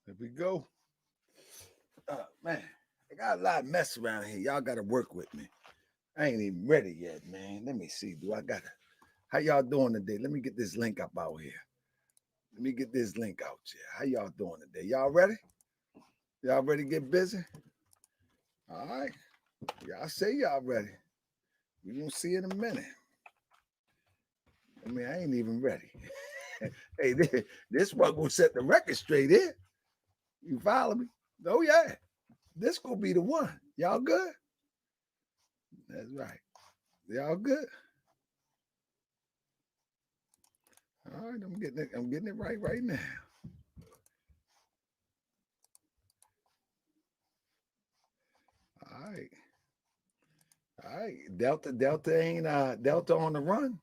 There we go. Man, I got a lot of mess around here. Y'all got to work with me. I ain't even ready yet, man. Let me see. Do I got to? How y'all doing today? Let me get this link up out here. Let me get this link out here. How y'all doing today? Y'all ready? Y'all ready to get busy? All right. Y'all say y'all ready. We gonna see in a minute. I mean, I ain't even ready. Hey, this one gonna set the record straight here. You follow me? Oh yeah. This gonna be the one. Y'all good? That's right. Y'all good? All right, I'm getting it right now. All right. All right. Delta ain't Delta on the run.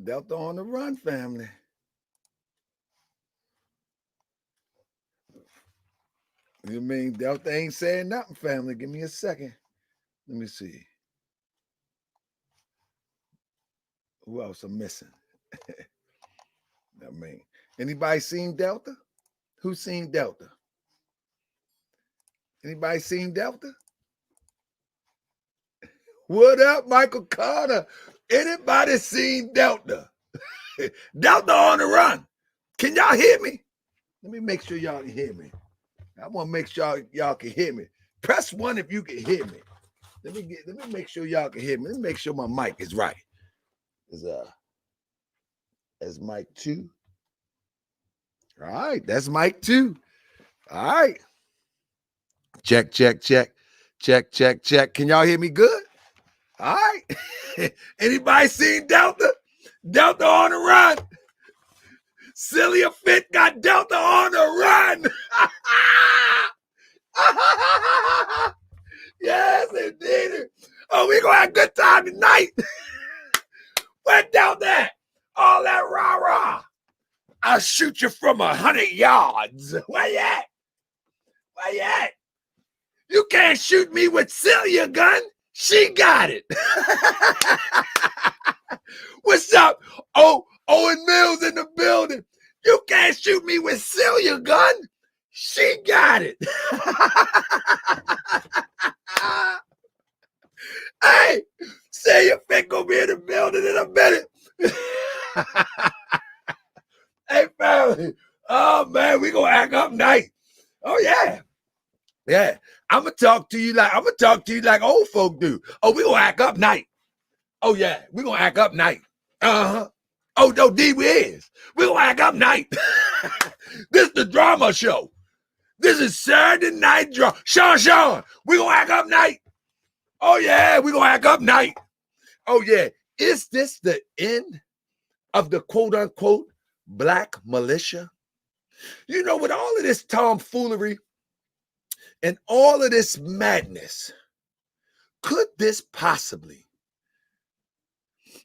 Delta on the run, family. You mean Delta ain't saying nothing, family? Give me a second. Let me see. Who else I'm missing? I mean, anybody seen Delta? Who seen Delta? Anybody seen Delta? What up, Michael Carter? Anybody seen Delta? Delta on the run. Can y'all hear me? Let me make sure y'all can hear me. I want to make sure y'all can hear me. Press 1 if you can hear me. Let me make sure y'all can hear me. Let me make sure my mic is right. Is mic 2? All right, that's mic 2. All right. Check. Can y'all hear me good? All right. Anybody seen Delta? Delta on the run. CELIA Fit got Delta on the run. Yes, indeed. Oh, we gonna have a good time tonight. Where Delta at? All that rah-rah. I'll shoot you from 100 yards. Where you at? Where you at? You can't shoot me with CELIA gun. She got it. What's up? Owen Mills in the building. You can't shoot me with CELIA gun. She got it. Hey, CELIA Fit gonna be in the building in a minute. Hey, family. Oh man, we gonna act up night. Oh yeah. Yeah. I'm gonna talk to you like old folk do. Oh, we gonna act up night. Oh yeah, we gonna act up night. Uh-huh. Oh no, D we is. We gonna act up night. This is the drama show. This is Saturday night drama. Sean, we gonna act up night. Oh yeah, we gonna act up night. Oh yeah. Is this the end of the quote unquote black militia? You know, with all of this tomfoolery and all of this madness, could this possibly?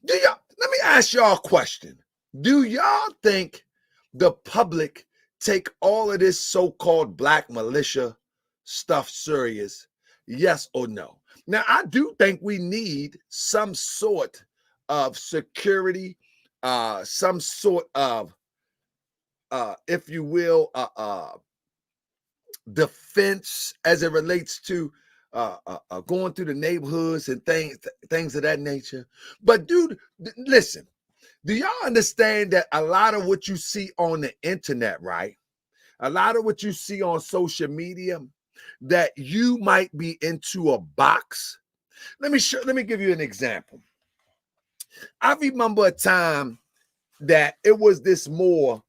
Let me ask y'all a question. Do y'all think the public take all of this so-called black militia stuff serious? Yes or no? Now, I do think we need some sort of security, some sort of, if you will, defense as it relates to going through the neighborhoods and things of that nature. But dude, listen, do y'all understand that a lot of what you see on the internet, right? A lot of what you see on social media, that you might be into a box. Let me give you an example. I remember a time that it was this more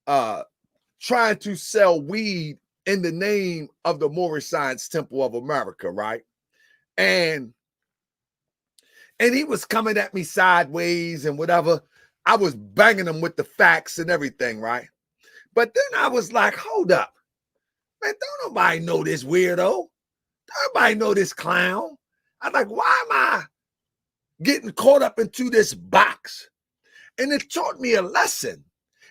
trying to sell weed in the name of the Moorish Science Temple of America, right? And he was coming at me sideways and whatever. I was banging him with the facts and everything, right? But then I was like, hold up. Man, don't nobody know this weirdo. Don't nobody know this clown. I'm like, why am I getting caught up into this box? And it taught me a lesson.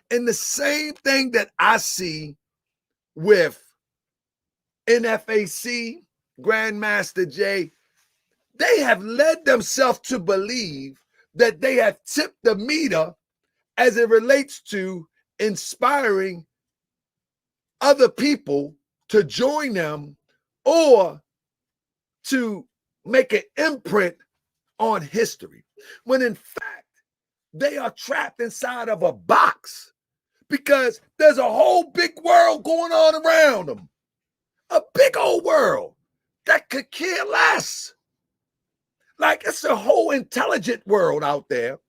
And the same thing that I see with NFAC, Grandmaster Jay, they have led themselves to believe that they have tipped the meter as it relates to inspiring other people to join them or to make an imprint on history, when in fact they are trapped inside of a box because there's a whole big world going on around them, a big old world that could care less. Like, it's a whole intelligent world out there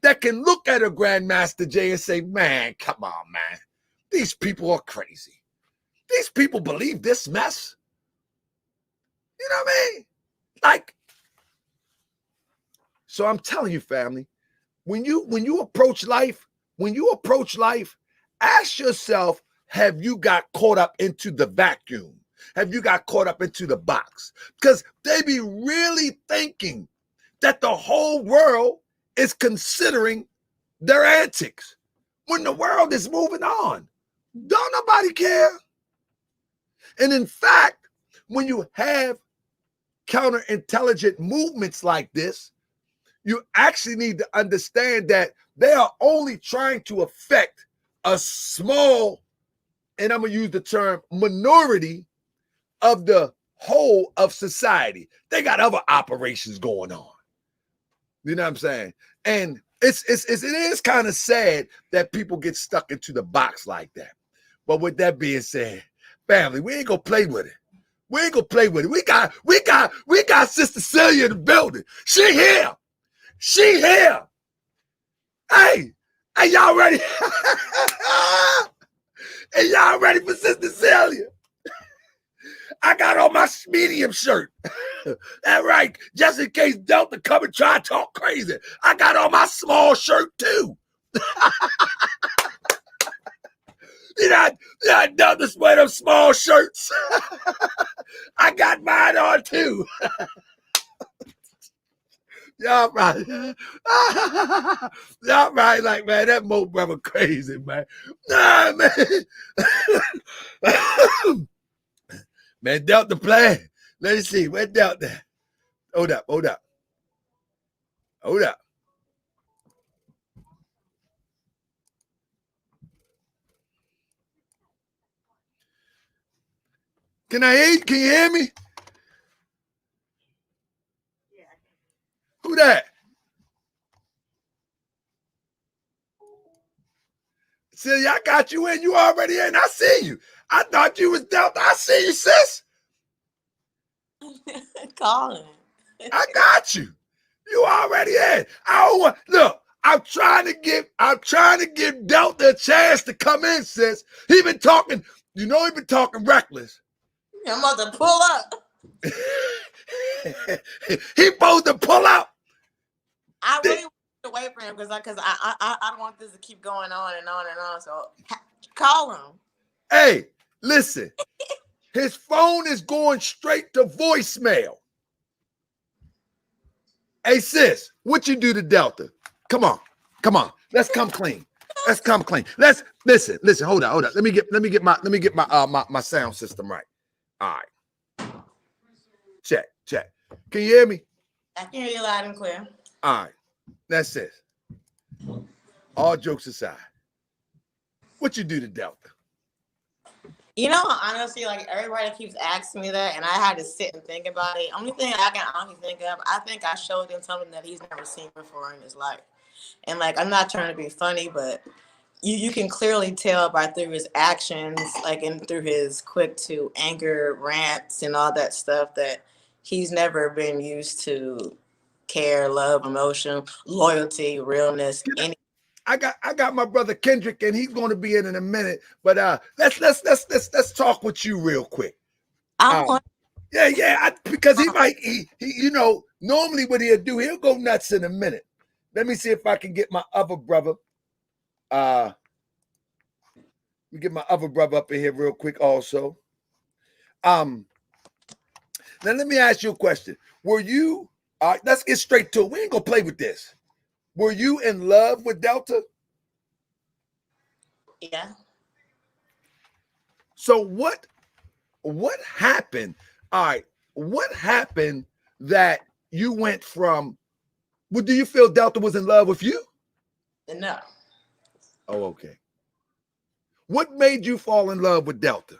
that can look at a Grandmaster Jay and say, man, come on, man. These people are crazy. These people believe this mess. You know what I mean? Like, so I'm telling you, family, when you approach life, ask yourself, have you got caught up into the vacuum? Have you got caught up into the box? Because they be really thinking that the whole world is considering their antics when the world is moving on. Don't nobody care. And in fact, when you have counterintelligent movements like this, you actually need to understand that they are only trying to affect a small, and I'm going to use the term minority, of the whole of society. They got other operations going on. You know what I'm saying? And it is kind of sad that people get stuck into the box like that. But with that being said, family, we ain't gonna play with it. We ain't gonna play with it. We got Sister CELIA in the building. She here. Hey, y'all ready? Hey, y'all ready for Sister CELIA? I got on my medium shirt. That's right. Just in case Delta come and try to talk crazy. I got on my small shirt too. Delta wear them small shirts. I got mine on too. Y'all right. Y'all right, like, man, that Mo brother crazy, man. Nah, man. Man, Delta play. Let me see. Where Delta? Hold up. Can I hear you? Can you hear me? Yeah. Who that? See, I got you in. You already in. I see you. I thought you was Delta. I see you, sis. Colin. I got you. You already in. I don't want, look, I'm trying to give Delta a chance to come in, sis. He been talking, he been talking reckless. I'm about to pull up. He supposed to pull up. I really want to wait for him because I don't want this to keep going on and on and on. So call him. Hey, listen. His phone is going straight to voicemail. Hey, sis, what you do to Delta? Come on. Let's come clean. Let's listen. Hold on. Let me get my sound system right. All right. Check. Can you hear me? I can hear you loud and clear. All right. That's it. All jokes aside, what you do to Delta? Honestly, like, everybody keeps asking me that, and I had to sit and think about it. Only thing I can honestly think of, I think I showed him something that he's never seen before in his life. And, like, I'm not trying to be funny, but you can clearly tell through his actions, like, and through his quick to anger rants and all that stuff, that he's never been used to care, love, emotion, loyalty, realness, any. I got my brother Kendrick, and he's going to be in a minute. But let's talk with you real quick. Because he normally what he'll do, he'll go nuts in a minute. Let me see if I can get my other brother. Let me get my other brother up in here real quick also. Now let me ask you a question. Were you, let's get straight to it. We ain't gonna play with this. Were you in love with Delta? Yeah. So what happened? All right, what happened that you went from, do you feel Delta was in love with you? No. Oh, okay. What made you fall in love with Delta?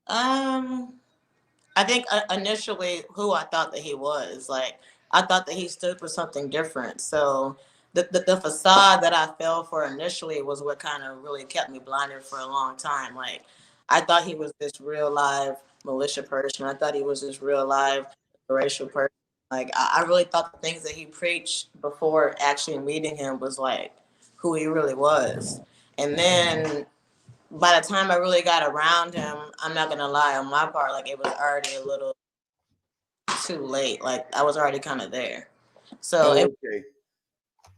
I think initially who I thought that he was. Like, I thought that he stood for something different. So the facade that I fell for initially was what kind of really kept me blinded for a long time. Like, I thought he was this real live militia person. I thought he was this real live racial person. Like, I really thought the things that he preached before actually meeting him was like who he really was. And then by the time I really got around him, I'm not gonna lie, on my part, like it was already a little too late. Like I was already kind of there. So Okay.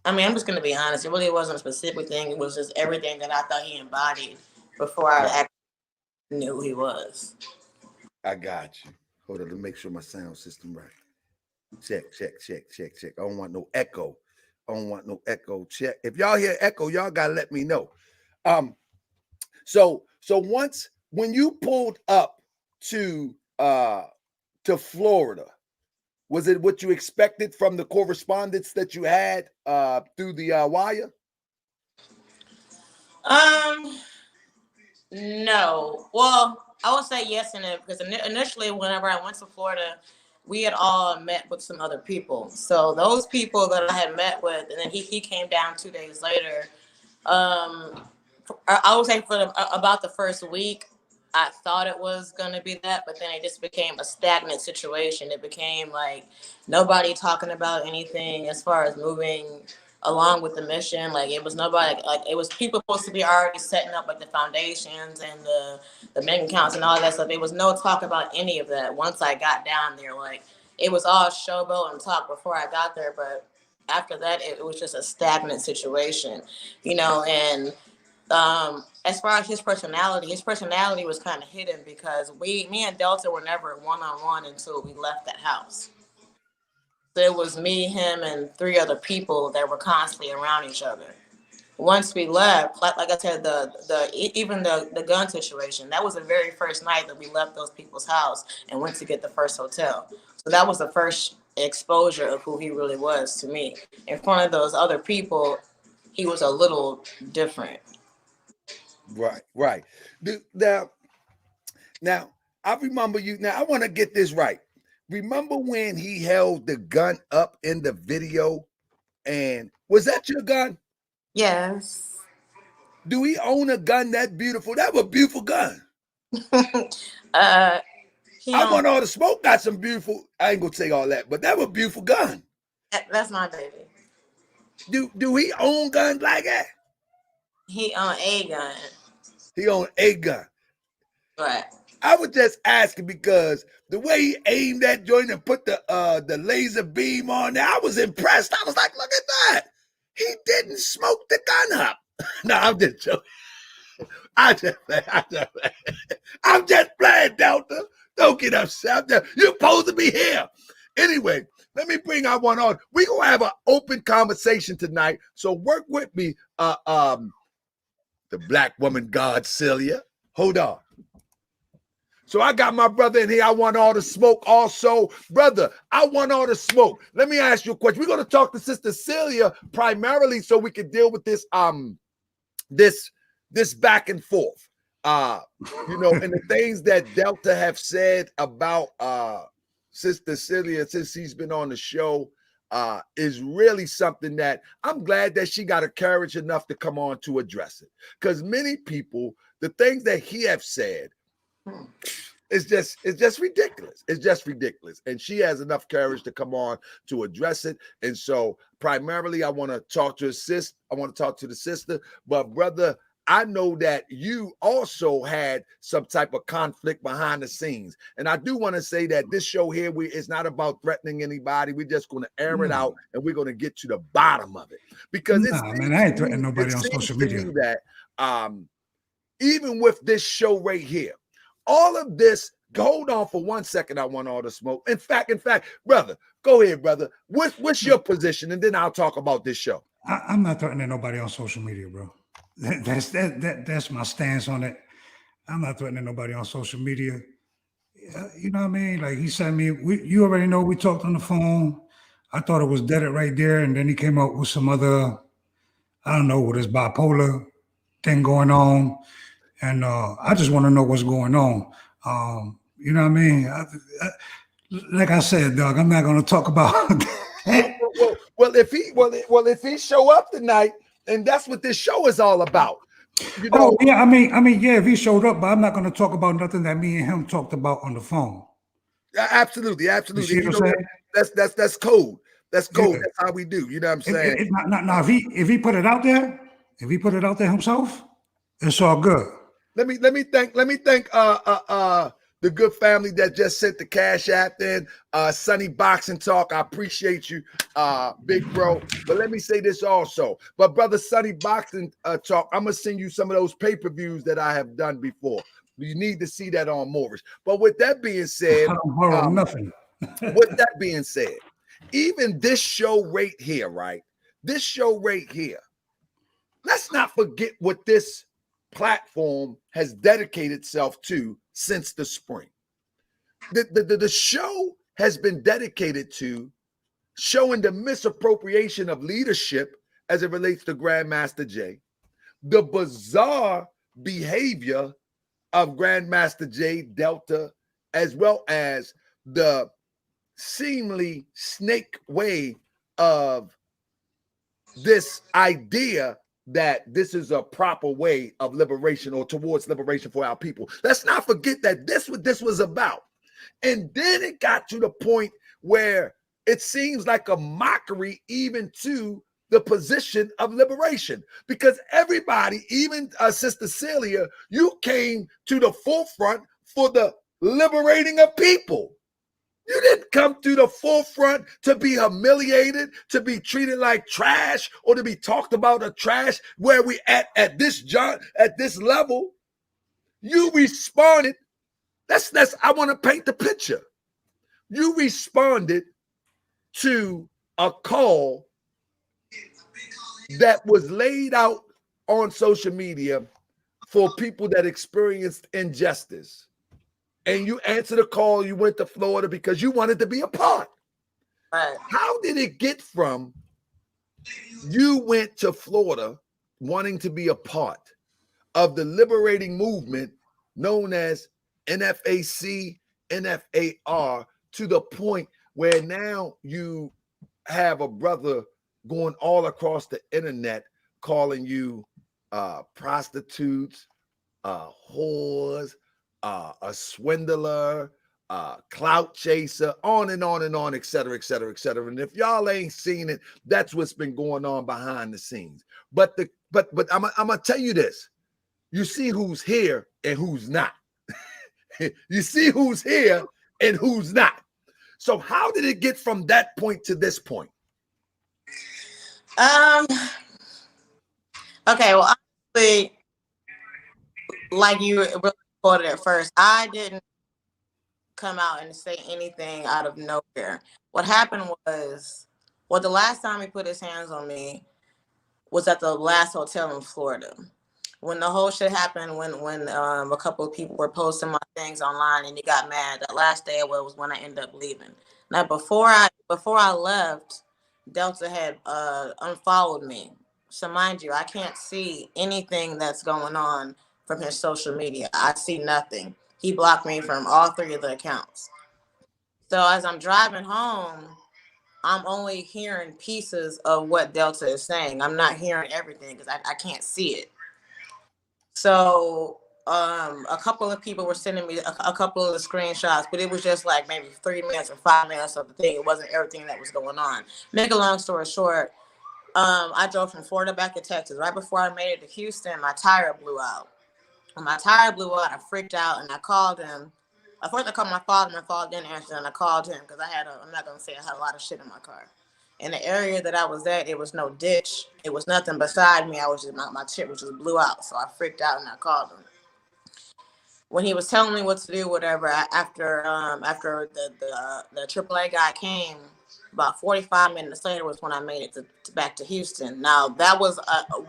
I mean, I'm just gonna be honest. It really wasn't a specific thing. It was just everything that I thought he embodied before I actually knew who he was. I got you. Hold on, let me make sure my sound system right. Check. I don't want no echo. Check. If y'all hear echo, y'all gotta let me know. So once when you pulled up to Florida, was it what you expected from the correspondence that you had through the wire? No. Well, I would say yes and no, because initially, whenever I went to Florida, we had all met with some other people. So those people that I had met with, and then he came down 2 days later. I would say for about the first week, I thought it was going to be that, but then it just became a stagnant situation. It became like nobody talking about anything as far as moving along with the mission. Like it was nobody, like it was people supposed to be already setting up like the foundations and the bank accounts and all that stuff. There was no talk about any of that once I got down there. Like it was all showboat and talk before I got there, but after that, it was just a stagnant situation, and as far as his personality was kind of hidden because me and Delta were never one-on-one until we left that house. So it was me, him, and 3 other people that were constantly around each other. Once we left, like I said, even the gun situation, that was the very first night that we left those people's house and went to get the first hotel. So that was the first exposure of who he really was to me. In front of those other people, he was a little different. Right. Now, I remember you. Now, I want to get this right. Remember when he held the gun up in the video? And was that your gun? Yes. Do he own a gun that beautiful? That was a beautiful gun. I Want all the smoke. Got some beautiful. I ain't gonna say all that, but that was a beautiful gun. That's my baby. Do he own guns like that? He owned a gun. He owned a gun. Right. I was just asking because the way he aimed that joint and put the laser beam on there, I was impressed. I was like, look at that. He didn't smoke the gun up. No, I'm just joking. I'm just playing, Delta. Don't get upset. You're supposed to be here. Anyway, let me bring our one on. We're going to have an open conversation tonight. So work with me, the black woman god, CELIA. Hold on. So I got my brother in here. I want all the smoke also. Brother, I want all the smoke. Let me ask you a question. We're going to talk to Sister CELIA primarily so we can deal with this this back and forth. And the things that Delta have said about Sister CELIA since he's been on the show is really something that I'm glad that she got a courage enough to come on to address it. Because many people, the things that he have said, it's just ridiculous. It's just ridiculous. And she has enough courage to come on to address it. And so primarily I want to talk to the sister. But brother, I know that you also had some type of conflict behind the scenes. And I do want to say that this show here, it's not about threatening anybody. We're just going to air it out and we're going to get to the bottom of it. Because I ain't threatening nobody on social media. That even with this show right here, all of this, hold on for 1 second. I want all the smoke. In fact, brother, go ahead, brother. What's your position? And then I'll talk about this show. I'm not threatening nobody on social media, bro. That's my stance on it. I'm not threatening nobody on social media. You know what I mean? Like he sent me, you already know we talked on the phone. I thought it was dead right there. And then he came up with some other, I don't know, with his bipolar thing going on, and I just want to know what's going on. You know what I mean? Like I said, Doug, I'm not going to talk about that. If he show up tonight, and that's what this show is all about. You know, Oh yeah, I mean, yeah, if he showed up, but I'm not going to talk about nothing that me and him talked about on the phone. absolutely. You see what I'm saying? That's code. That's code. Yeah. That's how we do. You know what I'm saying? Now, if he put it out there, himself, it's all good. Let me thank the good family that just sent the cash app in. Sunny Boxing Talk. I appreciate you, big bro. But let me say this also. But brother Sunny Boxing Talk, I'm gonna send you some of those pay-per-views that I have done before. You need to see that on Morris. But with that being said, I don't borrow nothing. with that being said, even this show right here, right? This show right here. Let's not forget what this platform has dedicated itself to since the spring. The show has been dedicated to showing the misappropriation of leadership as it relates to Grandmaster Jay, the bizarre behavior of Grandmaster Jay Delta, as well as the seemingly snake way of this idea that this is a proper way of liberation or towards liberation for our people. Let's not forget that this what this was about. And then it got to the point where it seems like a mockery even to the position of liberation, because everybody, even Sister CELIA, you came to the forefront for the liberating of people. You didn't come to the forefront to be humiliated, to be treated like trash, or to be talked about as trash. Where we at this level, you responded. I want to paint the picture. You responded to a call that was laid out on social media for people that experienced injustice. And you answered a call, you went to Florida because you wanted to be a part. Right. How did it get from you went to Florida wanting to be a part of the liberating movement known as NFAC, NFAR, to the point where now you have a brother going all across the internet calling you prostitutes, whores, a swindler, clout chaser, on and on and on, et cetera, et cetera, et cetera. And if y'all ain't seen it, that's what's been going on behind the scenes. But I'm gonna tell you this: you see who's here and who's not. You see who's here and who's not. So how did it get from that point to this point? Okay, well, honestly, like you really quoted at first, I didn't come out and say anything out of nowhere. What happened was, well, the last time he put his hands on me was at the last hotel in Florida. When the whole shit happened, when a couple of people were posting my things online and he got mad, that last day was when I ended up leaving. Now, before I left, Delta had unfollowed me. So mind you, I can't see anything that's going on from his social media. I see nothing. He blocked me from all 3 of the accounts. So as I'm driving home, I'm only hearing pieces of what Delta is saying. I'm not hearing everything because I can't see it. So a couple of people were sending me a couple of the screenshots, but it was just like maybe 3 minutes or 5 minutes of the thing. It wasn't everything that was going on. Make a long story short, I drove from Florida back to Texas. Right before I made it to Houston, my tire blew out. When my tire blew out, I freaked out and I called him. First I called my father. My father didn't answer, and I called him because I'm not going to say I had a lot of shit in my car. In the area that I was at, it was no ditch. It was nothing beside me. I was just, my shit was just blew out. So I freaked out and I called him. When he was telling me what to do, whatever, after the AAA guy came, about 45 minutes later was when I made it back to Houston. Now that was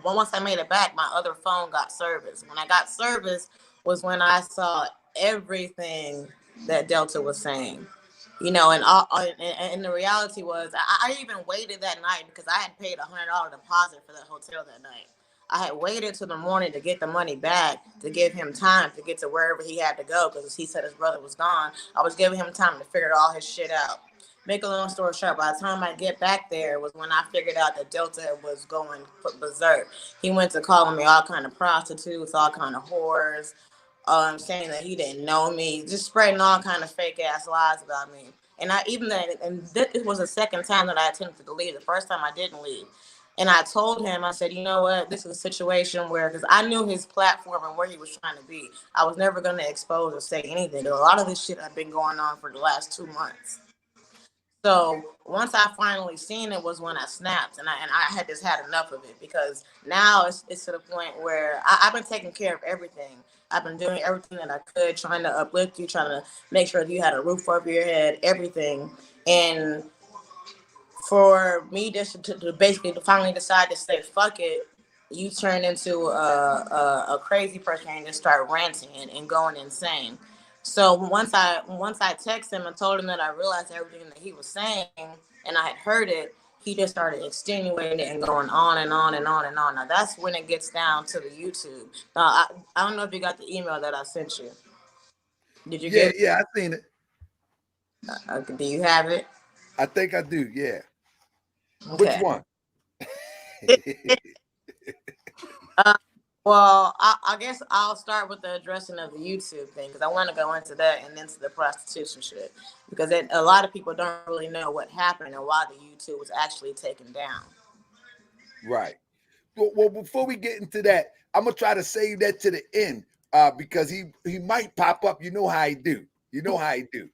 once I made it back, my other phone got service. When I got service was when I saw everything that Delta was saying. You know, and the reality was I even waited that night because I had paid $100 deposit for that hotel that night. I had waited till the morning to get the money back to give him time to get to wherever he had to go because he said his brother was gone. I was giving him time to figure all his shit out. Make a long story short, by the time I get back there was when I figured out that Delta was going berserk. He went to calling me all kind of prostitutes, all kind of whores, saying that he didn't know me, just spreading all kind of fake ass lies about me. And I even then, and this was the second time that I attempted to leave. The first time I didn't leave. And I told him, I said, you know what, this is a situation where, because I knew his platform and where he was trying to be. I was never going to expose or say anything. A lot of this shit had been going on for the last 2 months. So once I finally seen it was when I snapped, and I had just had enough of it, because now it's to the point where I've been taking care of everything. I've been doing everything that I could, trying to uplift you, trying to make sure that you had a roof over your head, everything. And for me just to basically to finally decide to say fuck it, you turn into a crazy person and just start ranting and going insane. So once I texted him and told him that I realized everything that he was saying and I had heard it, he just started extenuating it and going on and on and on and on. Now that's when it gets down to the YouTube. Now I don't know if you got the email that I sent you. Did you get it? Yeah, I seen it. Do you have it? I think I do. Yeah. Okay. Which one? Well, I guess I'll start with the addressing of the YouTube thing because I want to go into that and into the prostitution shit because a lot of people don't really know what happened and why the YouTube was actually taken down. Right. Well, before we get into that, I'm gonna try to save that to the end because he might pop up. You know how he do. You know how he do.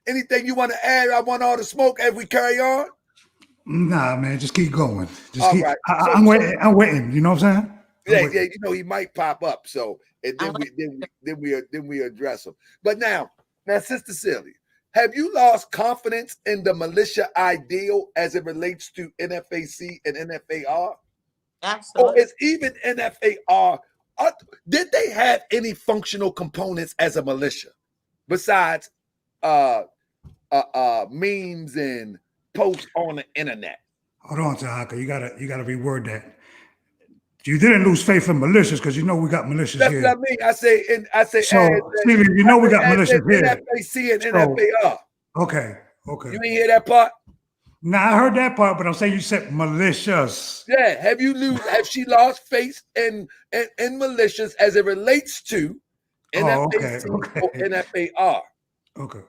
Anything you want to add? I want all the smoke as we carry on. Nah, man, just keep going. Just all keep. right. I'm waiting. I'm waiting. You know what I'm saying? Yeah. You know he might pop up. So and then we address him. But now, Sister Celia, have you lost confidence in the militia ideal as it relates to NFAC and NFAR? Absolutely. Or is even NFAR? Did they have any functional components as a militia besides memes and posts on the internet? Hold on, Tahaka. You gotta reword that. You didn't lose faith in militias because you know we got militias That's here. what I mean. I say. So, Stevie, you know we got militias here. NFAC and NFAR. Okay. You ain't hear that part? Now I heard that part, but I'm saying you said malicious. Yeah. Have she lost faith in militias as it relates to NFAC or NFAR? Okay.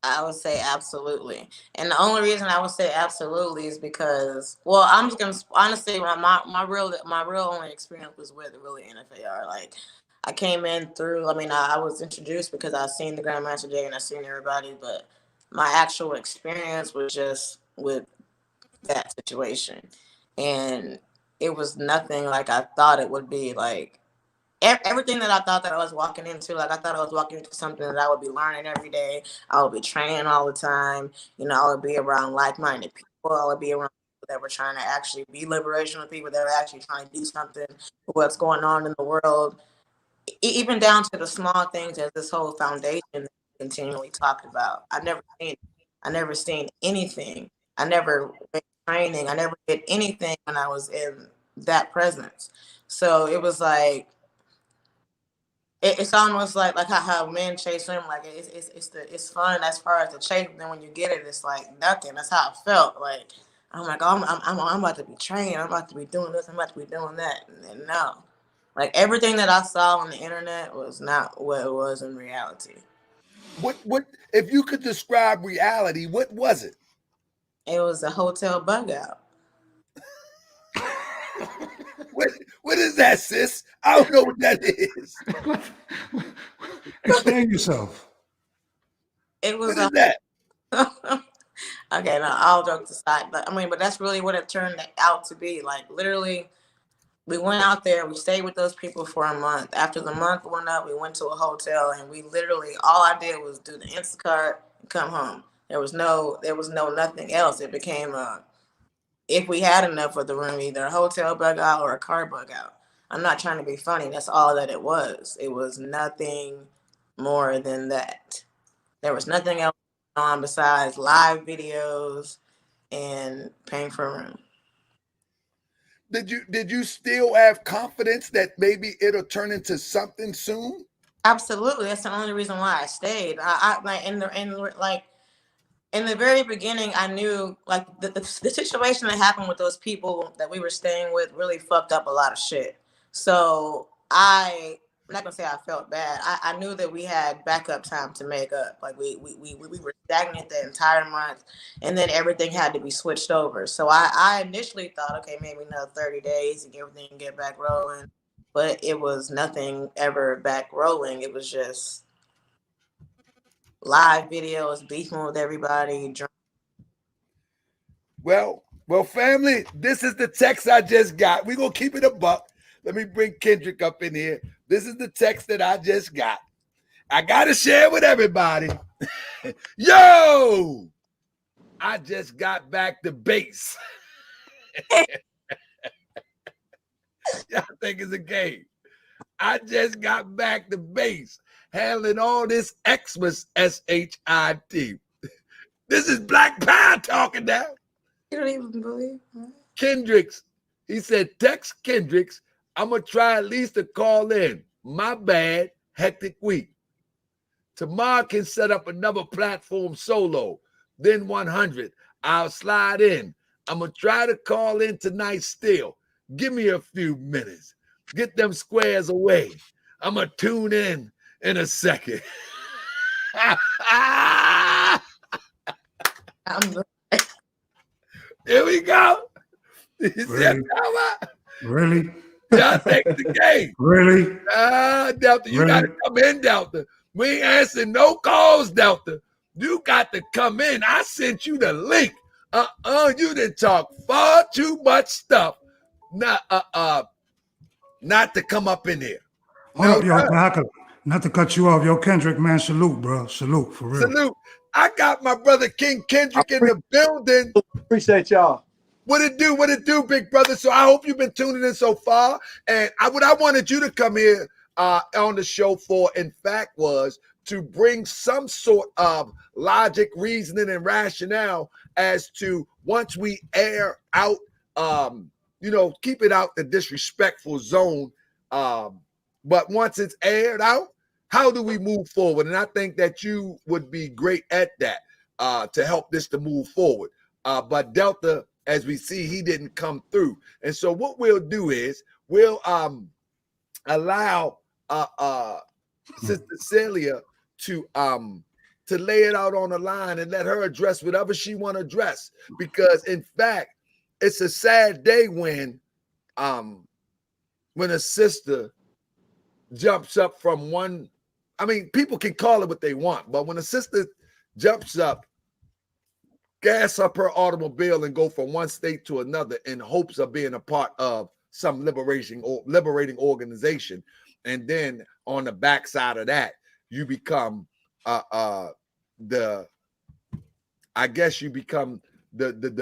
I would say absolutely. And the only reason I would say absolutely is because, well, I'm just gonna honestly my real only experience was with really NFAR. Like I came in through, I was introduced because I seen the Grandmaster Jay and I seen everybody, but my actual experience was just with that situation. And it was nothing like I thought it would be. Like everything that I thought that I was walking into, like I thought I was walking into something that I would be learning every day. I would be training all the time. I would be around like-minded people. I would be around people that were trying to actually be liberational people that were actually trying to do something for what's going on in the world. Even down to the small things as this whole foundation that we continually talked about. I never seen anything. I never went training. I never did anything when I was in that presence. So it was like, it's almost like how men chase women. Like it's fun as far as the chase, but then when you get it, it's like nothing. That's how it felt. Like I'm like, oh, I'm about to be trained. I'm about to be doing this. I'm about to be doing that. And no, like everything that I saw on the internet was not what it was in reality. What if you could describe reality? What was it? It was a hotel bug out. What is that, sis? I don't know what that is. Explain yourself. It was what is that? Okay, now all jokes aside, but that's really what it turned out to be. Like literally, we went out there, we stayed with those people for a month. After the month went up, we went to a hotel and we literally, all I did was do the Instacart and come home. There was no nothing else. It became if we had enough for the room, either a hotel bug out or a car bug out. I'm not trying to be funny. That's all that it was. It was nothing more than that. There was nothing else on besides live videos and paying for a room. did you still have confidence that maybe it'll turn into something soon? Absolutely. That's the only reason why I stayed. I like in the very beginning, I knew like the situation that happened with those people that we were staying with really fucked up a lot of shit. So I'm not gonna say I felt bad. I knew that we had backup time to make up. Like we were stagnant the entire month, and then everything had to be switched over. So I initially thought, okay, maybe another 30 days and everything can get back rolling. But it was nothing ever back rolling. It was just live videos, beefing with everybody. Well, family, this is the text I just got. We're gonna keep it a buck. Let me bring Kendrick up in here. This is the text that I just got. I gotta share with everybody. Yo, I just got back to base. Y'all think it's a game? I just got back to base, handling all this Xmas SHIT. This is Black Power talking now. You don't even believe Kendricks, he said, text Kendricks, I'm going to try at least to call in. My bad, hectic week. Tomorrow can set up another platform solo. Then 100, I'll slide in. I'm going to try to call in tonight still. Give me a few minutes. Get them squares away. I'm going to tune in a second. Here we go. Really? Y'all take the game. Really? Delta, you got to come in, Delta. We ain't answering no calls, Delta. You got to come in. I sent you the link. You didn't talk far too much stuff. Not to come up in here. Hold up, yo, not to cut you off. Yo, Kendrick, man, salute, bro. Salute, for real. Salute. I got my brother King Kendrick in the building. Appreciate y'all. What it do, big brother? So I hope you've been tuning in so far. And what I wanted you to come here on the show for, in fact, was to bring some sort of logic, reasoning, and rationale as to once we air out, keep it out the disrespectful zone. But once it's aired out, how do we move forward? And I think that you would be great at that to help this to move forward. But Delta, as we see, he didn't come through. And so what we'll do is we'll allow Sister CELIA to lay it out on the line and let her address whatever she want to address. Because in fact, it's a sad day when a sister jumps up from one. I mean, people can call it what they want, but when a sister jumps up, gas up her automobile and go from one state to another in hopes of being a part of some liberating organization, and then on the backside of that, you become the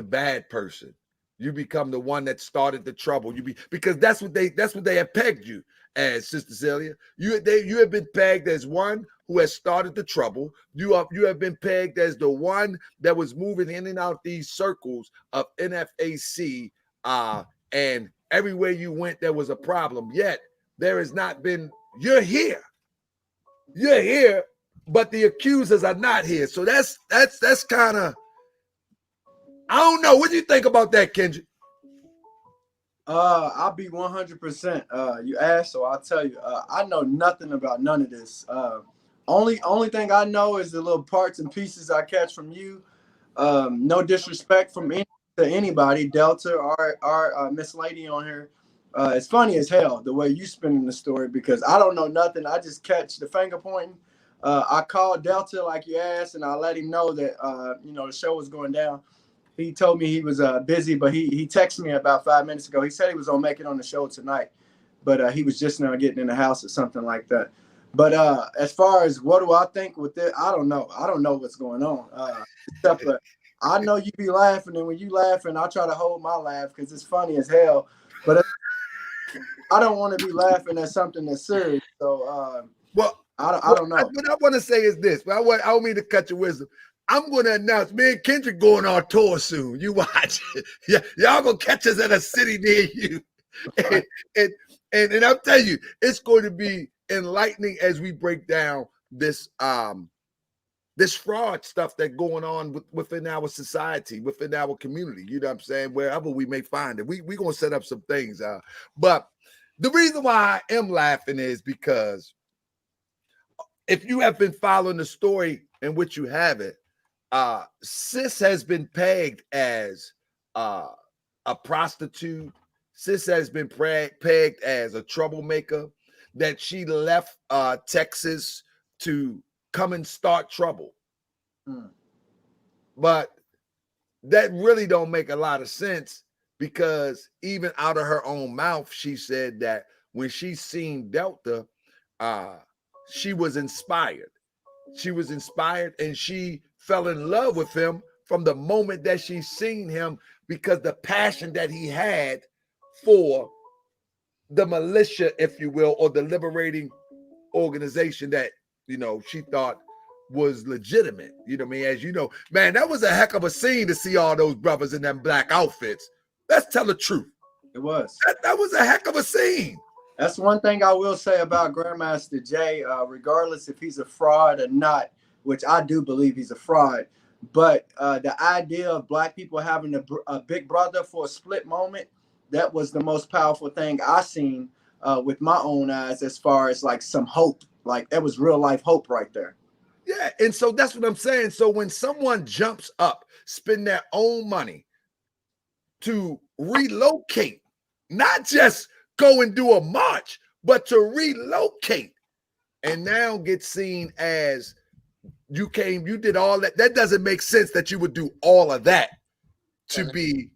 bad person. You become the one that started the trouble. Because that's what they have pegged you as, Sister CELIA. You have been pegged as one who has started the trouble. You have been pegged as the one that was moving in and out these circles of NFAC, and everywhere you went there was a problem. Yet there has not been. You're here, but the accusers are not here. So that's kind of. I don't know. What do you think about that, Kendrick? I'll be 100%. You asked, so I'll tell you. I know nothing about none of this. Only thing I know is the little parts and pieces I catch from you. No disrespect from to anybody, Delta or Miss Lady on here. It's funny as hell the way you spinning the story, because I don't know nothing. I just catch the finger pointing. I called Delta like you asked, and I let him know that the show was going down. He told me he was busy, but he texted me about 5 minutes ago. He said he was gonna make it on the show tonight, but he was just now getting in the house or something like that. But as far as what do I think with it, I don't know. I don't know what's going on. Except that I know you be laughing, and when you laughing, I try to hold my laugh because it's funny as hell. But I don't want to be laughing at something that's serious. So I don't know. What I want to say is this. I don't mean to cut your wisdom. I'm going to announce me and Kendrick going on tour soon. You watch. Yeah, y'all gonna catch us at a city near you. And I'm telling you, it's going to be enlightening as we break down this this fraud stuff that's going on within our society, within our community. You know what I'm saying? Wherever we may find it, we gonna set up some things. But the reason why I am laughing is because if you have been following the story in which you have it, Sis has been pegged as a prostitute. Sis has been pegged as a troublemaker, that she left Texas to come and start trouble. But that really don't make a lot of sense, because even out of her own mouth, she said that when she seen Delta, she was inspired. She was inspired and she fell in love with him from the moment that she seen him, because the passion that he had for the militia, if you will, or the liberating organization that, you know, she thought was legitimate. You know what I mean? As you know, man, that was a heck of a scene to see all those brothers in them black outfits. Let's tell the truth. It was. That was a heck of a scene. That's one thing I will say about Grandmaster Jay, regardless if he's a fraud or not, which I do believe he's a fraud. But the idea of black people having a big brother for a split moment, that was the most powerful thing I seen with my own eyes, as far as like some hope. Like, that was real life hope right there. Yeah, and so that's what I'm saying. So when someone jumps up, spend their own money to relocate, not just go and do a march, but to relocate, and now get seen as you did all that. That doesn't make sense that you would do all of that to be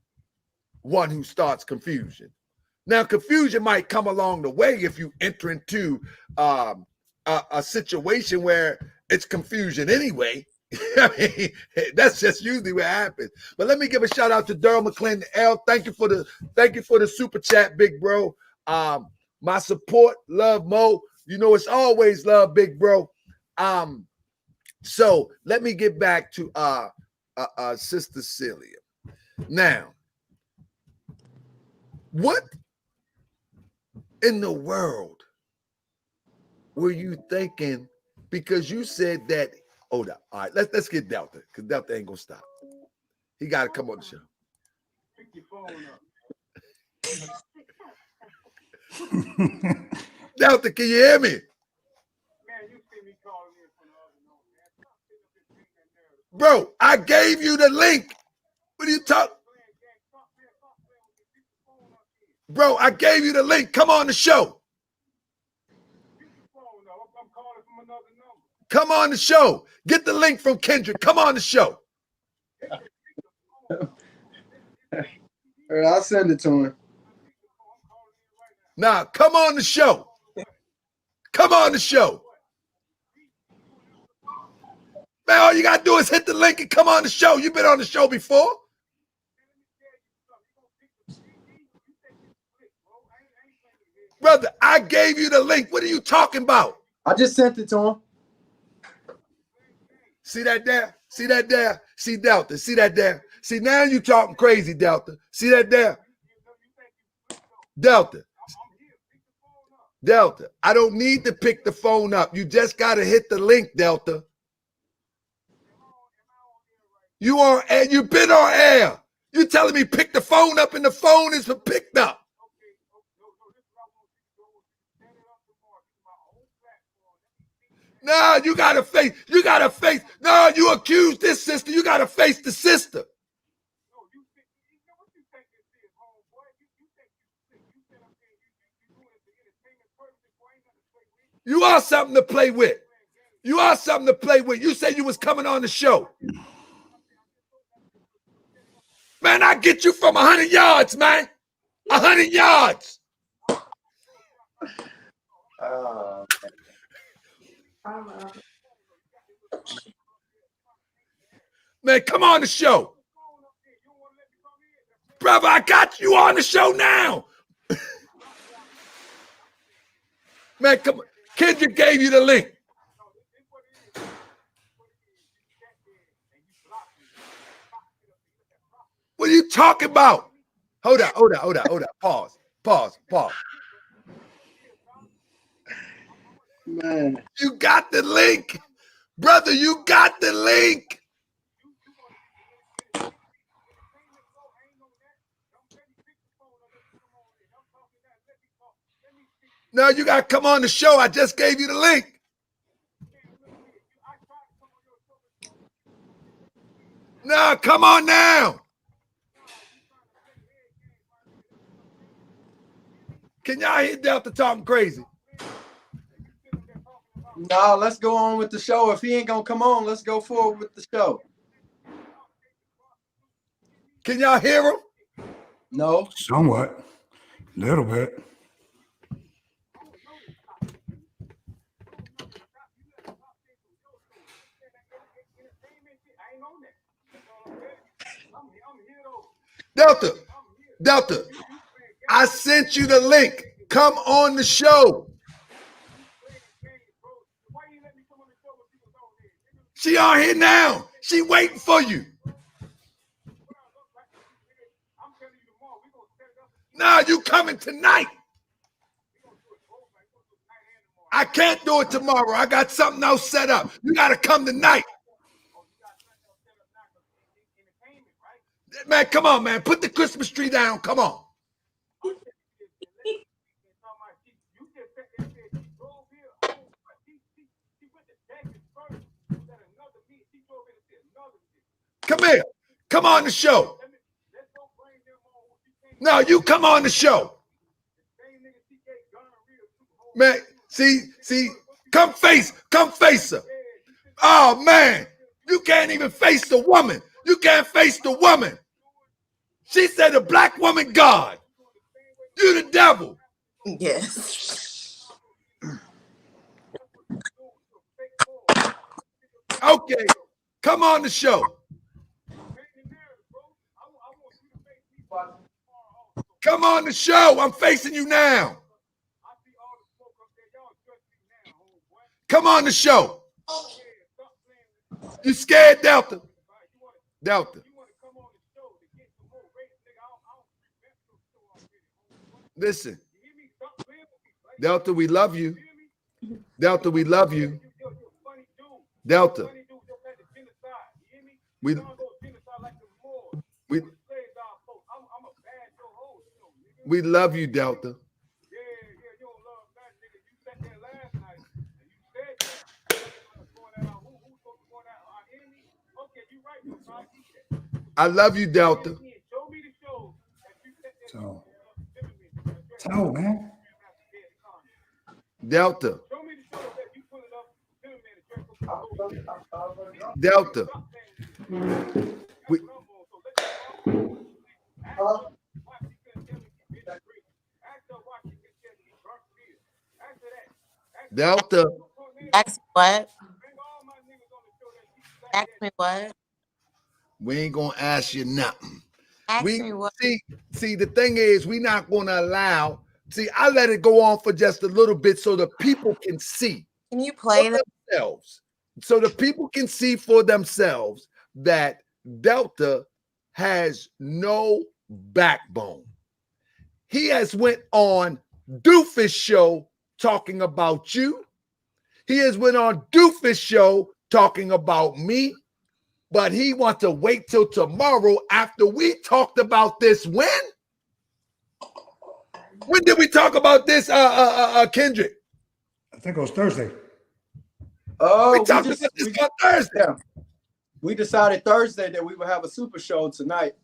one who starts confusion. Now, confusion might come along the way if you enter into a situation where it's confusion anyway. I mean, that's just usually what happens. But let me give a shout out to Daryl McClain, L. Thank you for the super chat, big bro. My support, love, Mo. You know it's always love, big bro. So let me get back to Sister Celia. Now, what in the world were you thinking? Because you said that. Hold up. All right, let's get Delta, because Delta ain't gonna stop. He got to come on the show. Pick your phone up. Delta, can you hear me? Man, you see me calling in from the other note, man. Bro, I gave you the link. What are you talking? Bro, I gave you the link. Come on the show. I'm calling from another number. Come on the show. Get the link from Kendrick. Come on the show. All right, I'll send it to him. Now, come on the show. Come on the show. Man, all you got to do is hit the link and come on the show. You've been on the show before. Brother, I gave you the link. What are you talking about? I just sent it to him. See that there? See that there? See Delta? See that there? See, now you talking crazy, Delta. See that there? Delta. Delta, I don't need to pick the phone up. You just got to hit the link, Delta. You on air? You've been on air. You telling me pick the phone up and the phone is picked up. No, you gotta face. No, you accuse this sister. You gotta face the sister. You are something to play with. You are something to play with. You said you was coming on the show. Man, I get you from 100 yards, man. 100 yards. Man, come on the show. Brother, I got you on the show now. Man, come on. Kendrick gave you the link. talking about? Hold up. Pause. Man, You got the link. Brother, you got the link. No, you got to come on the show. I just gave you the link. No, come on now. Can y'all hear Delta talking crazy? no, let's go on with the show. If he ain't gonna come on, let's go forward with the show. Can y'all hear him? No. Somewhat. Little bit. Delta, I sent you the link. Come on the show. She on here now. She waiting for you. Nah, you coming tonight. I can't do it tomorrow. I got something else set up. You got to come tonight. Man, come on, man. Put the Christmas tree down. Come on. Come here. Come on the show. No, you come on the show. Man, see, come face her. Oh, man, you can't even face the woman. You can't face the woman. She said the black woman God. You the devil. Yes. Okay, come on the show. Come on the show. I'm facing you now. Come on the show. You scared, Delta? Delta. Listen. Delta, we love you. Delta, we love you. Delta. We love you, Delta. I love you, Delta. So, tell man. Delta. Delta. Delta. Ask what? Ask me what? We ain't gonna ask you nothing. Ask me what? See, the thing is, we're not gonna allow. See, I let it go on for just a little bit so the people can see. Can you play that? Themselves. So the people can see for themselves that Delta has no backbone. He has went on Doofus show talking about you. He has went on Doofus show talking about me. But he wants to wait till tomorrow after we talked about this. When? When did we talk about this, Kendrick? I think it was Thursday. Oh, we talked about this on Thursday. Yeah. We decided Thursday that we would have a super show tonight.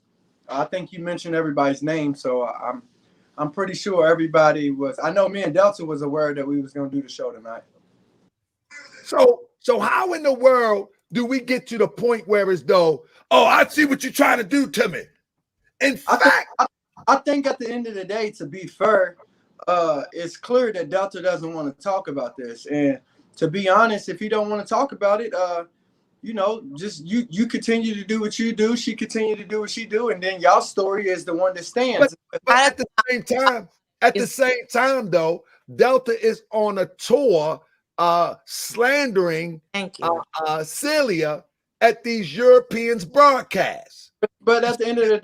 I think you mentioned everybody's name, so I'm pretty sure everybody was. I know me and Delta was aware that we was going to do the show tonight. So how in the world do we get to the point where it's though, oh, I see what you're trying to do to me? In fact, I think at the end of the day, to be fair, it's clear that Delta doesn't want to talk about this. And to be honest, if you don't want to talk about it, just you continue to do what you do. She continue to do what she do. And then y'all story is the one that stands. But at the same time, though, Delta is on a tour slandering CELIA at these Europeans broadcasts. But at the end of the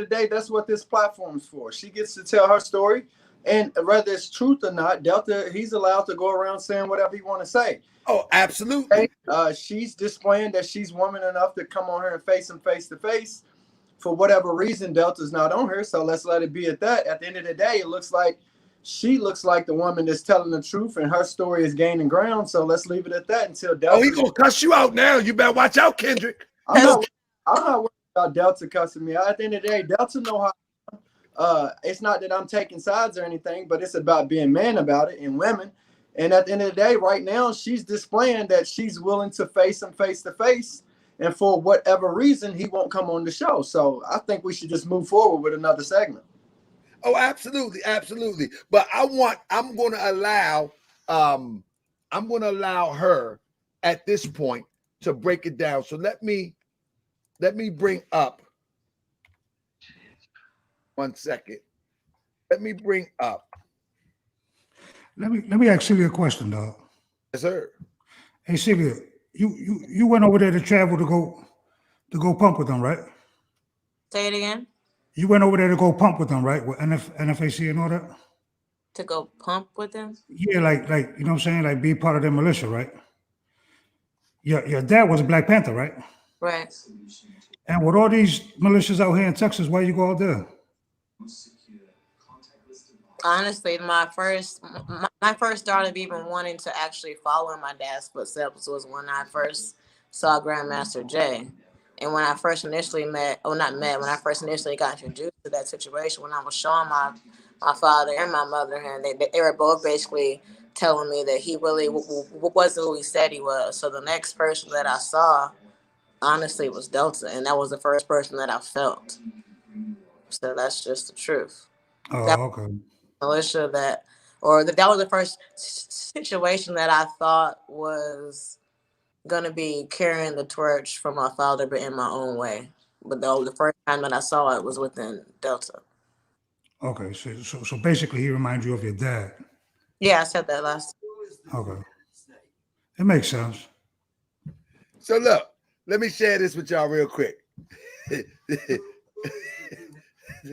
day, that's what this platform's for. She gets to tell her story, and whether it's truth or not, Delta, he's allowed to go around saying whatever he want to say. Oh, absolutely. She's displaying that she's woman enough to come on her and face him face to face. For whatever reason, Delta's not on her, so let's let it be at that. At the end of the day, it looks like she looks like the woman that's telling the truth, and her story is gaining ground. So let's leave it at that until Delta. Oh, he gonna cuss you out now. You better watch out, Kendrick. I'm not worried about Delta cussing me out. At the end of the day, Delta know how. It's not that I'm taking sides or anything, but it's about being man about it and women. And at the end of the day, right now, she's displaying that she's willing to face him face to face. And for whatever reason, he won't come on the show. So I think we should just move forward with another segment. Oh, absolutely, absolutely. But I'm going to allow her at this point to break it down. So let me bring up 1 second. Let me bring up. Let me ask Celia a question, dog. Yes, sir. Hey, Celia, you went over there to travel to go pump with them, right? Say it again. You went over there to go pump with them, right? With NFAC and all that? To go pump with them? Yeah, like you know what I'm saying? Like be part of their militia, right? Your dad was a Black Panther, right? Right. And with all these militias out here in Texas, why you go out there? Honestly, my first thought of even wanting to actually follow in my dad's footsteps was when I first saw Grandmaster Jay. And when I first initially when I first initially got introduced to that situation, when I was showing my father and my mother, and they were both basically telling me that he really wasn't who he said he was. So the next person that I saw, honestly, was Delta, and that was the first person that I felt. So that's just the truth. Oh, that okay. Militia that was the first situation that I thought was gonna be carrying the torch from my father, but in my own way. But the first time that I saw it was within Delta. Okay, so basically he reminds you of your dad. Yeah, I said that last. Okay. It makes sense. So look, let me share this with y'all real quick.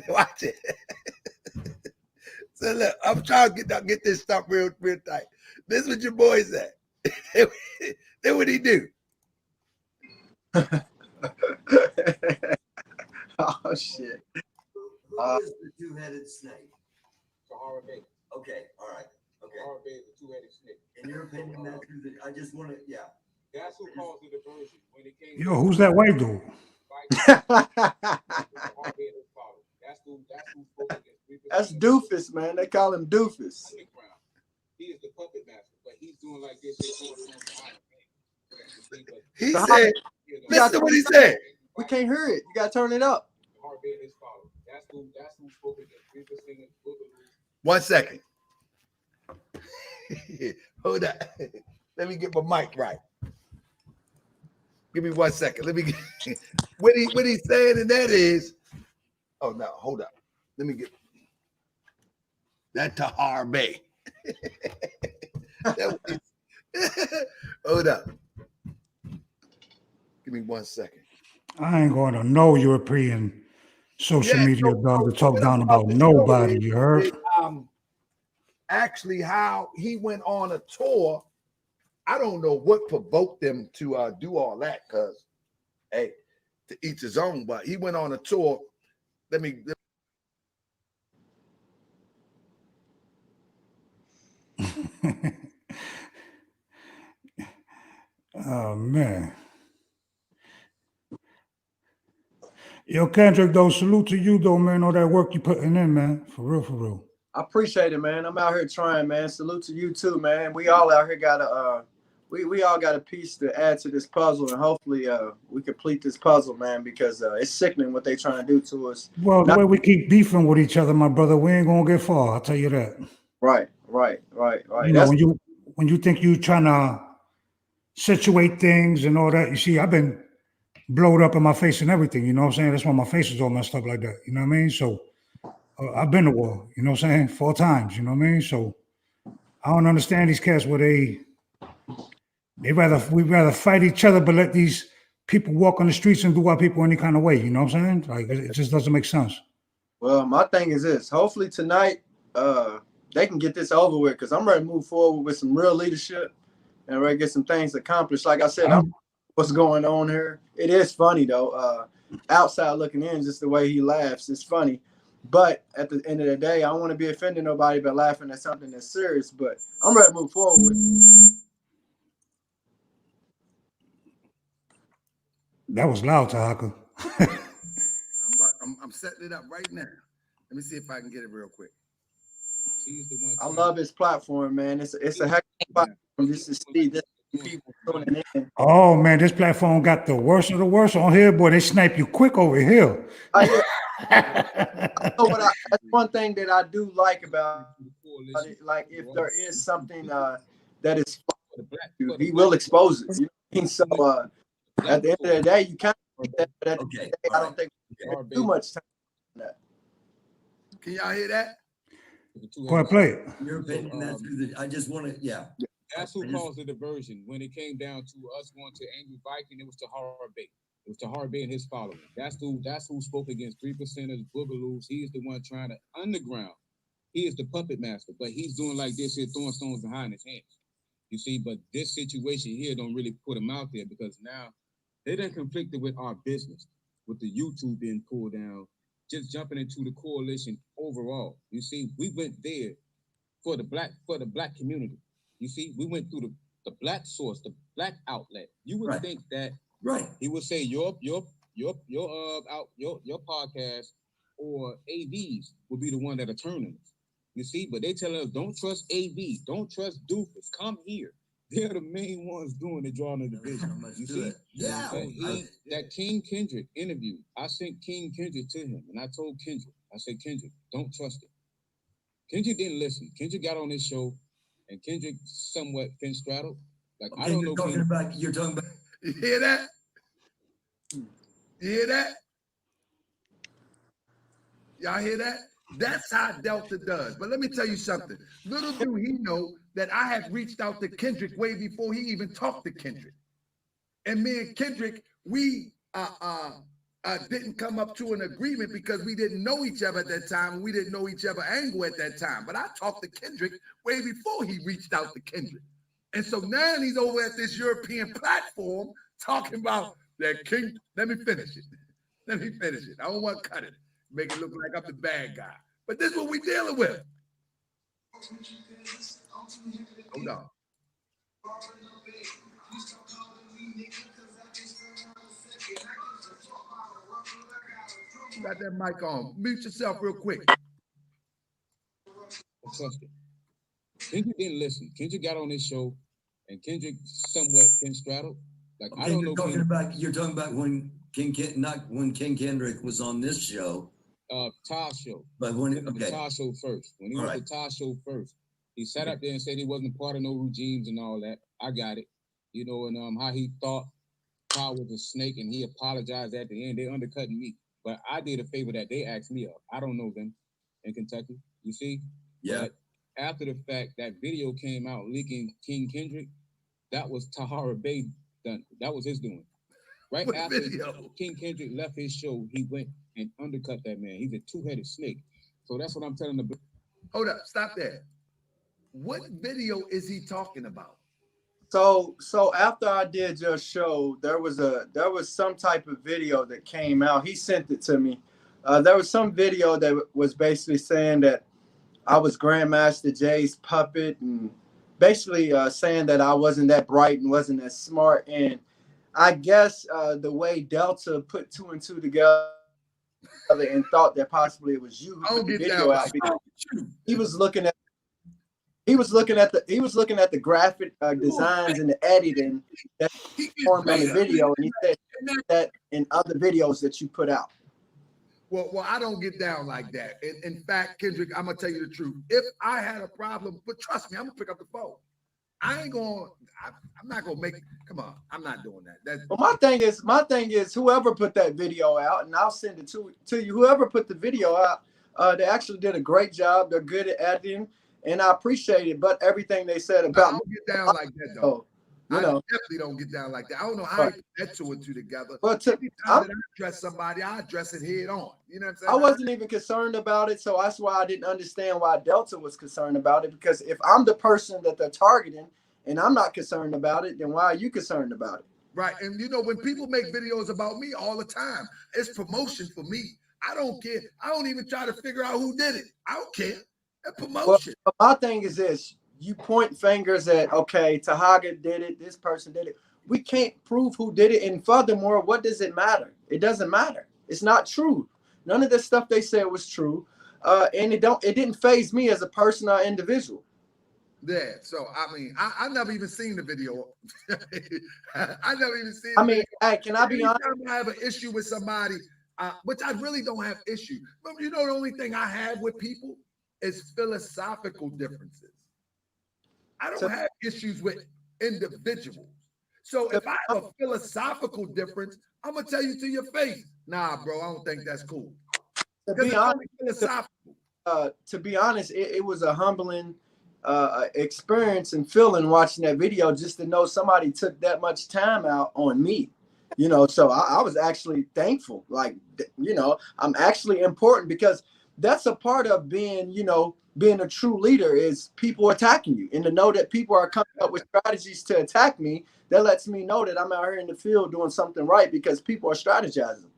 Watch it. So look, I'm trying to get this stuff real tight. This is what your boy said. Then what he do? Oh shit. Who is the two-headed snake? Sahara Bay. Okay, all right. Okay. Sahara Bay is the two-headed snake. In your opinion, that's who I just want to, yeah. That's who caused the diversion when it came. Yo, who's that white dude? That's Doofus, man. They call him Doofus. He is the puppet master, but he's doing like this. He said, listen to what he said. We can't hear it. You gotta turn it up. That's who spoke against. 1 second. Hold on. Let me get my mic right. Give me 1 second. Let me get what he's saying, and that is, oh no, hold up. Let me get that Tahar Bay. Hold up. Give me 1 second. I ain't going to no European social media dog to talk down about nobody, you heard? Actually, how he went on a tour. I don't know what provoked them to do all that, because, hey, to each his own, but he went on a tour. Oh, man. Yo, Kendrick, though, salute to you, though, man, all that work you putting in, man. For real, for real. I appreciate it, man. I'm out here trying, man. Salute to you too, man. We all out here got a we all got a piece to add to this puzzle, and hopefully we complete this puzzle, man, because it's sickening what they trying to do to us. Well, the way we keep beefing with each other, my brother, we ain't gonna get far. I'll tell you that. Right. You know, when you think you trying to situate things and all that, you see, I've been blowed up in my face and everything. You know what I'm saying? That's why my face is all messed up like that. You know what I mean? So I've been to war. You know what I'm saying? 4 times. You know what I mean? So I don't understand these cats where we'd rather fight each other, but let these people walk on the streets and do our people any kind of way. You know what I'm saying? Like it just doesn't make sense. Well, my thing is this. Hopefully tonight, they can get this over with because I'm ready to move forward with some real leadership and ready to get some things accomplished. Like I said, what's going on here. It is funny though. Outside looking in, just the way he laughs, it's funny. But at the end of the day, I don't want to be offending nobody by laughing at something that's serious. But I'm ready to move forward with it. That was loud, Tahaka. I'm setting it up right now. Let me see if I can get it real quick. I love his platform, man. It's a heck of a platform just to see this people tuning in. Oh man, this platform got the worst of the worst on here, boy. They snipe you quick over here. That's one thing that I do like about it. Like if there is something that is, he will expose it. You know what I mean? So at the end of the day, you kind of that, but at the end of the day, I don't think we have too much time on that. Can y'all hear that? Go ahead, play it. Your opinion, that's good. I just want to, yeah. That's who caused the diversion. When it came down to us going to Angry Viking, it was Tahar Bay. It was Tahar Bay and his following. That's who spoke against 3%ers, boogaloos. He is the one trying to underground. He is the puppet master, but he's doing like this here, throwing stones behind his hands. You see, but this situation here don't really put him out there because now they done conflicted with our business, with the YouTube being pulled down, just jumping into the coalition overall. You see, we went there for the black community. You see, we went through the black source, the black outlet. You would think that he would say your podcast or AVs will be the one that are turning us. You see, but they tell us don't trust AV, don't trust Doofus. Come here. They're the main ones doing the drawing of the division. You see, that King Kendrick interview. I sent King Kendrick to him, and I told Kendrick, I said, Kendrick, don't trust it. Kendrick didn't listen. Kendrick got on his show. And Kendrick somewhat fin straddled. Like I don't know. You're talking about. You hear that? You hear that? Y'all hear that? That's how Delta does. But let me tell you something. Little do he know that I had reached out to Kendrick way before he even talked to Kendrick. And me and Kendrick, we didn't come up to an agreement because we didn't know each other at that time. We didn't know each other angle at that time. But I talked to Kendrick way before he reached out to Kendrick. And so now he's over at this European platform talking about that King. Let me finish it. Let me finish it. I don't want to cut it. Make it look like I'm the bad guy. But this is what we're dealing with. Hold on. You got that mic on. Mute yourself real quick. Kendrick didn't listen. Kendrick got on his show, and Kendrick somewhat fin straddled. Like I don't know. You're talking about when not when King Kendrick was on this show. Todd show. But when the Todd show first. When he was the Todd show first, he sat up there and said he wasn't part of no regimes and all that. I got it. You know, and how he thought Todd was a snake, and he apologized at the end. They undercutting me. But I did a favor that they asked me of. I don't know them in Kentucky. You see? Yeah. But after the fact, that video came out leaking King Kendrick. That was Tahara Bay done. That was his doing. Right what after video? King Kendrick left his show, he went and undercut that man. He's a two-headed snake. So that's what I'm telling the. Hold up. Stop there. What video is he talking about? So after I did your show, there was some type of video that came out. He sent it to me. There was some video that was basically saying that I was Grandmaster Jay's puppet and basically saying that I wasn't that bright and wasn't that smart. And I guess the way Delta put 2 and 2 together and thought that possibly it was you who put the video out because he was looking at the graphic designs and the editing that formed on the video, and he said that in other videos that you put out. Well, I don't get down like that. In fact, Kendrick, I'm gonna tell you the truth. If I had a problem, but trust me, I'm gonna pick up the phone. I'm not gonna make. Come on, I'm not doing that. Well, my thing is, whoever put that video out, and I'll send it to you. Whoever put the video out, they actually did a great job. They're good at editing. And I appreciate it, but everything they said about I don't get down like that though. I know. definitely don't get down like that. I don't know how you put that two and two together. But Anytime that I address somebody, I address it head on. You know what I'm saying? I wasn't even concerned about it, so that's why I didn't understand why Delta was concerned about it. Because if I'm the person that they're targeting and I'm not concerned about it, then why are you concerned about it? Right. And you know, when people make videos about me all the time, it's promotion for me. I don't care. I don't even try to figure out who did it. I don't care. It's promotion. Well, my thing is this: you point fingers at, okay, Tahaga did it, this person did it. We can't prove who did it, and furthermore, what does it matter? It doesn't matter. It's not true. None of the stuff they said was true, and it didn't faze me as a person or individual. Yeah. So I mean, I never even seen the video. I never even seen. I mean, hey, can I be honest? Anytime I have an issue with somebody, which I really don't have issue. But you know, the only thing I have with people is philosophical differences. I don't have issues with individuals. So if I have a philosophical difference, I'm gonna tell you to your face, nah, bro, I don't think that's cool. To be honest, it was a humbling experience and feeling watching that video, just to know somebody took that much time out on me. You know, so I was actually thankful. Like, you know, I'm actually important, because that's a part of being, you know, being a true leader, is people attacking you. And to know that people are coming up with strategies to attack me, that lets me know that I'm out here in the field doing something right, because people are strategizing.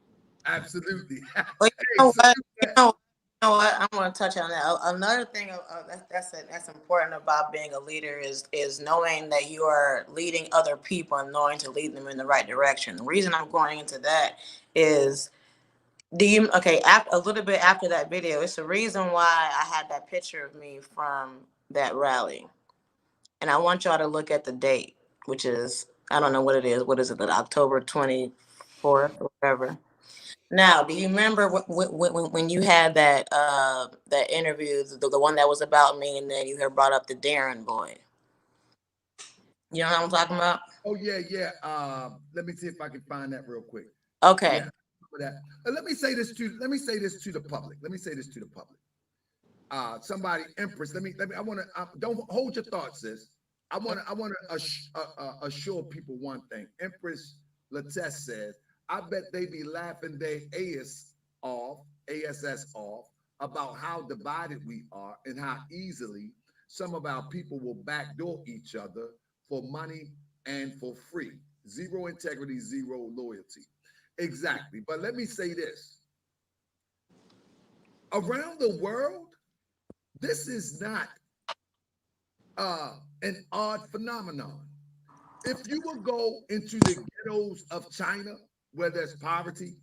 Absolutely. Well, you know what? I'm going to touch on that. Another thing that's important about being a leader is knowing that you are leading other people and knowing to lead them in the right direction. The reason I'm going into that is, a little bit after that video, it's the reason why I had that picture of me from that rally. And I want y'all to look at the date, which is, I don't know what it is. What is it? October 24th or whatever. Now, do you remember when you had that interview, the one that was about me, and then you had brought up the Darren boy? You know what I'm talking about? Oh yeah, yeah. Let me see if I can find that real quick. Okay. Yeah, that. Let me say this to the public. Somebody, Empress. I want to. Don't hold your thoughts, sis. I want to assure people one thing. Empress Lattes says, I bet they be laughing their ASS off about how divided we are and how easily some of our people will backdoor each other for money and for free. Zero integrity, zero loyalty. Exactly. But let me say this. Around the world, this is not an odd phenomenon. If you will go into the ghettos of China, where there's poverty,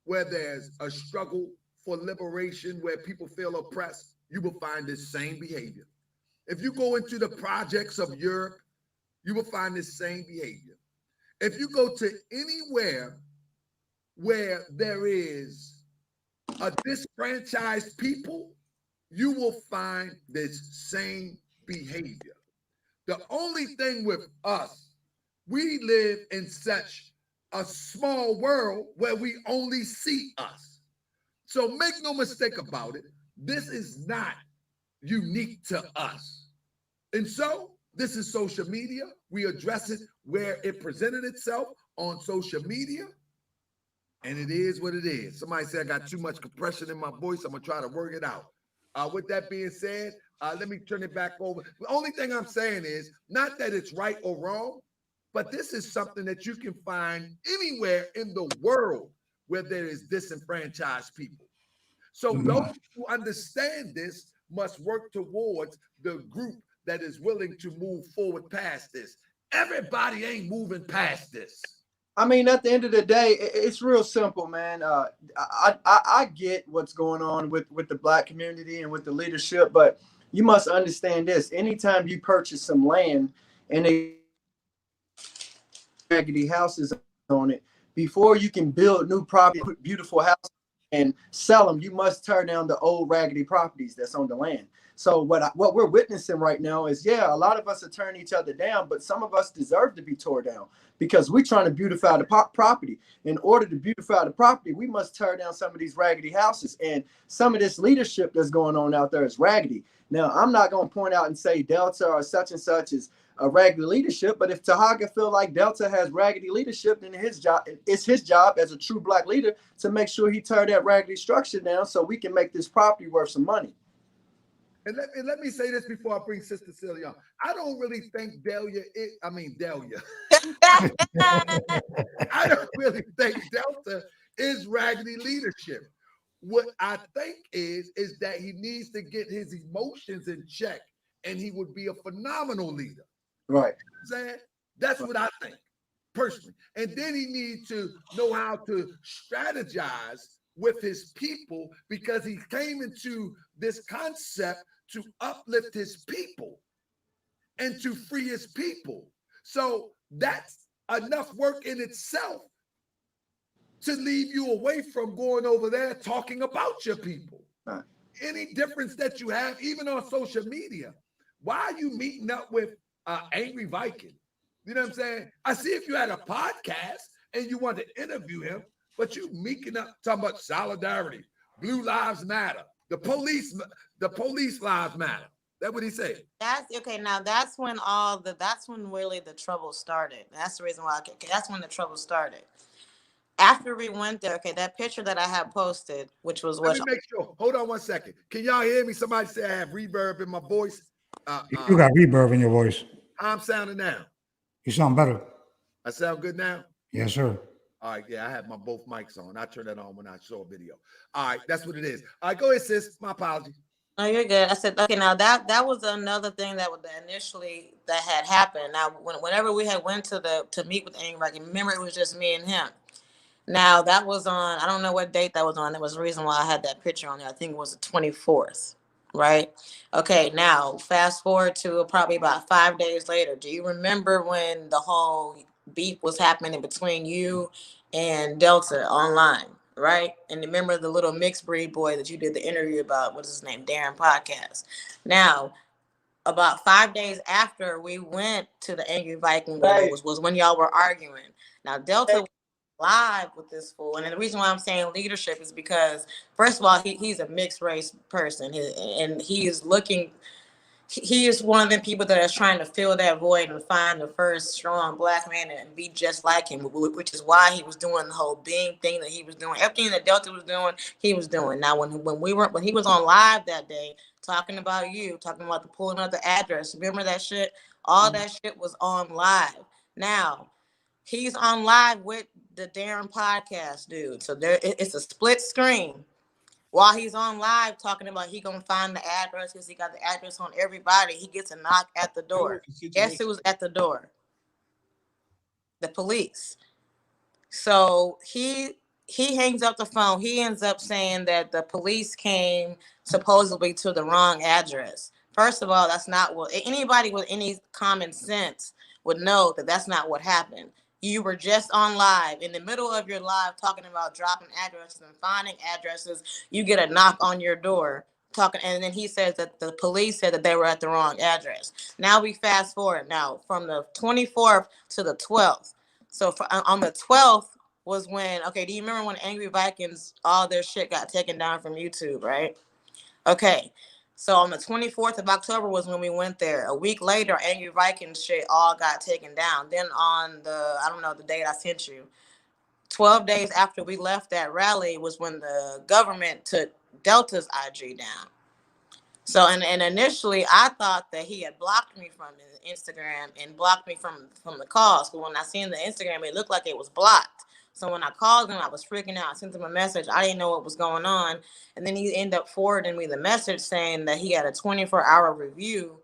where there's a struggle for liberation, where people feel oppressed, you will find this same behavior. If you go into the projects of Europe, you will find this same behavior. If you go to anywhere where there is a disfranchised people, you will find this same behavior. The only thing with us, we live in such a small world where we only see us. So make no mistake about it, this is not unique to us. And so this is social media. We address it where it presented itself on social media. And it is what it is. Somebody said I got too much compression in my voice. I'm going to try to work it out. With that being said, let me turn it back over. The only thing I'm saying is not that it's right or wrong, but this is something that you can find anywhere in the world where there is disenfranchised people. So those who understand this must work towards the group that is willing to move forward past this. Everybody ain't moving past this. I mean, at the end of the day, it's real simple, man. I get what's going on with the Black community and with the leadership, but you must understand this. Anytime you purchase some land and they raggedy houses on it, before you can build new property, beautiful houses, and sell them, you must tear down the old raggedy properties that's on the land. So what we're witnessing right now is, yeah, a lot of us are tearing each other down, but some of us deserve to be torn down because we're trying to beautify the property. In order to beautify the property, we must tear down some of these raggedy houses. And some of this leadership that's going on out there is raggedy. Now, I'm not going to point out and say Delta or such and such is raggedy leadership. But if Tahaga feel like Delta has raggedy leadership, then it's his job as a true Black leader to make sure he tear that raggedy structure down so we can make this property worth some money. And let me say this before I bring Sister Celia on. I don't really think Delia. I don't really think Delta is raggedy leadership. What I think is that he needs to get his emotions in check, and he would be a phenomenal leader. Right. You know what I'm saying? That's what I think personally. And then he needs to know how to strategize with his people, because he came into this concept to uplift his people and to free his people. So that's enough work in itself to leave you away from going over there talking about your people. Right. Any difference that you have, even on social media, why are you meeting up with Angry Viking? You know what I'm saying? I see if you had a podcast and you want to interview him, but you meeting up talking about solidarity, Blue Lives Matter, the police lives matter. That's what he said. That's okay. Now that's when really the trouble started. That's the reason why. That's when the trouble started. After we went there, okay, that picture that I had posted, which was what. Let me make sure. Hold on one second. Can y'all hear me? Somebody say I have reverb in my voice. You got reverb in your voice. How I'm sounding now? You sound better. I sound good now? Yes, sir. All right, yeah, I have my both mics on. I turn that on when I show a video. All right, that's what it is. All right, go ahead, sis. My apologies. Oh, you're good. I said, okay, now that was another thing that initially that had happened. Now, whenever we had went to meet with Angry Viking, remember it was just me and him. Now that was on, I don't know what date that was on. That was the reason why I had that picture on there. I think it was the 24th, right? Okay, now fast forward to probably about 5 days later. Do you remember when the whole beef was happening between you and Delta online, right? And remember the little mixed breed boy that you did the interview about, what's his name, Darren Podcast. Now, about 5 days after we went to the Angry Viking, was when y'all were arguing. Now, Delta was live with this fool, and the reason why I'm saying leadership is because, first of all, he's a mixed race person, and he is one of the people that is trying to fill that void and find the first strong Black man and be just like him, which is why he was doing the whole being thing that he was doing. Everything that Delta was doing, he was doing. Now, when he was on live that day, talking about the pulling up the address, remember that shit? All that shit was on live. Now, he's on live with the Darren Podcast dude. So it's a split screen. While he's on live talking about he gonna find the address because he got the address on everybody, he gets a knock at the door. Guess who was at the door? The police. So he hangs up the phone. He ends up saying that the police came supposedly to the wrong address. First of all, that's not what anybody with any common sense would know, that that's not what happened. You were just on live, in the middle of your live, talking about dropping addresses and finding addresses. You get a knock on your door talking, and then he says that the police said that they were at the wrong address. Now we fast forward now from the 24th to the 12th. So on the 12th was when, okay, do you remember when Angry Vikings, all their shit got taken down from YouTube, right? Okay. So on the 24th of October was when we went there. A week later, Angry Vikings shit all got taken down. Then on I don't know the date I sent you, 12 days after we left that rally was when the government took Delta's IG down. So, and initially I thought that he had blocked me from Instagram and blocked me from the calls. But when I seen the Instagram, it looked like it was blocked. So when I called him, I was freaking out. I sent him a message. I didn't know what was going on. And then he ended up forwarding me the message saying that he had a 24-hour review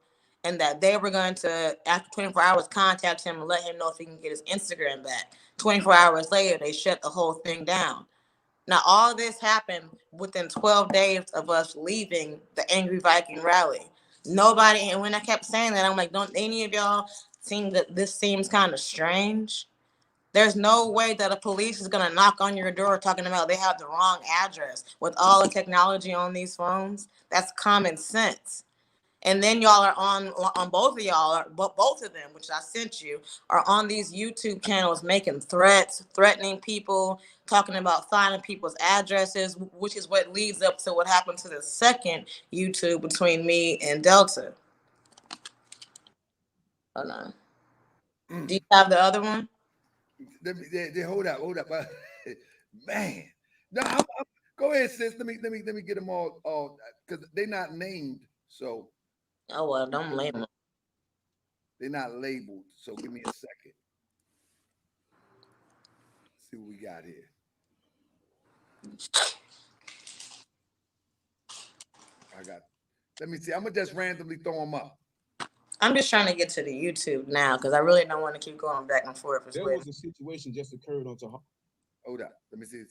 and that they were going to, after 24 hours, contact him and let him know if he can get his Instagram back. 24 hours later, they shut the whole thing down. Now, all this happened within 12 days of us leaving the Angry Viking rally. Nobody, and when I kept saying that, I'm like, don't any of y'all seem that this seems kind of strange? There's no way that a police is going to knock on your door talking about they have the wrong address with all the technology on these phones. That's common sense. And then y'all are on both of y'all, both of them, which I sent you, are on these YouTube channels making threats, threatening people, talking about finding people's addresses, which is what leads up to what happened to the second YouTube between me and Delta. Hold on. Do you have the other one? Let me hold up. Man. No, go ahead, sis. Let me get them all because they're not named. So Oh well, don't blame them. they're not labeled. So give me a second. See what we got here. Let me see. I'm gonna just randomly throw them up. I'm just trying to get to the YouTube now because I really don't want to keep going back and forth. There was a situation just occurred on Tahar. Hold up. Let me see.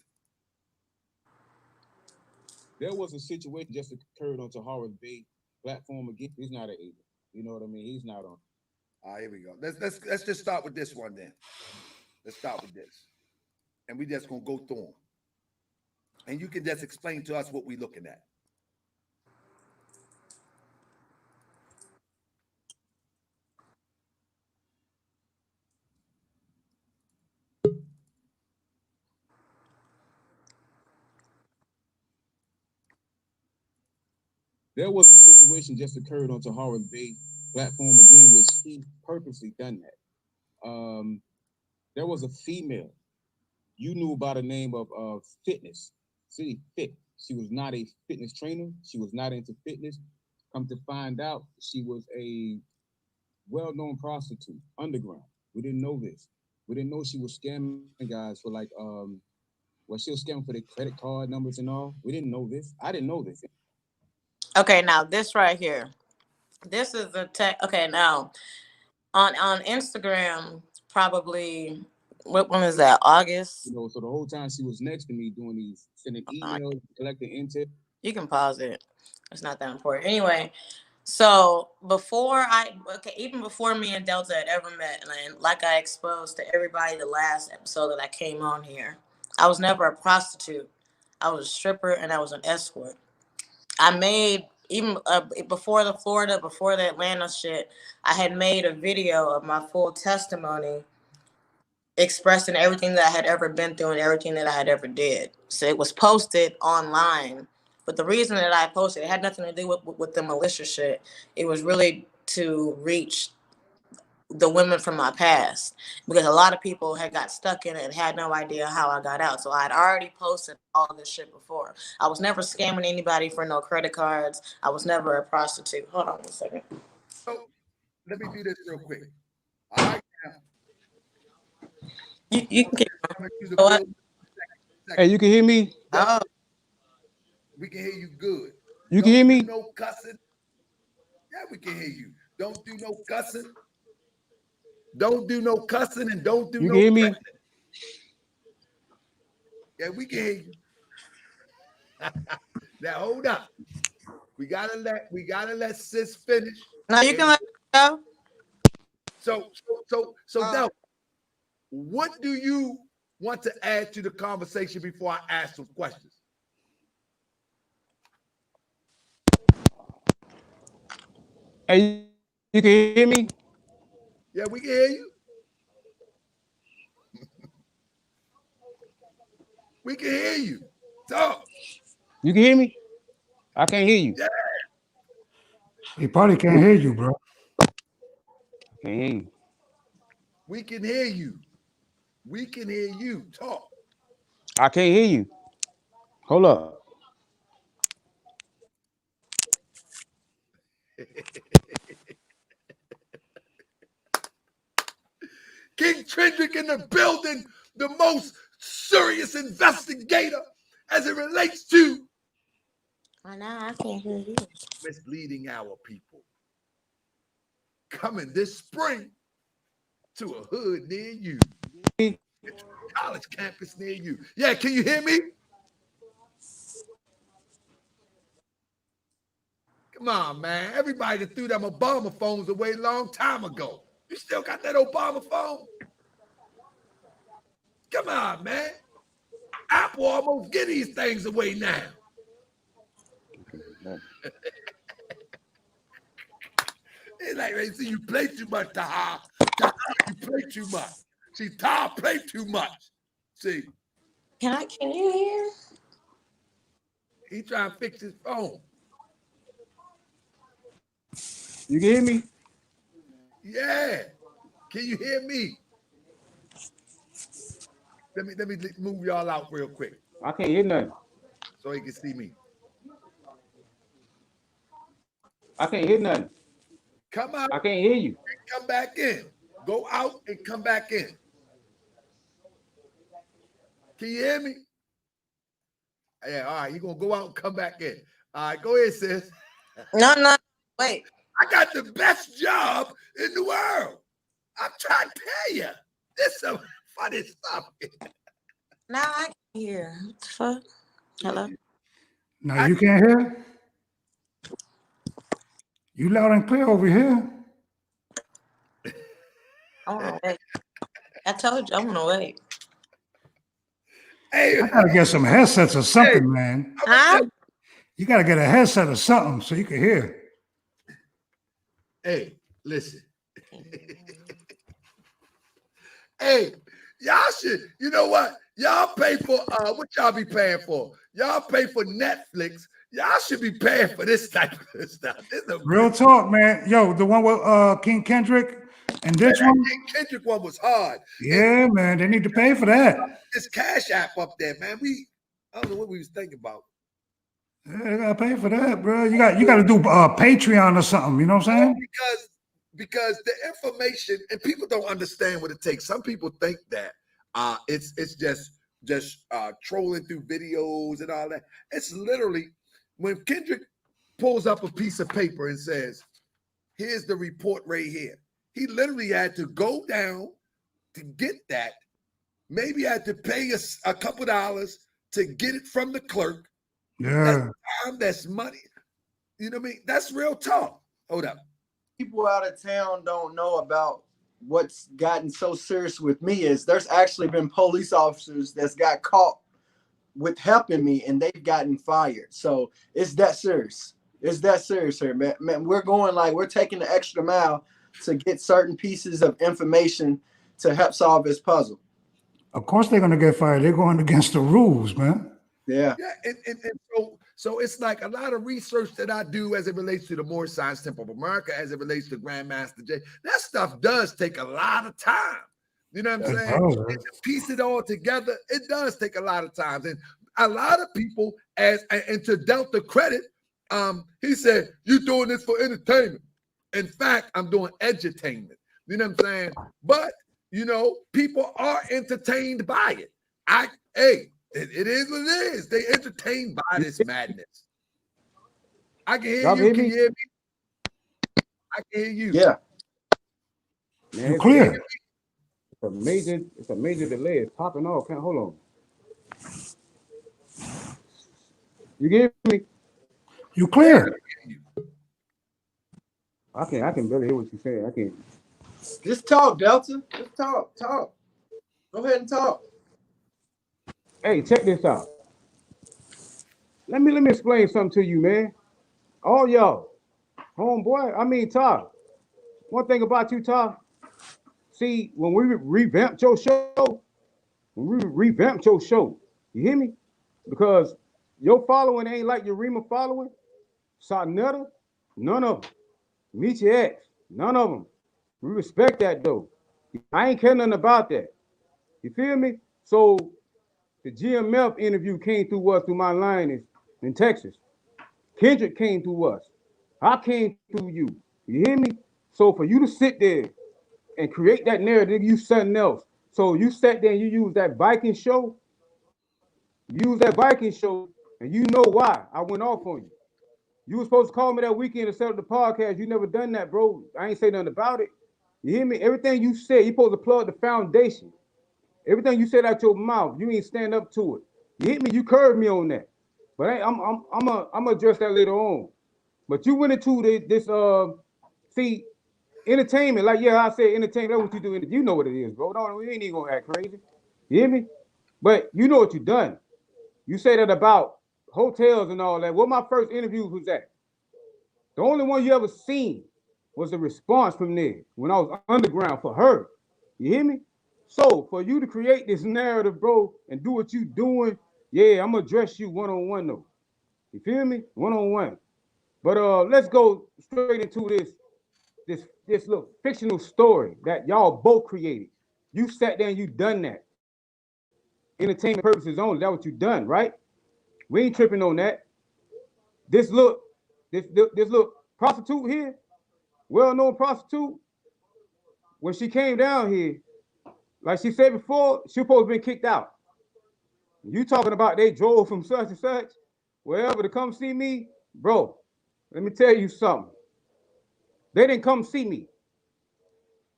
There was a situation just occurred on Tahara Bay platform again. He's not an agent. You know what I mean? He's not on. All right, here we go. Let's just start with this one then. Let's start with this, and we just gonna go through them, and you can just explain to us what we're looking at. There was a situation just occurred on Tahara Bay platform again, which he purposely done that. There was a female you knew by the name of Fitness, City Fit. She was not a fitness trainer. She was not into fitness. Come to find out, she was a well-known prostitute, underground. We didn't know this. We didn't know she was scamming guys for like, well, she was scamming for their credit card numbers and all. We didn't know this. I didn't know this. Okay, now this right here. This is the tech. Okay, now on Instagram, probably what one is that? August. You know, so the whole time she was next to me doing these, sending emails, collecting intel. You can pause it. It's not that important. Anyway, so even before me and Delta had ever met, and like I exposed to everybody the last episode that I came on here, I was never a prostitute. I was a stripper and I was an escort. I made even before the Atlanta shit, I had made a video of my full testimony expressing everything that I had ever been through and everything that I had ever did. So it was posted online. But the reason that I posted, it had nothing to do with the militia shit. It was really to reach the women from my past, because a lot of people had got stuck in it and had no idea how I got out. So I had already posted all this shit before. I was never scamming anybody for no credit cards. I was never a prostitute. Hold on a second. So let me do this real quick. All right, You can get what? Hey, you can hear me? oh. We can hear you good. You can hear me? No cussing. Yeah, we can hear you. Don't do no cussing. Don't do no cussing and don't do You no can hear me? threatening. Yeah, we can hear you. Now hold up. We gotta let sis finish. No, you can let it go. So Del, what do you want to add to the conversation before I ask some questions? Hey, you can hear me? Yeah, we can hear you. We can hear you. Talk. You can hear me? I can't hear you. Yeah. He probably can't hear you, bro. I can't hear you. We can hear you. We can hear you. Talk. I can't hear you. Hold up. King Kendrick in the building, the most serious investigator as it relates to I can't hear you. misleading our people. Coming this spring to a hood near you, college campus near you. Yeah, can you hear me? Come on, man. Everybody that threw them Obama phones away a long time ago. You still got that Obama phone? Come on, man. Apple almost get these things away now. It's like they see you play too much, Taha. Taha, you play too much. See, Taha play too much. See, Can you hear? he trying to fix his phone. You can hear me? Yeah. Can you hear me? Let me move y'all out real quick I can't hear nothing. so he can see me. I can't hear nothing. Come out I can't hear you. and come back in. Go out and come back in. Can you hear me? Yeah, all right. You're gonna go out and come back in. All right, go ahead, sis. No, wait. I got the best job in the world. I'm trying to tell you. This is some funny stuff. Now I can hear. What the fuck? Hello? Now you can't hear? You loud and clear over here. I want to wait. I told you I want to wait. Hey, I gotta get some headsets or something, man. Huh? You gotta get a headset or something so you can hear. Hey, listen. Hey, y'all should, you know what? Y'all pay for what y'all be paying for? Y'all pay for Netflix. Y'all should be paying for this type of stuff. This is Real talk, man. Yo, the one with King Kendrick and this one. King Kendrick one was hard. Yeah, man. They need to pay for that. This Cash App up there, man. I don't know what we was thinking about. Yeah, they gotta pay for that, bro. You got to do Patreon or something. You know what I'm saying? Because the information, and people don't understand what it takes. Some people think that it's just trolling through videos and all that. It's literally when Kendrick pulls up a piece of paper and says, "Here's the report right here." He literally had to go down to get that. Maybe had to pay a couple dollars to get it from the clerk. Yeah. That's time, that's money. You know what I mean? That's real talk. Hold up. People out of town don't know about what's gotten so serious with me is there's actually been police officers that's got caught with helping me and they've gotten fired. So it's that serious. It's that serious here, man. We're going we're taking the extra mile to get certain pieces of information to help solve this puzzle. Of course they're gonna get fired. They're going against the rules, man. Yeah, and so it's like a lot of research that I do as it relates to the Moorish Science Temple of America, as it relates to Grandmaster Jay. That stuff does take a lot of time. You know what I'm saying? And to piece it all together, it does take a lot of time. And a lot of people, and to Delta credit, he said, "You're doing this for entertainment." In fact, I'm doing edutainment. You know what I'm saying? But people are entertained by it. It is what it is. They entertained by this madness. I can hear you. Can you hear me? I can hear you. Yeah. Man, you clear. It's a major delay. It's popping off. Hold on. You hear me? You clear. I can barely hear what you're saying. I can't. Just talk, Delta. Just talk. Go ahead and talk. Hey, check this out. Let me explain something to you, man. All y'all, homeboy. Todd. One thing about you, Todd. See, when we revamped your show, you hear me? Because your following ain't like your Rima following. Sarnetta, none of them. Militia, none of them. We respect that though. I ain't care nothing about that. You feel me? So the GMF interview came through us through my line in Texas. Kendrick came through us. I came through you. You hear me? So for you to sit there and create that narrative, you something else. So you sat there and you use that Viking show. And you know why I went off on you. You were supposed to call me that weekend to set up the podcast. You never done that, bro. I ain't say nothing about it. You hear me? Everything you said, you supposed to plug the foundation. Everything you said out your mouth, you ain't stand up to it. You hit me, you curved me on that. But I'm gonna address that later on. But you went into this entertainment, like I said, entertainment. That's what you do. You know what it is, bro. No, we ain't even gonna act crazy. You hear me? But you know what you done. You say that about hotels and all that. What my first interview was that? The only one you ever seen was the response from there when I was underground for her. You hear me? So for you to create this narrative, bro, and do what you doing, yeah, I'm gonna address you one-on-one though. You feel me? One-on-one. But let's go straight into this this little fictional story that y'all both created. You sat there and you done that. Entertainment purposes only. That's what you done, right? We ain't tripping on that. This little prostitute here, well-known prostitute, when she came down here, like she said before, she supposed to be kicked out. You talking about they drove from such and such, wherever to come see me, bro. Let me tell you something. They didn't come see me.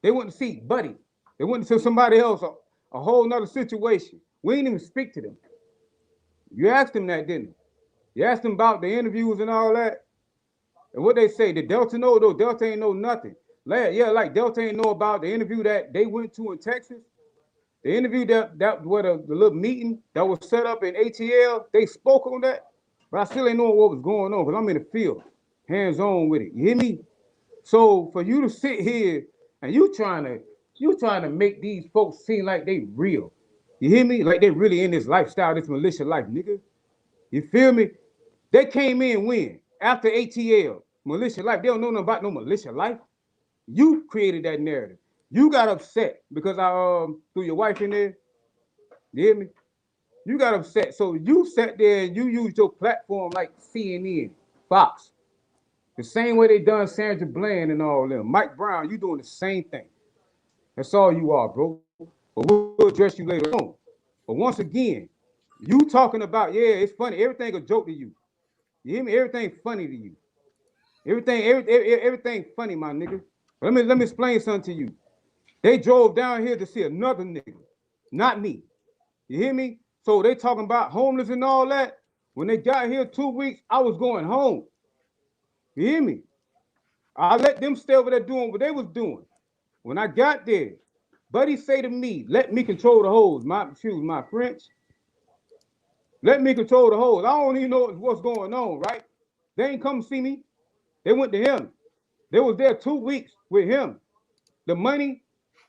They went to see Buddy. They went to somebody else, a whole nother situation. We didn't even speak to them. You asked them that, didn't you? You asked them about the interviews and all that. And what they say, did Delta know? Though Delta ain't know nothing. Like Delta ain't know about the interview that they went to in Texas. The interview that where the little meeting that was set up in ATL, they spoke on that. But I still ain't know what was going on because I'm in the field, hands-on with it. You hear me? So for you to sit here and you trying to make these folks seem like they real. You hear me? Like they really in this lifestyle, this militia life, nigga. You feel me? They came in when? After ATL, militia life. They don't know nothing about no militia life. You created that narrative. You got upset because I threw your wife in there. You hear me? You got upset. So you sat there and you used your platform like CNN, Fox. The same way they done Sandra Bland and all them. Mike Brown, you doing the same thing. That's all you are, bro. But we'll address you later on. But once again, you talking about, yeah, it's funny. Everything a joke to you. You hear me? Everything funny to you. Everything funny, my nigga. Let me explain something to you. They drove down here to see another nigga, not me. You hear me? So they talking about homeless and all that. When they got here 2 weeks, I was going home. You hear me? I let them stay over there doing what they was doing. When I got there, Buddy say to me, let me control the hose. My French. Let me control the hose. I don't even know what's going on, right? They ain't come see me. They went to him. They was there 2 weeks with him. The money,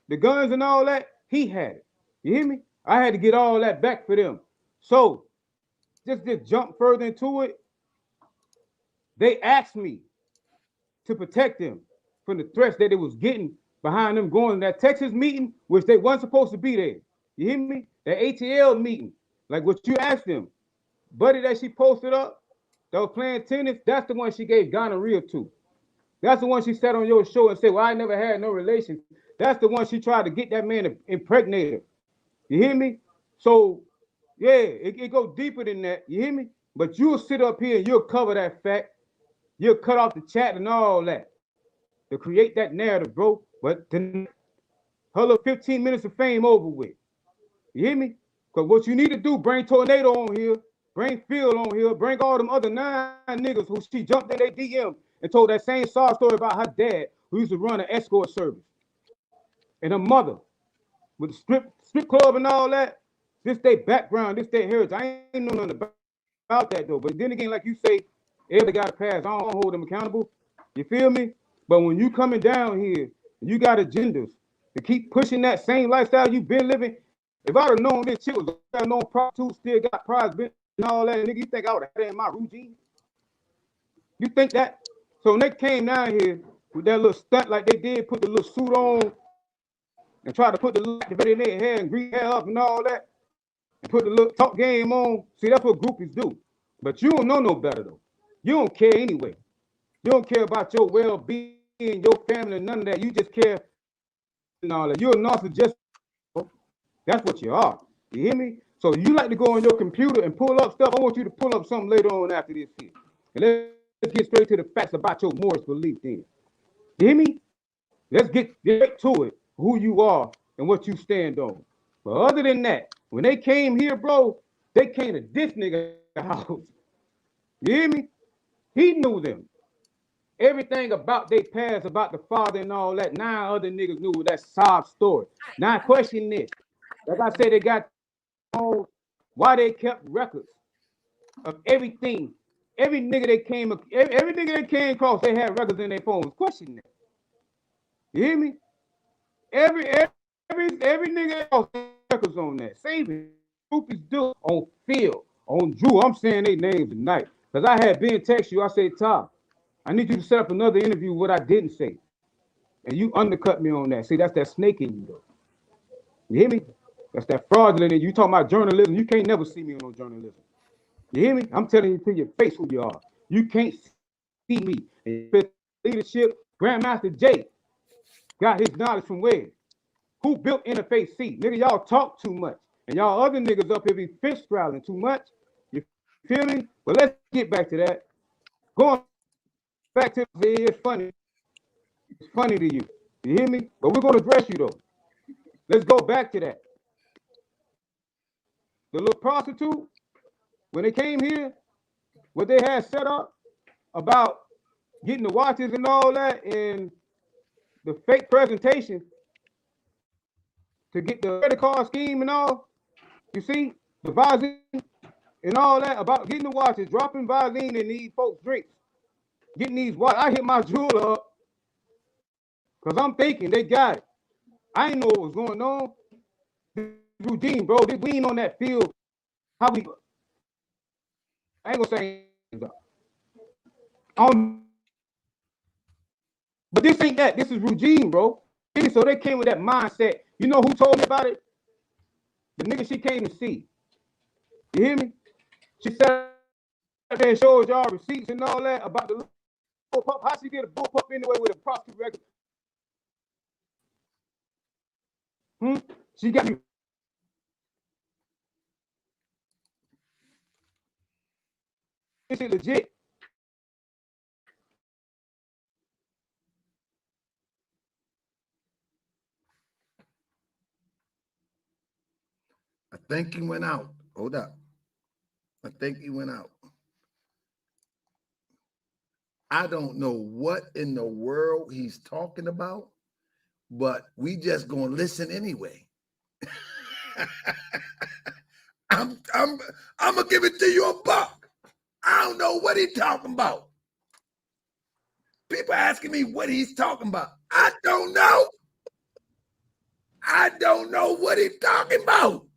the guns and all that, he had it. You hear me? I had to get all that back for them. So just jump further into it. They asked me to protect them from the threats that they was getting behind them going to that Texas meeting, which they weren't supposed to be there. You hear me? That ATL meeting, like what you asked them. Buddy that she posted up, that was playing tennis, that's the one she gave gonorrhea to. That's the one she said on your show and said, well, I never had no relations. That's the one she tried to get that man to impregnate her. You hear me? So, yeah, it go deeper than that. You hear me? But you'll sit up here and you'll cover that fact. You'll cut off the chat and all that to create that narrative, bro. But tonight, her little 15 minutes of fame over with. You hear me? Because what you need to do, bring Tornado on here, bring Phil on here, bring all them other 9 niggas who she jumped in their DM and told that same sob story about her dad who used to run an escort service. And her mother with the strip club and all that. This their background, this their heritage. I ain't know nothing about that though. But then again, like you say, everybody got a pass. I don't hold them accountable. You feel me? But when you coming down here, you got agendas to keep pushing that same lifestyle you've been living. If I'd have known this shit was I'd known prostitutes still got prize and all that, nigga, you think I would have had that in my routine? You think that? So when they came down here with that little stunt like they did, put the little suit on and try to put the little activator in their hair and grease hair up and all that, and put the little talk game on. See, that's what groupies do. But you don't know no better though. You don't care anyway. You don't care about your well-being, your family, none of that. You just care and all that. You're a narcissist. That's what you are. You hear me? So you like to go on your computer and pull up stuff. I want you to pull up something later on after this here. And let's get straight to the facts about your morals belief then. You hear me? Let's get to it, who you are and what you stand on. But other than that, when they came here, bro, they came to this nigga house. You hear me? He knew them. Everything about their past, about the father and all that. 9 other niggas knew that sob story. Now question this. Like I said, they got why they kept records of everything. Every nigga they came across, they had records in their phones. Question that. You hear me? Every nigga else records on that. Same groupies do on Phil, on Drew. I'm saying their names tonight. Because I had Ben text you, I said, Tom, I need you to set up another interview what I didn't say. and you undercut me on that. See, that's that snake in you, though. You hear me? That's that fraudulent. You talking about journalism? You can't never see me on no journalism. You hear me? I'm telling you to your face who you are. You can't see me. And leadership, Grandmaster J got his knowledge from where? Who built NFAC? Nigga, y'all talk too much. And y'all other niggas up here be fish straddling too much. You feel me? But let's get back to that. Going back to it's funny. It's funny to you. You hear me? But we're going to address you, though. Let's go back to that. The little prostitute, when they came here, what they had set up about getting the watches and all that, and the fake presentation to get the credit card scheme and all, you see, the Visine and all that about getting the watches, dropping Visine in these folks' drinks, getting these watches. I hit my jeweler up because I'm thinking they got it. I didn't know what was going on. This routine, bro. We ain't on that field. How we? I ain't gonna say. But this ain't that. This is Eugene, bro. So they came with that mindset. You know who told me about it? The nigga she came to see. You hear me? She sat there and showed y'all receipts and all that about the bull pup. How she get a bull pup anyway with a prostitute record? She got me. This is legit. I think he went out. Hold up. I think he went out. I don't know what in the world he's talking about, but we just gonna listen anyway. I'm gonna give it to you a buck. I don't know what he's talking about. People asking me what he's talking about. I don't know. I don't know what he's talking about.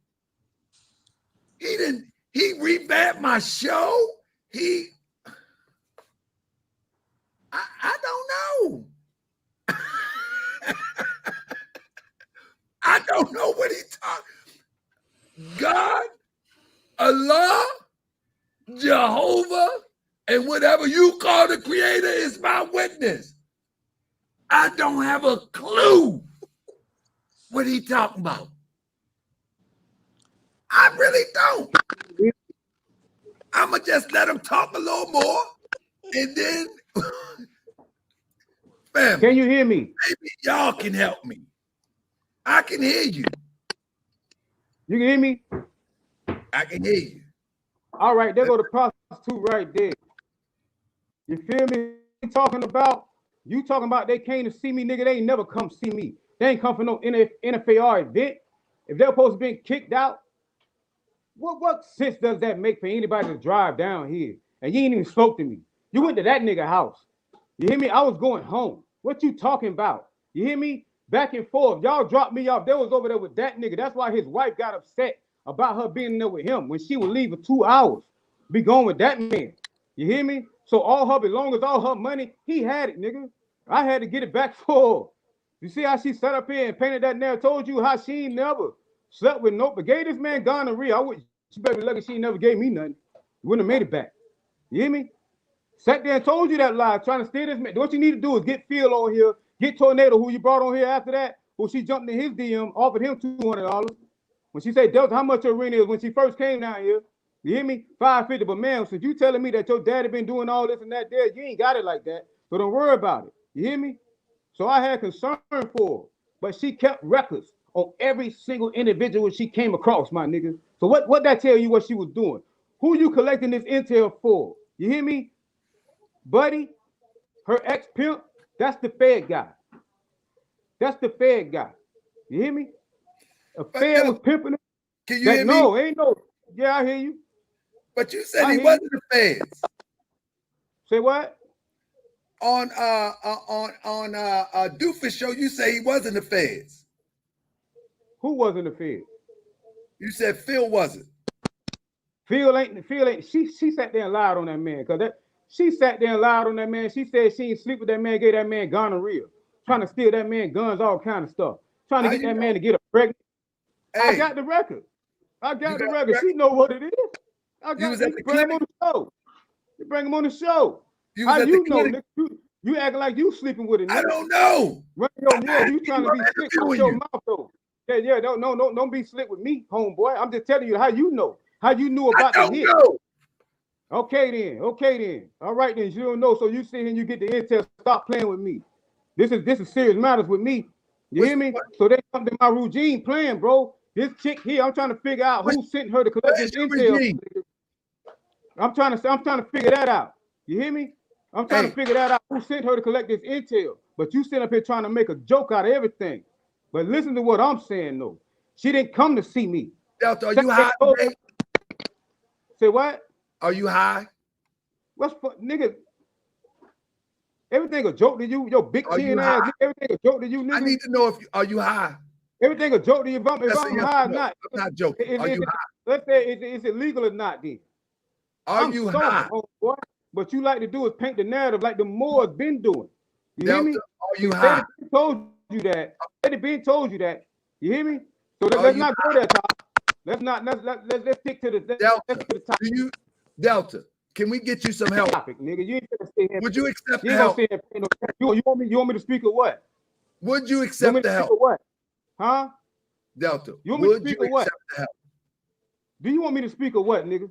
He revamped my show. I don't know. I don't know what he's talking. God, Allah, Jehovah, and whatever you call the creator is my witness. I don't have a clue what he talking about. I really don't. I'ma just let him talk a little more, and then family, can you hear me? Maybe y'all can help me. I can hear you. You can hear me? I can hear you. All right, there go the prostitute right there. You feel me? You talking about they came to see me, nigga. They ain't never come see me. They ain't come for no NFAR event. If they're supposed to be kicked out, what sense does that make for anybody to drive down here? And you ain't even spoke to me. You went to that nigga house. You hear me? I was going home. What you talking about? You hear me? Back and forth. Y'all dropped me off. They was over there with that nigga. That's why his wife got upset about her being there with him when she would leave for 2 hours. Be going with that man. You hear me? So all her belongings, all her money, he had it, nigga. I had to get it back for her. You see how she sat up here and painted that narrative? Told you how she ain't never slept with no, but gave this man gonorrhea. She better be lucky she never gave me nothing. You wouldn't have made it back. You hear me? Sat there and told you that lie, trying to steal this man. What you need to do is get Phil on here, get Tornado, who you brought on here after that, who she jumped in his DM, offered him $200. When she said, Delta, how much your rent is when she first came down here? You hear me? $550. But man, since you telling me that your daddy been doing all this and that there, you ain't got it like that. So don't worry about it. You hear me? So I had concern for her, but she kept records on every single individual she came across, my nigga. So what that tell you what she was doing? Who you collecting this intel for? You hear me? Buddy, her ex-pimp, that's the Fed guy. That's the Fed guy. You hear me? A Fed was pimping her. Can you hear me? No, ain't no. Yeah, I hear you. But you said he wasn't the Feds. Say what? On Doofus show, you say he wasn't the Feds. Who wasn't the Fed? You said Phil wasn't. Phil ain't. She sat there and lied on that man. She sat there and lied on that man. She said she ain't sleep with that man, gave that man gonorrhea. trying to steal that man guns, all kind of stuff. Trying to How get you that know? man to get a pregnant. I Hey, got the record. I got the got the record. record? She know what it is. I You got was at to the bring him on clinic? the show. You bring him on the show. You How was at the you know, clinic? nigga? You acting like you sleeping with it, I nigga. don't know. You trying to be slick with your mouth though. Yeah, don't be slick with me, homeboy. I'm just telling you how you know. How you knew I about the don't hit. know. Okay then. All right then. You don't know, so you sit here and you get the intel. Stop playing with me. This is serious matters with me. You hear me? So they come to my regime playing, bro. This chick here, I'm trying to figure out who sent her to collect this intel. I'm trying to figure that out. You hear me? I'm trying to figure that out. Who sent her to collect this intel? But you sit up here trying to make a joke out of everything. But listen to what I'm saying, though. She didn't come to see me. Delta, are you high today? Say what? Are you high? What's nigga? Everything a joke to you, your big chin ass. Everything a joke to you, nigga. I need to know if are you high? Everything a joke to you. If I'm high or not. I'm not joking. Are you high? Let's say is it legal or not then? Are you high? Boy. What you like to do is paint the narrative like the Moors been doing. You Delta, hear me? are you high? They told you that. They been told you that. You hear me? So let's not go there, Tom. Let's stick to the Delta. Let's to the topic. Delta, can we get you some help? Topic, nigga. You ain't gonna stay here. Would you accept the You help? You want me to speak of what? Would you accept the help? What? Huh? Delta, You want me to would speak you of what? accept the help? Do you want me to speak of what, nigga?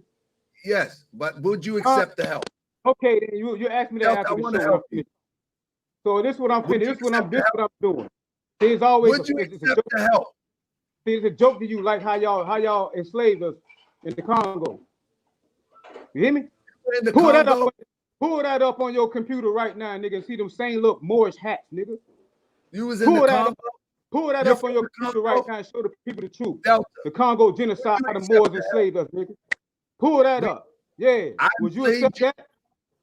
Yes, but would you accept the help? Okay, then you ask me that Delta, after I the want to show. help you. So this is what I'm finishing. This is what I'm doing. There's Would always you it's a accept joke. the help? See, it's a joke to you, like how y'all enslaved us in the Congo. You hear me? In the Pull Congo? that up on your computer right now, nigga. And see them same look Moorish hats, nigga. You was in the Congo? Pull that You're up on your computer right now and show the people the truth. Delta. The Congo genocide, how the Moors enslaved us, nigga. Pull that up. Yeah. Would you accept that?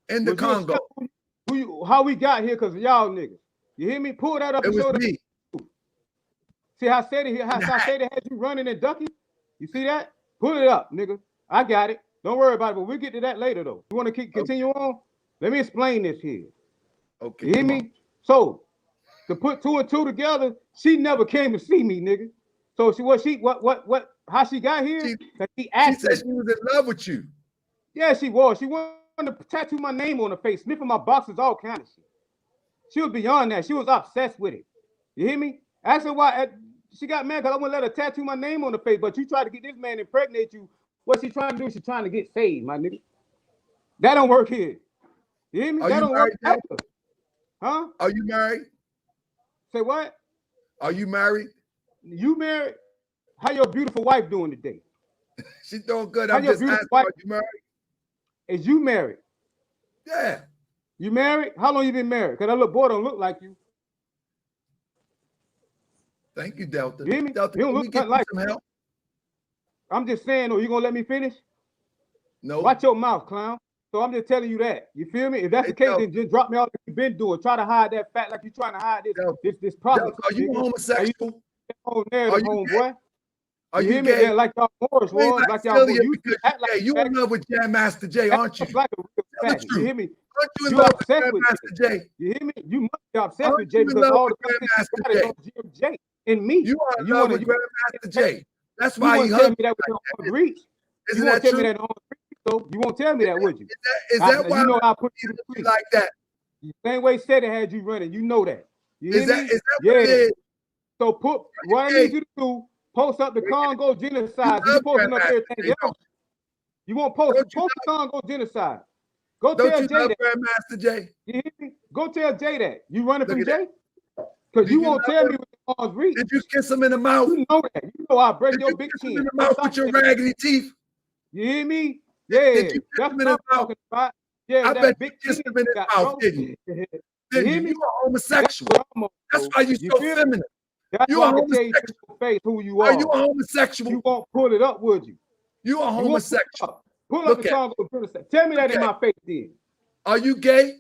In the Congo. How we got here because of y'all niggas. You hear me? Pull that up It and was show me. See how I said it here? How I said it had you running and ducking? You see that? Pull it up, nigga. I got it. Don't worry about it, but we'll get to that later, though. You want to continue on? Let me explain this here. Okay. You hear me? So, to put two and two together, she never came to see me, nigga. So how she got here? She said she was in love with you. Yeah, she was. She wanted to tattoo my name on her face, sniffing my boxes, all kind of shit. She was beyond that. She was obsessed with it. You hear me? Ask her why she got mad because I wouldn't let her tattoo my name on her face, but you tried to get this man to impregnate you. What she trying to do? She trying to get saved, my nigga. That don't work here. You hear me? That don't work out. Huh? Are you married? Say what? Are you married? You married? How your beautiful wife doing today? She's doing good. How I'm your just beautiful asking, wife? are you married? Is you married? Yeah. You married? How long you been married? Because that little boy don't look like you. Thank you, Delta. You hear me? Delta, You don't can we look get like some help? I'm just saying, you gonna let me finish? No. Watch your mouth, clown. So I'm just telling you that. You feel me? If that's the case, then just drop me all that you've been doing. Try to hide that fact like you're trying to hide this problem. Are you homosexual? Are you boy? Are you you hear gay? me? Like y'all Moors was, like y'all CELIA you because act like you in love with Jam Master Jay, aren't you? like a real Tell the faggot. truth. You hear me? Aren't you in You love with obsessed Jam with Master Jay? You hear me? You must be obsessed Aren't with Jay you in because love all with the Grandmaster got is on Jay and me. You are in You love wanna with Grandmaster Jay. That's you why won't he tell hugged me that you with like no reach. Isn't You won't that tell me true? that on so you won't tell me that, would you? Is that why you know I put you to sleep like that? The same way said it had you running. You know that. You hear Is that me? what it is? So put what I need you to do, post up the Congo genocide. You posting up everything else. You won't post the Congo genocide. Go Don't tell you Jay love that. Grandmaster Jay? You hear me? Go tell Jay that. You running Look from at that. Jay? Because Do you you won't love tell him? me with the arms reach. Did you kiss him in the mouth? You know that. You know I break Did your you big kiss him chin. in the mouth with your raggedy teeth? You hear me? Yeah. Did you kiss That's him what in I'm his mouth? talking about. Yeah, I that bet big you kissed chin him in his got, mouth, bro. didn't you? You Didn't hear you? me? You are homosexual. That's why you're You so feel me? feminine. That's You why are I can tell you to homosexual. your face who you Are are. you a homosexual? You won't pull it up, would you? You are You won't homosexual. pull up Look the at Congo genocide. Tell me that in my face, then. Are you gay?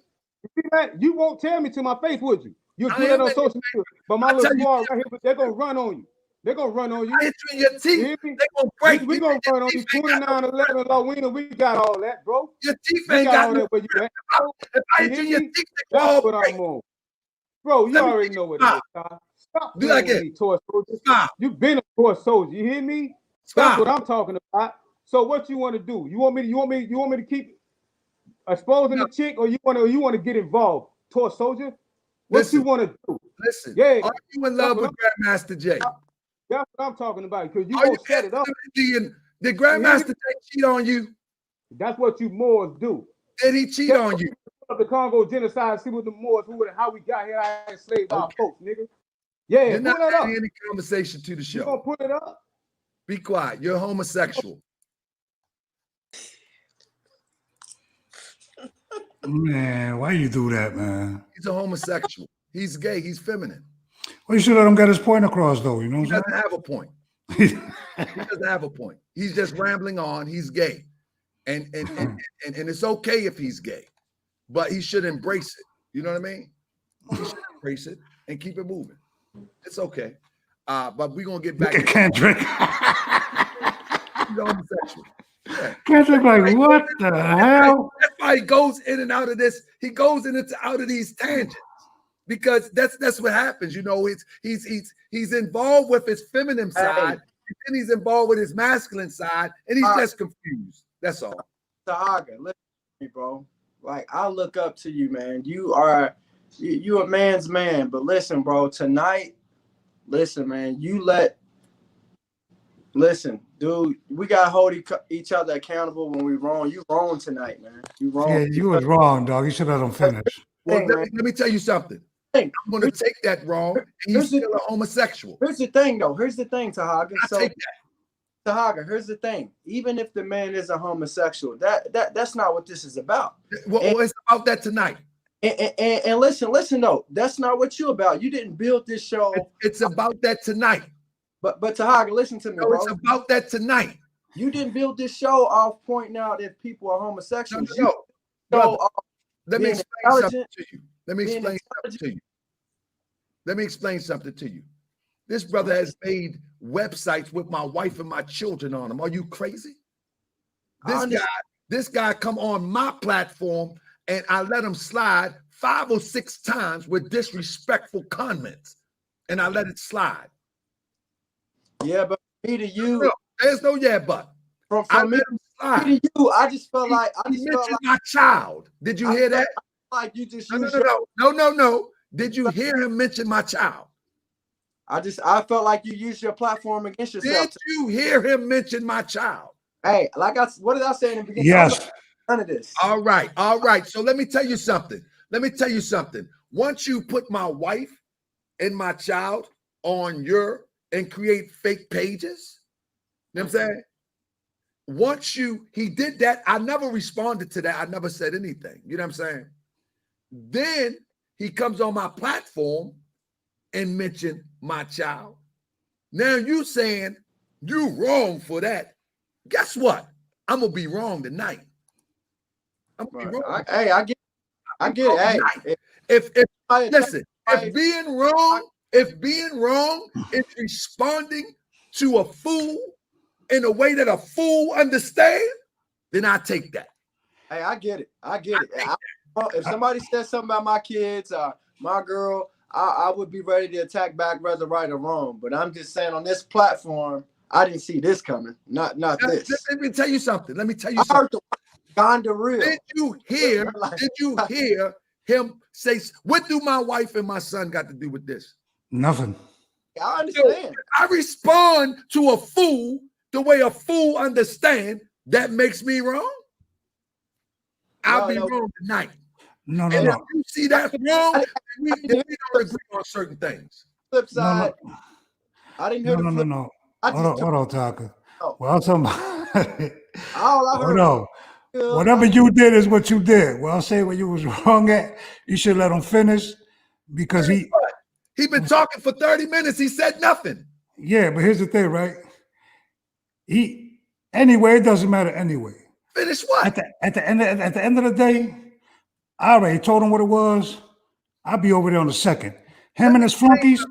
You see that? You won't tell me to my face, would you? You'll I do that am on in social media. But my I little tell you, squad right here, they're gonna run on you. They're gonna run on you. I hit you in your You teeth. hear me? They gonna break. We gonna run on you. 29-11, Lawina, we got all that, bro. Your teeth We ain't got got all no that where you at. If I You hit you hear in your me? teeth, they That's all what break. I'm on. Bro, you Let me already know what stop. it is, Ty. Stop Do playing that with again. me, toy soldier. Stop. You've been a toy soldier. You hear me? Stop. That's what I'm talking about. So what you want to do? You want me to keep exposing No. the chick, or you want to get involved, toy soldier? What Listen. you want to do? Listen. Yeah, Are you in that's love what with Grandmaster Jay? That's what I'm talking about. Because you Are you won't set it up. Did Grandmaster Jay cheat on you? That's what you Moors do. Did he cheat on you? The Congo genocide, see what the Moors, how we got here, I enslaved our Okay. folks, nigga. Yeah, You're pull not that up. adding any conversation to the You gonna show. put it up? Be quiet. You're homosexual. Man, why you do that, man? He's a homosexual. He's gay. He's feminine. Well, you should let him get his point across, though. You know He what I'm doesn't have a point. saying? He doesn't have a point. He's just rambling on. He's gay. And it's okay if he's gay, but he should embrace it. You know what I mean? He should embrace it and keep it moving. It's okay. But we're gonna get back Look at Kendrick. He's homosexual. Yeah. Kendrick, like, what the hell? That's why he goes in and out of this. He goes in and out of these tangents because that's what happens. You know, he's involved with his feminine side, and then he's involved with his masculine side, and he's just confused. That's all. Sahaga, listen to me, bro. Like, I look up to you, man. You are a man's man. But listen, bro, tonight, listen, man, listen, dude, we gotta hold each other accountable when we wrong. You wrong tonight, man. You wrong. Yeah, you was wrong, dog. You should let him finish. Well, Hey, let me tell you something. I'm going to take that wrong. And he's still a homosexual. Here's the thing, though. Here's the thing, Tahaga. I take that. Tahaga, here's the thing. Even if the man is a homosexual, that's not what this is about. Well, it's about that tonight. And listen, though, that's not what you're about. You didn't build this show. It's about that tonight. But Tahaga, listen to me, No, bro. it's about that tonight. You didn't build this show off pointing out if people are homosexuals. No. Brother, let me being explain something intelligent, to you. Let me explain something to you. This brother has made websites with my wife and my children on them. Are you crazy? This guy come on my platform and I let him slide 5 or 6 times with disrespectful comments, and I let it slide. Yeah, but me to you, No, there's no yeah, but from I me let him slide. to you, I just felt like He mentioned my child. Did you hear that? like you just No. Did you hear him mention my child? I felt like you used your platform against yourself. Did you hear him mention my child? Hey, what did I say in the beginning? Yes. None of this. All right. So let me tell you something. Once you put my wife and my child on and create fake pages, you know what I'm saying? Once he did that, I never responded to that. I never said anything. You know what I'm saying? Then he comes on my platform and mentioned my child. Now you saying you wrong for that. Guess what? I'm gonna be wrong tonight. I'm gonna be wrong. I get it. Hey, If being wrong is responding to a fool in a way that a fool understands, then I take that. Hey, I get it. If somebody says something about my kids, my girl, I would be ready to attack back, whether right or wrong. But I'm just saying, on this platform, I didn't see this coming. Not this. Let me tell you something. I heard the Gonda real. Did you hear him say, what do my wife and my son got to do with this? Nothing. I understand. I respond to a fool the way a fool understands. That makes me wrong. I'll be wrong tonight. No. If you see that's wrong, we don't agree on certain things. Flip side. No. I didn't hear the flip. No. Hold on, Taka. Oh. Well, I'm talking about. All I heard. Hold on. Whatever you did is what you did. Well, I'll say what you was wrong at. You should let him finish because he been talking for 30 minutes. He said nothing. Yeah, but here's the thing, right? Anyway, it doesn't matter anyway. Finish what? At the end of the day, I already told him what it was. I'll be over there on the second. Him and his flunkies.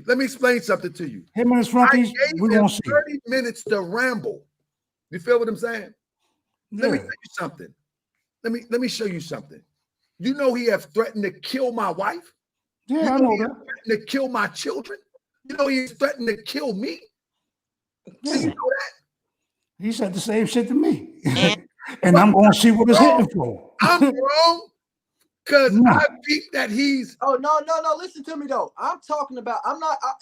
Let me explain something to you. Him and his flunkies, we're gonna see. 30 minutes to ramble. You feel what I'm saying? Yeah. Let me tell you something. Let me show you something. You know he have threatened to kill my wife. Yeah, I know that. threatened to kill my children. You know he's threatened to kill me. Yeah. You know that? He said the same shit to me. And- And I'm going to see what it's hitting for. I'm wrong because No. I peep that he's. Oh no. Listen to me though. I'm talking about.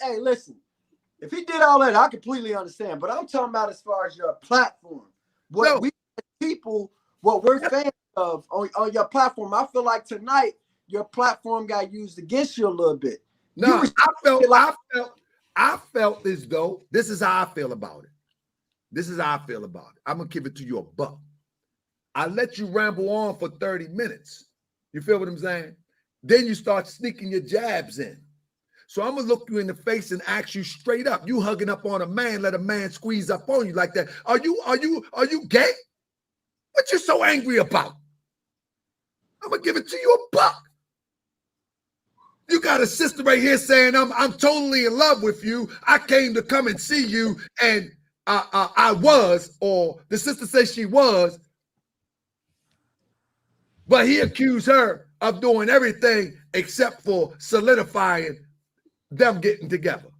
Hey, listen. If he did all that, I completely understand. But I'm talking about as far as your platform. What we people, what we're fans of on your platform. I feel like tonight your platform got used against you a little bit. No, I felt as though this is how I feel about it. This is how I feel about it. I'm gonna give it to you a buck. I let you ramble on for 30 minutes. You feel what I'm saying? Then you start sneaking your jabs in. So I'm gonna look you in the face and ask you straight up. You hugging up on a man, let a man squeeze up on you like that. Are you gay? What you so angry about? I'm gonna give it to you a buck. You got a sister right here saying I'm totally in love with you. I came to come and see you, and I was, or the sister says she was, but he accused her of doing everything except for solidifying them getting together.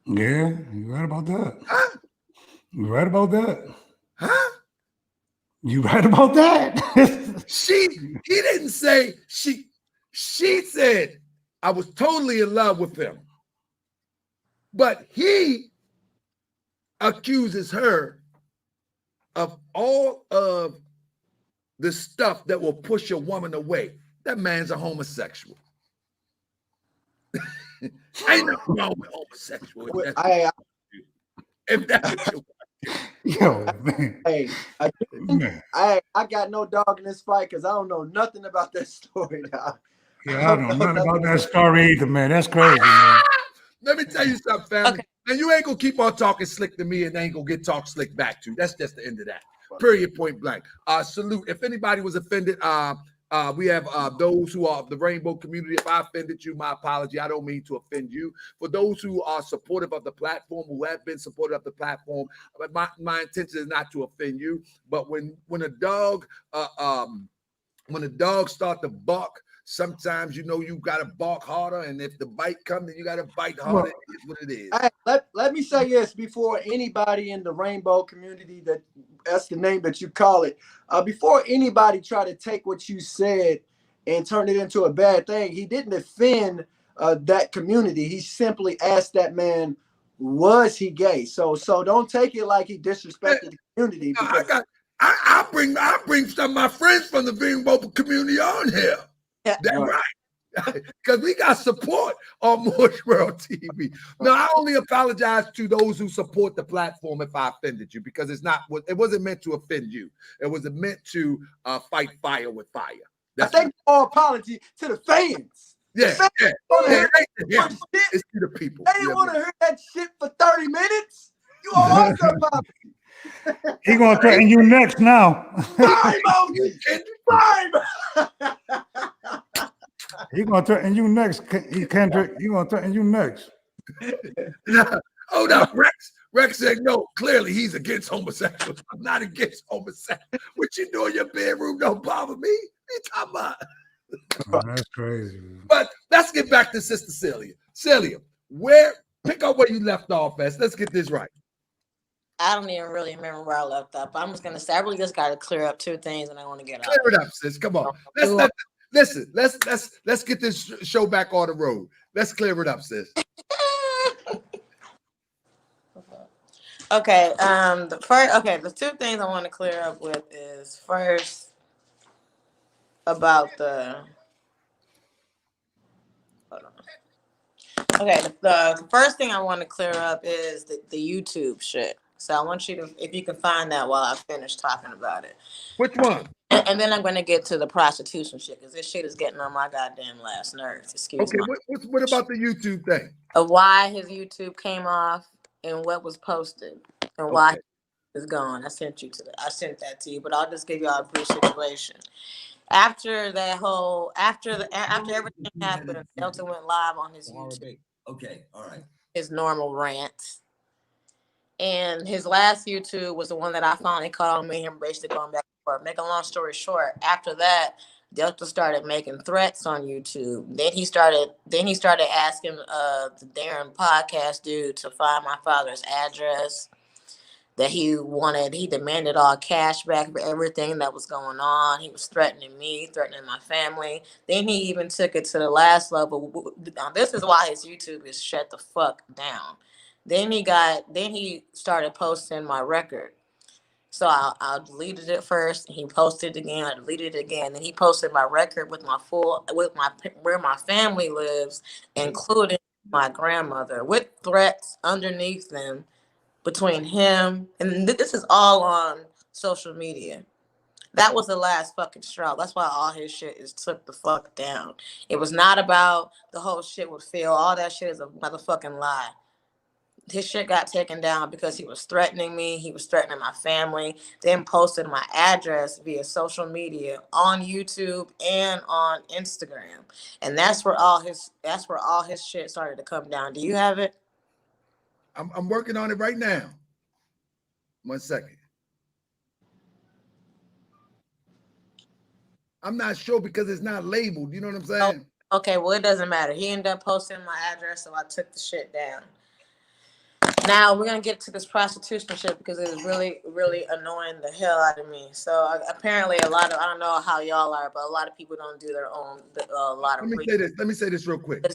Yeah, you right about that. Huh? You right about that. Huh? You right about that. He didn't say she said I was totally in love with him. But he accuses her of all of the stuff that will push a woman away. That man's a homosexual. Ain't nothing wrong with homosexual. If that's what you Yo, man. Hey, I got no dog in this fight because I don't know nothing about that story. Now. Yeah, I don't know nothing about that story either, man. That's crazy, man. Let me tell you something, family. And you ain't gonna keep on talking slick to me and ain't gonna get talk slick back to you. That's just the end of that. Period, point blank. Salute. If anybody was offended, we have those who are of the rainbow community. If I offended you, my apology. I don't mean to offend you. For those who are supportive of the platform, who have been supportive of the platform, my intention is not to offend you. But when a dog start to bark, sometimes you gotta bark harder, and if the bite comes, then you gotta bite harder. It is what it is. Hey, let me say this before anybody in the rainbow community, that's the name that you call it. Before anybody try to take what you said and turn it into a bad thing, he didn't offend that community. He simply asked that man, was he gay? So don't take it like he disrespected the community. Because I bring some of my friends from the rainbow community on here. Yeah. That's right. Because we got support on Moorish World TV. Now, I only apologize to those who support the platform if I offended you, because it wasn't meant to offend you. It was meant to fight fire with fire. I think all apology to the fans. Yeah. It's to the people. They didn't want to hear that shit for 30 minutes. You all also apology. He gonna threaten you next now. Fire emoji. Fire. He gonna threaten you next, Kendrick. He gonna threaten you next. Hold up, Rex said no. Clearly, he's against homosexuals. I'm not against homosexuals. What you do in your bedroom don't bother me. What you talking about? Oh, that's crazy. But let's get back to Sister Celia. Celia, pick up where you left off at. Let's get this right. I don't even really remember where I left up. I'm just gonna say I really just got to clear up two things, and I want to get out. Clear it up, sis. Come on. Let's get this show back on the road. Let's clear it up, sis. Okay. The two things I want to clear up with is first about the. Hold on. Okay, the first thing I want to clear up is the YouTube shit. So I want you to, if you can find that while I finish talking about it. Which one? And then I'm going to get to the prostitution shit, because this shit is getting on my goddamn last nerves. Excuse me. What about the YouTube thing? Of why his YouTube came off and what was posted and why it's gone. I sent that to you, but I'll just give y'all a brief situation. After everything happened, Delta went live on his YouTube. Okay, all right. His normal rants. And his last YouTube was the one that I finally caught on me and basically going back and forth. Make a long story short, after that, Delta started making threats on YouTube. Then he started asking the Darren podcast dude to find my father's address. That he demanded all cash back for everything that was going on. He was threatening me, threatening my family. Then he even took it to the last level. Now, this is why his YouTube is shut the fuck down. Then he started posting my record. So I deleted it first. He posted it again. I deleted it again. Then he posted my record with where my family lives, including my grandmother, with threats underneath them between him. And this is all on social media. That was the last fucking straw. That's why all his shit is took the fuck down. It was not about the whole shit with Phil. All that shit is a motherfucking lie. His shit got taken down because he was threatening me. He was threatening my family. Then posted my address via social media on YouTube and on Instagram. And that's where all his shit started to come down. Do you have it? I'm working on it right now. 1 second. I'm not sure because it's not labeled. You know what I'm saying? Oh, okay, well, it doesn't matter. He ended up posting my address, so I took the shit down. Now we're gonna get to this prostitution shit because it is really, really annoying the hell out of me. So apparently, I don't know how y'all are, but a lot of people don't do their own. Let me say this real quick.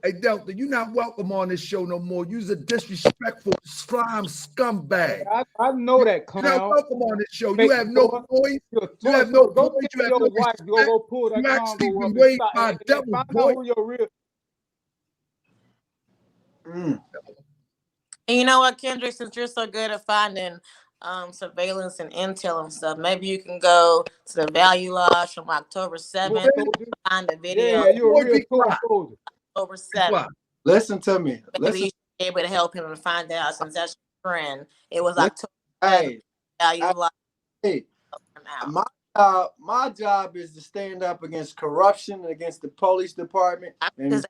Hey Delta, you're not welcome on this show no more. You're a disrespectful slime scumbag. I know that, clown. You're not welcome on this show. You have no voice. You have no voice. You have no respect. Go pull that you actually combo been weighed by devil, find boy. out who your real. And you know what, Kendrick, since you're so good at finding surveillance and intel and stuff, maybe you can go to the Value Lodge from October 7th, find the video. Yeah, you're a real soldier. October 7th. Listen to me. Maybe you should be able to help him and find out since that's your friend. It was October 7th. Value Lodge. Hey, my job is to stand up against corruption and against the police department. And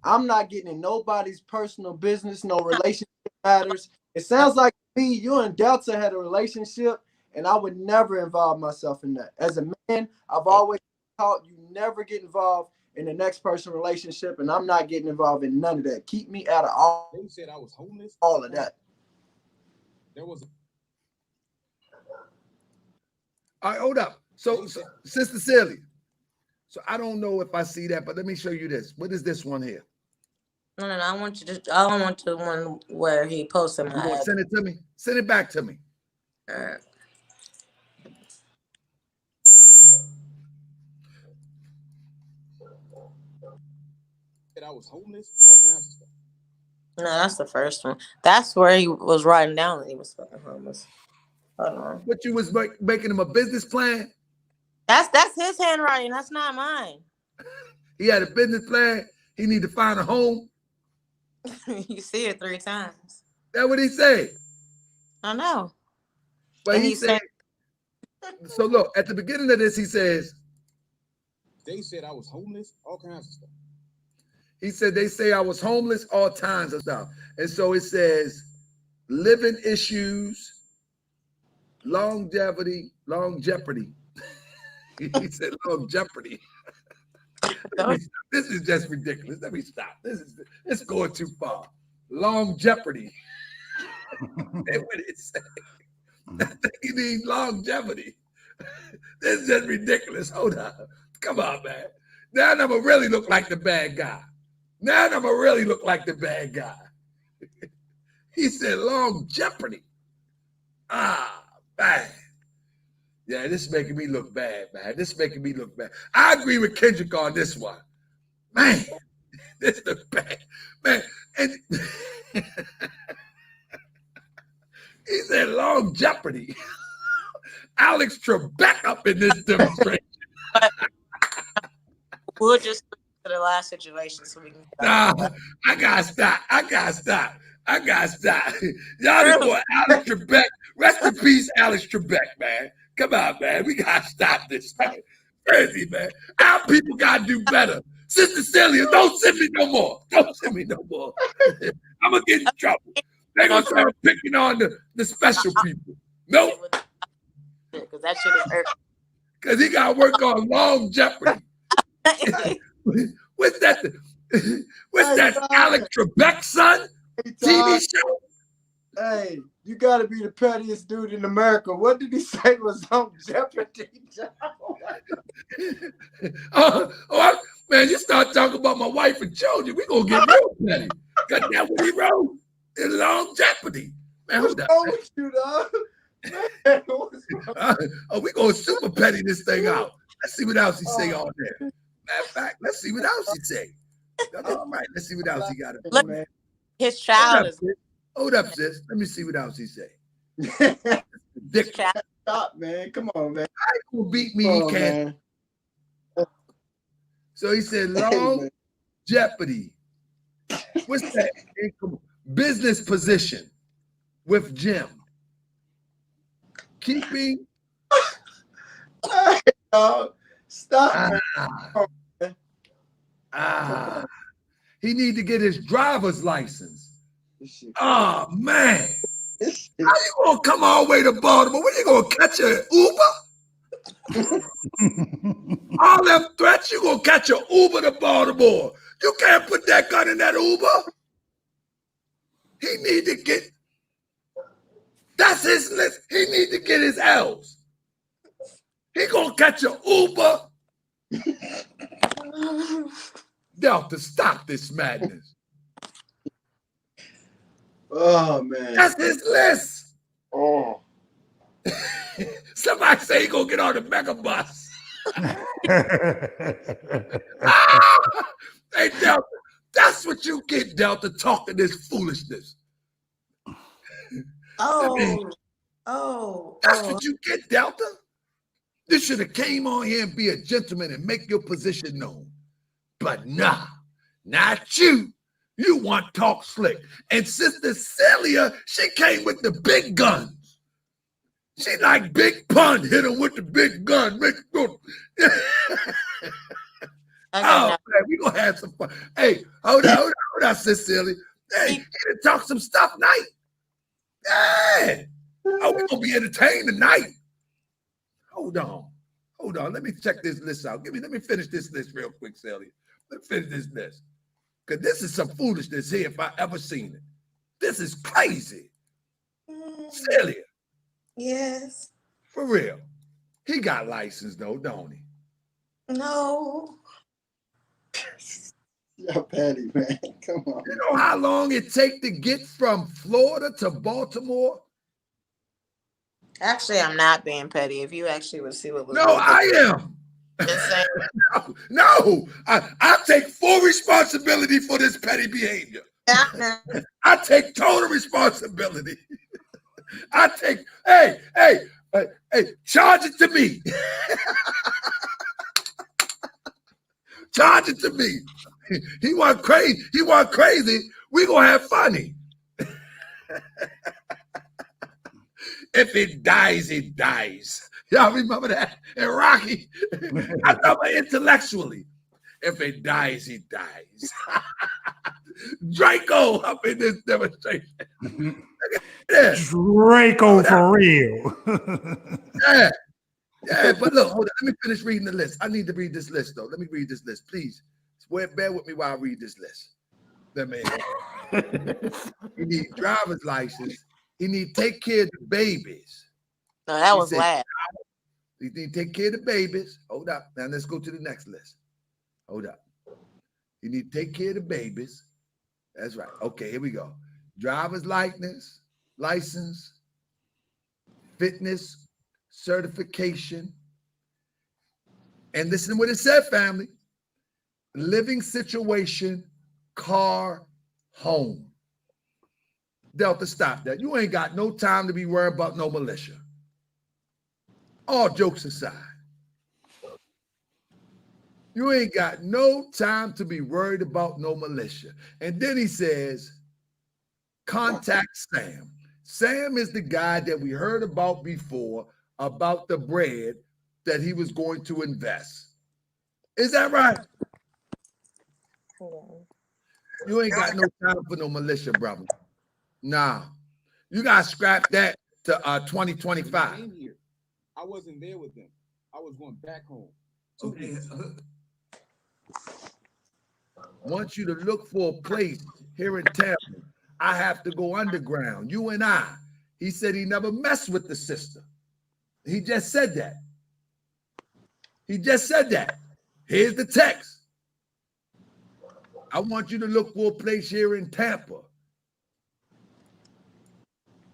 I'm not getting in nobody's personal business, no relationship matters. It sounds like me, you and Delta had a relationship, and I would never involve myself in that. As a man, I've always taught you never get involved in the next person's relationship, and I'm not getting involved in none of that. Keep me out of all. They said I was homeless. All of that. There was. All right, hold up. So Sister CELIA. So I don't know if I see that, but let me show you this. What is this one here? No. I want the one where he posted my address. Send it to me. Send it back to me. All right. I was homeless, all kinds of stuff. No, that's the first one. That's where he was writing down that he was fucking homeless. Hold on. But you was making him a business plan? That's his handwriting. That's not mine. He had a business plan. He need to find a home. You see it 3 times. That's what he said. I know. But he said, so look, at the beginning of this, he says, they said I was homeless, all kinds of stuff. He said, they say I was homeless, all kinds of stuff. And so it says, living issues, longevity. He said longevity. This is just ridiculous. Let me stop. It's going too far. Long jeopardy. That's what it said. I think you need longevity. This is just ridiculous. Hold on. Come on, man. Now I'm gonna really look like the bad guy. He said long jeopardy. Ah, man. Yeah, this is making me look bad, man. I agree with Kendrick on this one. Man, this is bad. Man, and he said long jeopardy. Alex Trebek up in this demonstration. We'll just go to the last situation so we can. Nah, I gotta stop. Y'all just want Alex Trebek. Rest in peace, Alex Trebek, man. Come on, man. We gotta stop this, man. Crazy, man. Our people gotta do better. Sister CELIA, don't send me no more. I'm gonna get in trouble. They're gonna start picking on the special people. Nope. shit because that shit is irking. Because he got to work on Long Jeopardy. What's that? What's that? Alex Trebek's son? TV show? Hey, you got to be the pettiest dude in America. What did he say was on Jeopardy? Man, you start talking about my wife and children, we going to get real petty. Because that's what he wrote in Long Jeopardy. Man, What's wrong with you, dog? Man, what's wrong? We going to super petty this thing out. Let's see what else he say on there. Matter of fact, let's see what else he say. All right, let's see what else he got. Look, his child is. Hold up, sis. Let me see what else he say. His child. Stop, man. Come on, man. I will beat me. Come on, He can't. man. So he said, Long Jeopardy. What's that? Business position with Jim. Keeping. Hey, dog. Stop. He need to get his driver's license. Oh, man. How you gonna come all the way to Baltimore? When you gonna catch an Uber? All them threats, you gonna catch an Uber to Baltimore. You can't put that gun in that Uber. He need to get, that's his list. He need to get his L's. He gonna catch an Uber. Delta, stop this madness. Oh, man. That's his list. Oh. Somebody say he gonna get on the mega bus. Hey, Delta, that's what you get, Delta, talking this foolishness. That's what you get, Delta. You should have came on here and be a gentleman and make your position known. But nah, not you. You want talk slick. And Sister CELIA, she came with the big guns. She like Big Pun, hit him with the big gun. Oh, man, we gonna have some fun. Hey, hold on, Sister CELIA. Hey, you to talk some stuff tonight. Yeah. Oh, we gonna be entertained tonight. Hold on. Let me check this list out. Let me finish this list real quick, CELIA. Let me finish this list. Because this is some foolishness here if I ever seen it. This is crazy. CELIA. Yes. For real. He got license though, don't he? No. You're petty, man. Come on. You know how long it take to get from Florida to Baltimore? Actually, I'm not being petty. If you actually would see what was. No, I am. No, I take full responsibility for this petty behavior. I take total responsibility. Hey, charge it to me. Charge it to me. He want crazy. We gonna have funny. If it dies, it dies. Y'all remember that? And Rocky, I thought about intellectually. If it dies, he dies. Draco up in this demonstration. Draco for real. Yeah, but look, hold on. Let me finish reading the list. I need to read this list, though. Let me read this list, please. Bear with me while I read this list. He need driver's license. He need to take care of the babies. No, that was last. He need to take care of the babies. Hold up. Now let's go to the next list. Hold up. You need to take care of the babies. That's right. Okay, here we go. Driver's license, fitness, certification. And listen to what it said, family. Living situation, car, home. Delta, stop that. You ain't got no time to be worried about no militia. All jokes aside. You ain't got no time to be worried about no militia. And then he says, contact Sam. Sam is the guy that we heard about before about the bread that he was going to invest. Is that right? You ain't got no time for no militia, brother. Nah. You got to scrap that to 2025. I wasn't there with them. I was going back home. Okay. Want you to look for a place here in Tampa. I have to go underground. You and I. He said he never messed with the sister. He just said that. He just said that. Here's the text. I want you to look for a place here in Tampa.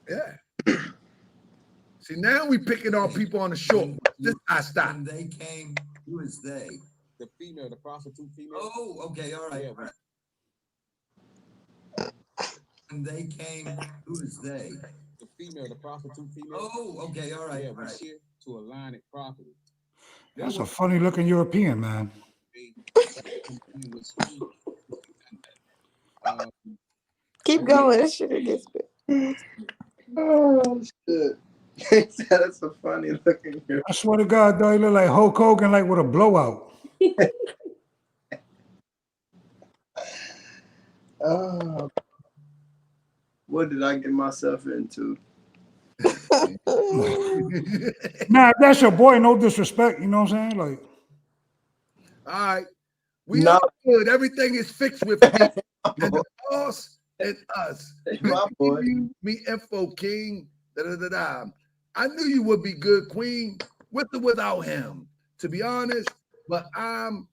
Yeah. See, now we picking on people on the short. This I stop. When they came, who is they? The female, the prostitute female. Oh, okay, all right. Yeah, When they came, who is they? the female, the prostitute female. Oh, okay, all right. Yeah, All when right. she to align it properly. That's a funny looking European, man. Keep going. That shit gets big. Oh shit. That's a funny looking here. I swear to God, though, he look like Hulk Hogan, like with a blowout. Oh, what did I get myself into? Nah, if that's your boy, no disrespect. You know what I'm saying? Like, All right. We No. are good. Everything is fixed with me and the boss and us. My boy. Me info king. Da, da, da, da. I knew you would be good, Queen, with or without him, to be honest. But I'm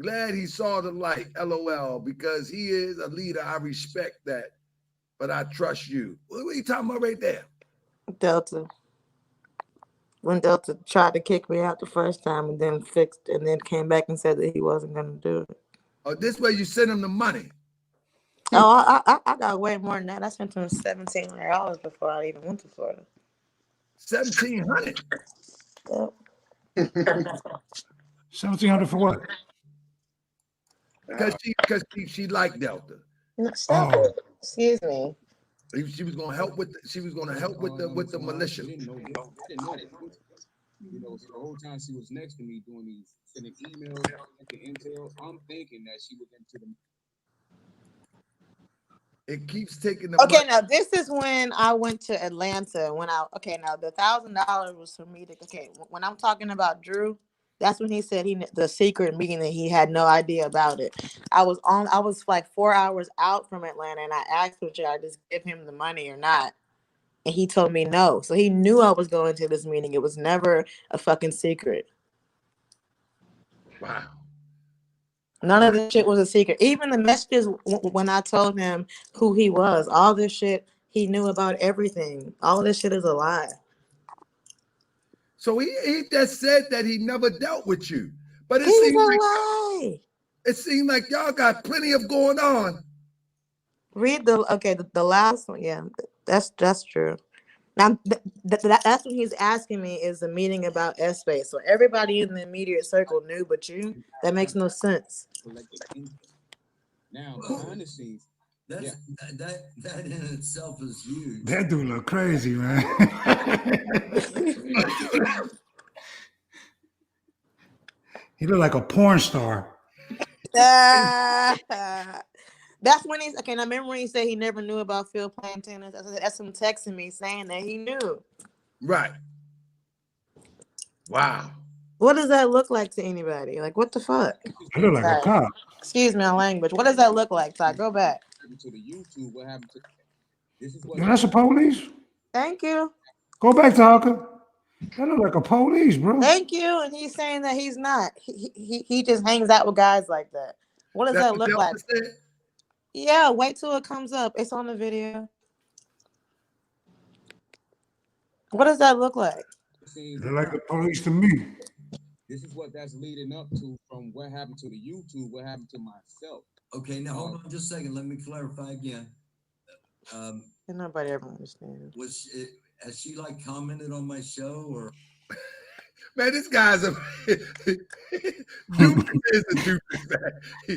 glad he saw the light, LOL, because he is a leader. I respect that. But I trust you. What are you talking about right there? Delta. When Delta tried to kick me out the first time and then fixed and then came back and said that he wasn't gonna do it. Oh, this way you send him the money. Oh, I got way more than that. I sent him $1,700 before I even went to Florida. 1,700. Yep. 1,700 for what? Because she liked Delta. No, stop Oh. it. Excuse me. She was gonna help with the militia. I didn't know that. You know, so the whole time she was next to me doing these sending emails, checking intel, I'm thinking that she was into the. It keeps taking the Okay, money. now this is when I went to Atlanta. Now the $1,000 was for me to. Okay, when I'm talking about Drew, that's when he said the secret meeting that he had no idea about it. I was like 4 hours out from Atlanta, and I asked him should I just give him the money or not, and he told me no. So he knew I was going to this meeting. It was never a fucking secret. Wow. None of this shit was a secret. Even the messages when I told him who he was, all this shit, he knew about everything. All this shit is a lie. So he just said that he never dealt with you. But it He's a seems like lie. it seemed like y'all got plenty of going on. Read the last one. Yeah, that's true. Now that's what he's asking me is the meeting about S-Space. So everybody in the immediate circle knew, but you. That makes no sense. Now behind the scenes, That in itself is huge. That dude look crazy, man. He look like a porn star. That's when he's okay. Now remember when he said he never knew about Phil playing tennis? That's him texting me saying that he knew. Right. Wow. What does that look like to anybody? Like what the fuck? He look like a cop. Excuse me, language. What does that look like, Ty? Go back. to the YouTube, what happened to this is what Yo, that's a police. Thank you. Go back to Hawker. That look like a police, bro. Thank you. And he's saying that he's not. He just hangs out with guys like that. What does that look like? Yeah, wait till it comes up. It's on the video. What does that look like? They're like the police to me. This is what that's leading up to from what happened to the YouTube, what happened to myself. Okay, now hold on just a second. Let me clarify again. And nobody ever understands. Has she like commented on my show or? Man, this guy's a Duplex is a Duplex, man. He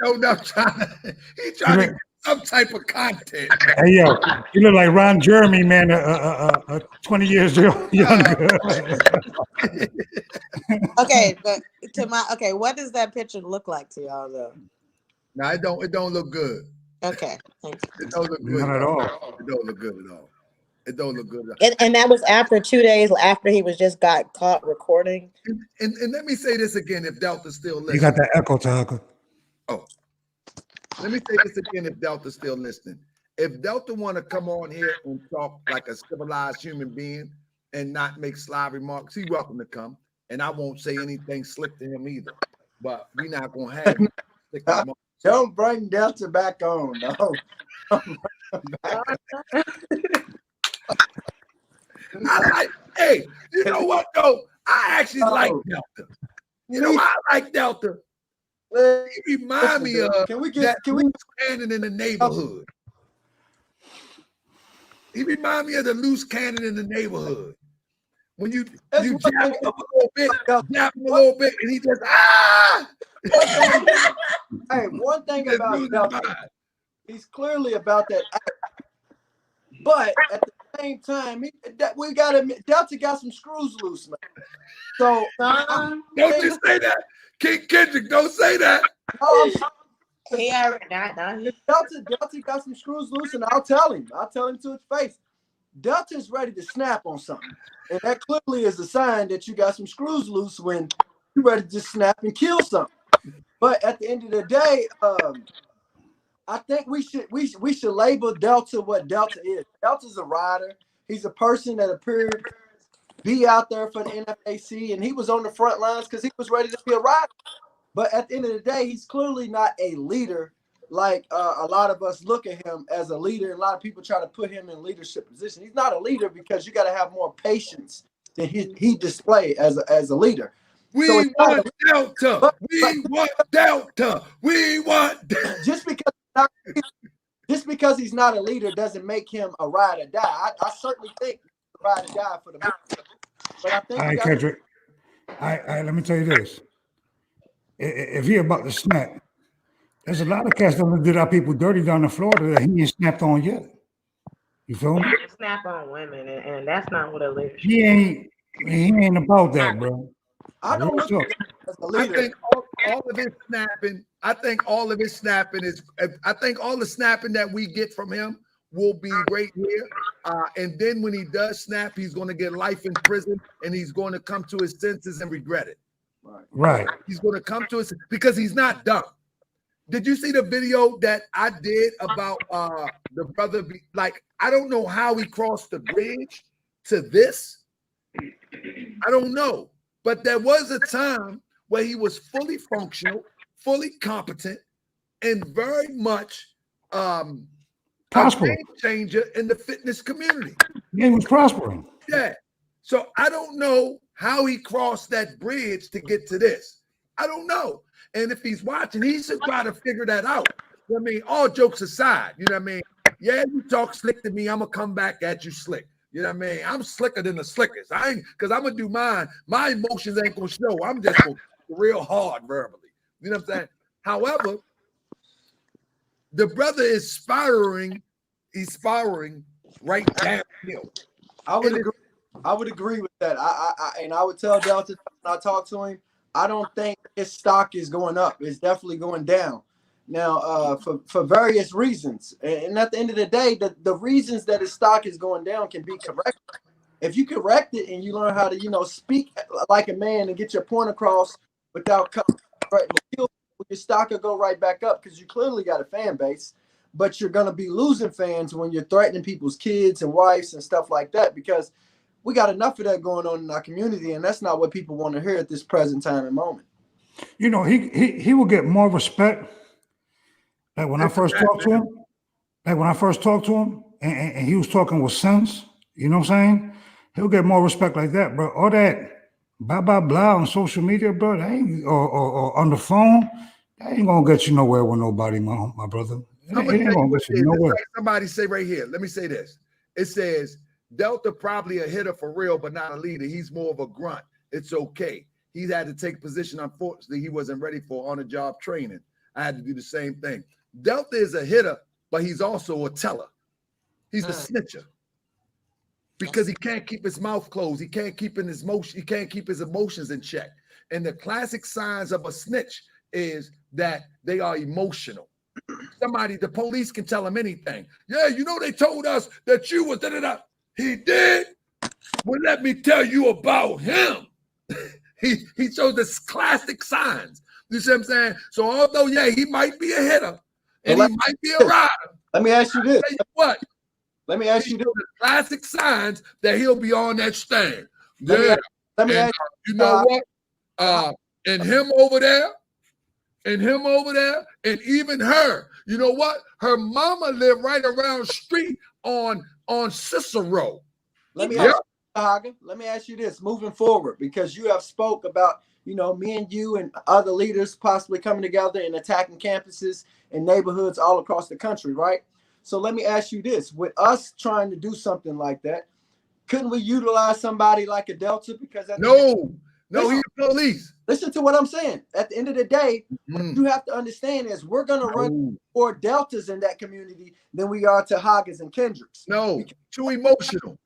showed up trying to get some type of content. Hey, yo, you look like Ron Jeremy, man, 20 years younger. Okay, but what does that picture look like to y'all though? No, it don't look good. Okay, thanks. It don't look good. Not at all. It don't look good at all. It don't look good. And that was after 2 days after he was just got caught recording. And let me say this again, if Delta's still listening. You got that echo, Tucker. Oh, let me say this again, if Delta's still listening. If Delta want to come on here and talk like a civilized human being and not make sly remarks, he's welcome to come. And I won't say anything slick to him either. But we're not gonna have slick remarks. Don't bring Delta back on, no. Hey, you know what though? I actually like Delta. You know why I like Delta? He remind me of that loose cannon in the neighborhood. He remind me of the loose cannon in the neighborhood. When you jab him a little bit, and he just Hey, one thing about Delta, he's clearly about that. But at the same time, we got to Delta got some screws loose, man. So don't just say that, King Kendrick. Don't say that. Yeah, Delta got some screws loose, and I'll tell him to his face. Delta's ready to snap on something, and that clearly is a sign that you got some screws loose when you're ready to snap and kill something. But at the end of the day, I think we should label Delta what Delta is. Delta's a rider. He's a person that appeared to be out there for the NFAC, and he was on the front lines because he was ready to be a rider. But at the end of the day, he's clearly not a leader like a lot of us look at him as a leader. A lot of people try to put him in leadership position. He's not a leader because you got to have more patience than he displayed as a leader. We want Delta. We want Delta. We want Delta. Just because he's not a leader doesn't make him a ride or die. I certainly think he's a ride or die for the movement. But I think all right, Kendrick. Let me tell you this. If you're about to snap, there's a lot of cats that did our people dirty down in Florida that he ain't snapped on yet. You feel me? Snap on women, and that's not what a leader. He ain't about that, bro. I don't look at him as a leader. I think all of his snapping. I think all of his snapping is. I think all the snapping that we get from him will be right here. And then when he does snap, he's going to get life in prison, and he's going to come to his senses and regret it. Right. He's going to come to his because he's not dumb. Did you see the video that I did about the brother? Like, I don't know how he crossed the bridge to this. I don't know. But there was a time where he was fully functional, fully competent, and very much a game changer in the fitness community. Yeah, he was prospering. Yeah. So I don't know how he crossed that bridge to get to this. I don't know. And if he's watching, he should try to figure that out. You know what I mean? All jokes aside, you know what I mean? Yeah, you talk slick to me, I'm going to come back at you slick. You know what I mean? I'm slicker than the slickest. I ain't, because I'm going to do mine. My emotions ain't going to show. I'm just going to real hard verbally. You know what I'm saying? However, the brother is spiraling. He's spiraling right downhill. I would agree with that. I would tell Delta when I talk to him, I don't think his stock is going up. It's definitely going down. Now, for various reasons. And at the end of the day, the reasons that his stock is going down can be corrected. If you correct it and you learn how to, speak like a man and get your point across without threatening to kill, your stock will go right back up because you clearly got a fan base. But you're going to be losing fans when you're threatening people's kids and wives and stuff like that because we got enough of that going on in our community, and that's not what people want to hear at this present time and moment. He will get more respect. Like when I first talked to him, and he was talking with sense, you know what I'm saying? He'll get more respect like that, bro. All that blah blah blah on social media, bro, that ain't, or on the phone, that ain't gonna get you nowhere with nobody, my brother. It ain't gonna get you nowhere. Like somebody say right here. Let me say this. It says Delta probably a hitter for real, but not a leader. He's more of a grunt. It's okay. He had to take position. Unfortunately, he wasn't ready for on-the-job training. I had to do the same thing. Delta is a hitter, but he's also a teller. He's a snitcher because he can't keep his mouth closed. He can't keep his emotions in check. And the classic signs of a snitch is that they are emotional. The police can tell him anything. Yeah, they told us that you was da-da-da. He did. Well, let me tell you about him. he shows the classic signs. You see what I'm saying? So although, yeah, he might be a hitter and he might be a rider. Let me ask you this. Tell you what, Let me ask you this. the classic signs that he'll be on that stand. Let me Yeah. Let me And, ask you know what? And him over there, and even her. You know what? Her mama lived right around the street on Cicero. Let me Yep. ask you, Haga, let me ask you this moving forward, because you have spoke about, you know, me and you and other leaders possibly coming together and attacking campuses and neighborhoods all across the country, right? So let me ask you this. With us trying to do something like that, couldn't we utilize somebody like a Delta? Because at No, he's police. listen to what I'm saying. At the end of the day, what you have to understand is we're going to run more Deltas in that community than we are to Hagas and Kendricks. No, too emotional.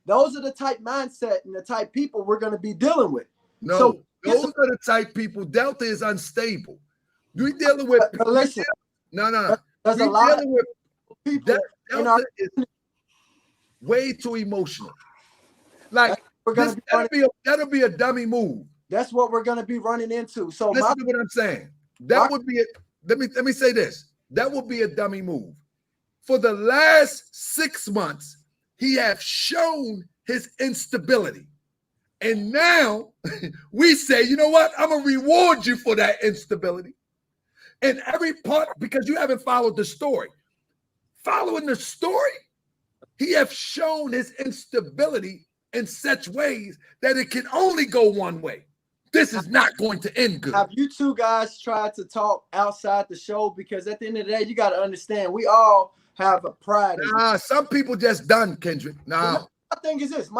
Those are the type mindset and the type people we're going to be dealing with. No, So those are the type people. Delta is unstable. We dealing with. but listen, No. there's We a lot dealing with of people in Delta our. is way too emotional. Like We're going to be that'll be a dummy move. That's what we're going to be running into. So Listen to what I'm saying. That would be it. Let me say this. That would be a dummy move. For the last 6 months, he has shown his instability. And now we say, you know what? I'm going to reward you for that instability. And every part, because you haven't followed the story. Following the story, he has shown his instability in such ways that it can only go one way. This is not going to end good. Have you two guys tried to talk outside the show? Because at the end of the day, you got to understand, we all have a pride. Some people just done, Kendrick. My thing is this.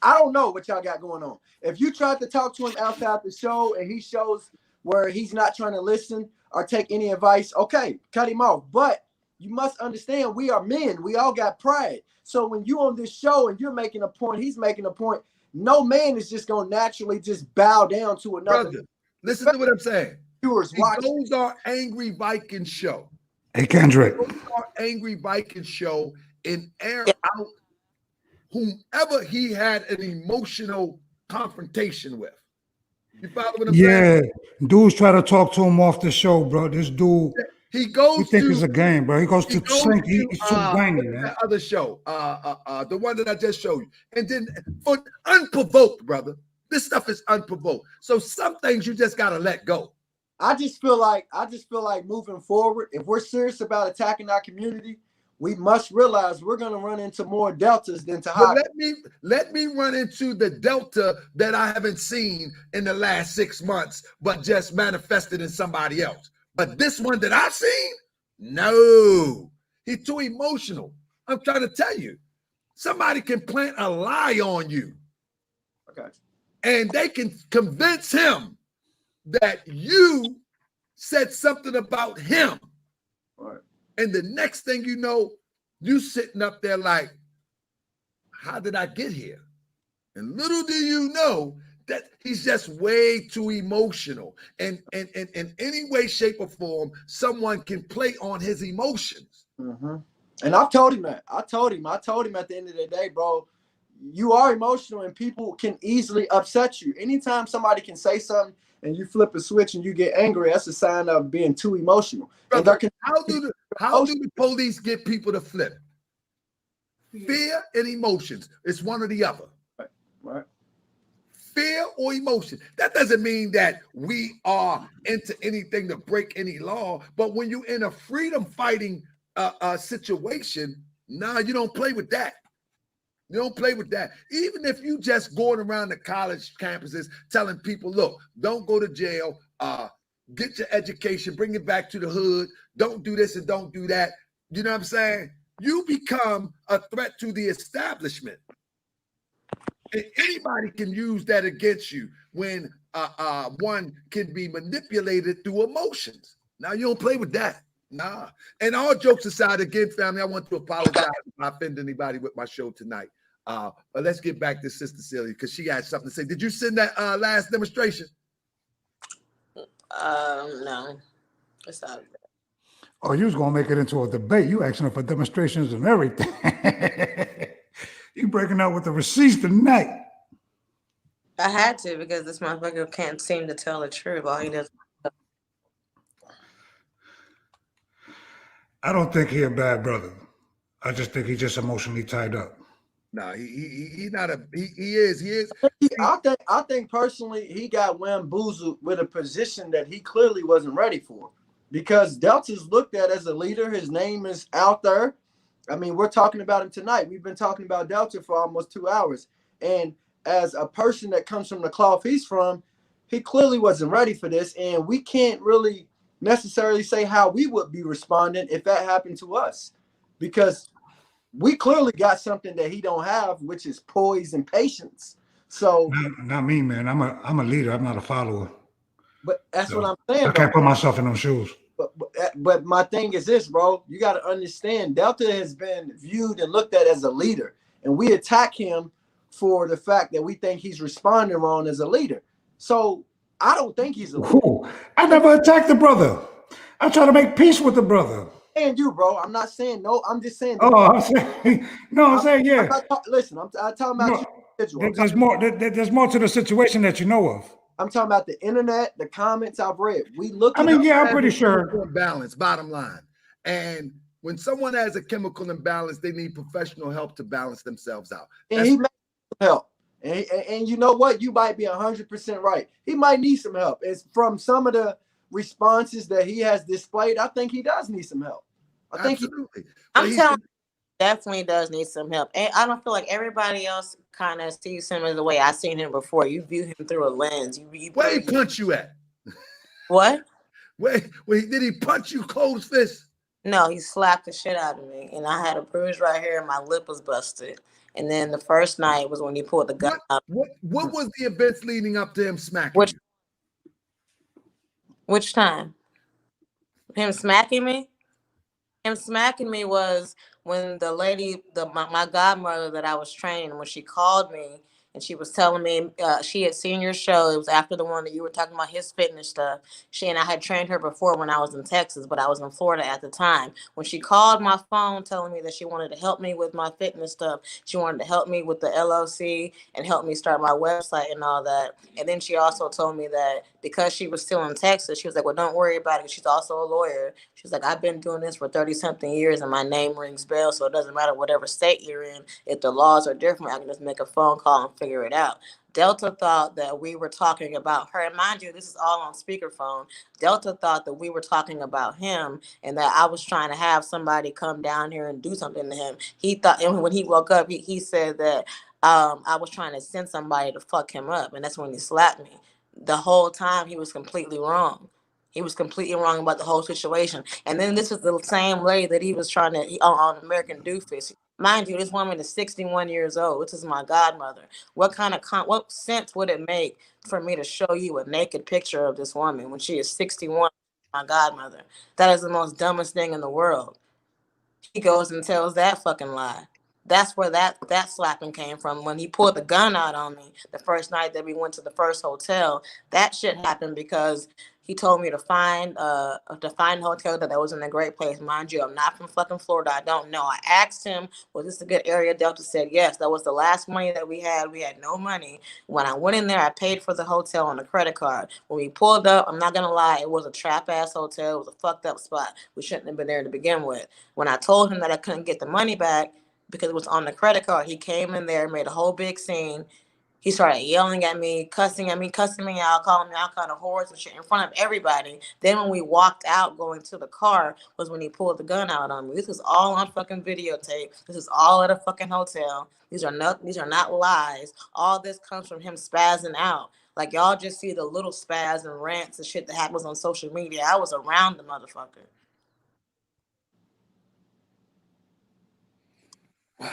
I don't know what y'all got going on. If you tried to talk to him outside the show and he shows where he's not trying to listen or take any advice, okay, cut him off. But you must understand, we are men. We all got pride. So when you on this show and you're making a point, he's making a point, no man is just going to naturally just bow down to another. Brother, listen to what I'm saying. Viewers watching. Those are Angry Viking show. Hey, Kendrick. Those are Angry Viking show and air out whomever he had an emotional confrontation with. You follow what I'm saying? Dudes try to talk to him off the show, bro. This dude, he think it's a game, bro. He goes to sink. He's too whiny, man. That other show, the one that I just showed you, and then for unprovoked, brother. This stuff is unprovoked. So some things you just gotta let go. I just feel like moving forward, if we're serious about attacking our community, we must realize we're going to run into more Deltas than to hide. Let me run into the Delta that I haven't seen in the last 6 months, but just manifested in somebody else. But this one that I've seen, no, he's too emotional. I'm trying to tell you, somebody can plant a lie on you. Okay. And they can convince him that you said something about him. Right. And the next thing you know, you sitting up there like, how did I get here? And little do you know that he's just way too emotional. And in any way, shape, or form, someone can play on his emotions. Mm-hmm. And I've told him that. I told him at the end of the day, bro, you are emotional and people can easily upset you. Anytime somebody can say something and you flip a switch and you get angry, that's a sign of being too emotional. Brother, how do the police get people to flip? Fear and emotions. It's one or the other. Right. Fear or emotion. That doesn't mean that we are into anything to break any law, but when you're in a freedom fighting situation, you don't play with that. You don't play with that. Even if you just going around the college campuses telling people, look, don't go to jail, get your education, bring it back to the hood, don't do this and don't do that. You know what I'm saying? You become a threat to the establishment. And anybody can use that against you when one can be manipulated through emotions. Now, you don't play with that. Nah. And all jokes aside, again, family, I want to apologize if I offend anybody with my show tonight. But let's get back to Sister Celia because she had something to say. Did you send that last demonstration? No. It's not. Oh, you was gonna make it into a debate. You asking for demonstrations and everything. You breaking out with the receipts tonight. I had to because this motherfucker can't seem to tell the truth. All he does. I don't think he a bad brother. I just think he's just emotionally tied up. No, he not a he is. I think personally he got bamboozled with a position that he clearly wasn't ready for, because Delta's looked at as a leader. His name is out there. I mean, we're talking about him tonight. We've been talking about Delta for almost 2 hours, and as a person that comes from the cloth he's from, he clearly wasn't ready for this, and we can't really necessarily say how we would be responding if that happened to us, because we clearly got something that he don't have, which is poise and patience. So, not me, man. I'm a leader. I'm not a follower. but that's So, what I'm saying. I can't put myself in those shoes. But my thing is this, bro. You got to understand, Delta has been viewed and looked at as a leader, and we attack him for the fact that we think he's responding wrong as a leader. So I don't think he's a leader. Ooh, I never attacked the brother. I try to make peace with the brother. And you, bro. I'm not saying no. I'm just saying. Oh, I'm saying no. I'm saying yeah. Listen, I'm talking about you. There's more. There's more to the situation that you know of. I'm talking about the internet, the comments I've read. We look. I mean, yeah, I'm pretty sure. Balance, bottom line. And when someone has a chemical imbalance, they need professional help to balance themselves out. And he might need help. And you know what? You might be 100% right. He might need some help. It's from some of the responses that he has displayed. I think he does need some help. I think I'm telling you, definitely does need some help. And I don't feel like everybody else kind of sees him as the way I seen him before. You view him through a lens. Where he punch you at? What? Where did he punch you closed fist? No, he slapped the shit out of me, and I had a bruise right here, and my lip was busted. And then the first night was when he pulled the gun out. What was the events leading up to him smacking you? Which time? Him smacking me? Him smacking me was when the lady, my godmother that I was training, when she called me and she was telling me she had seen your show. It was after the one that you were talking about, his fitness stuff. She and I had trained her before when I was in Texas, but I was in Florida at the time. When she called my phone telling me that she wanted to help me with my fitness stuff, she wanted to help me with the LLC and help me start my website and all that. And then she also told me that because she was still in Texas, she was like, well, don't worry about it. She's also a lawyer. She's like, I've been doing this for 30-something years and my name rings bells, so it doesn't matter whatever state you're in. If the laws are different, I can just make a phone call and figure it out. Delta thought that we were talking about her. And mind you, this is all on speakerphone. Delta thought that we were talking about him and that I was trying to have somebody come down here and do something to him. He thought, and when he woke up, he said that I was trying to send somebody to fuck him up. And that's when he slapped me. The whole time he was completely wrong. He was completely wrong about the whole situation. And then this is the same lady that he was trying to on American Doofus. Mind you, this woman is 61 years old. This is my godmother. What sense would it make for me to show you a naked picture of this woman when she is 61, my godmother? That is the most dumbest thing in the world. He goes and tells that fucking lie. That's where that slapping came from. When he pulled the gun out on me the first night that we went to the first hotel, that shit happened because he told me to find a hotel that was in a great place. Mind you, I'm not from fucking Florida. I don't know. I asked him, was this a good area? Delta said yes. That was the last money that we had. We had no money. When I went in there, I paid for the hotel on a credit card. When we pulled up, I'm not going to lie, it was a trap-ass hotel. It was a fucked up spot. We shouldn't have been there to begin with. When I told him that I couldn't get the money back because it was on the credit card, he came in there, made a whole big scene. He started yelling at me, cussing me out, calling me all kind of whores and shit in front of everybody. Then when we walked out going to the car was when he pulled the gun out on me. This is all on fucking videotape. This is all at a fucking hotel. These are not lies. All this comes from him spazzing out. Like y'all just see the little spaz and rants and shit that happens on social media. I was around the motherfucker. Wow.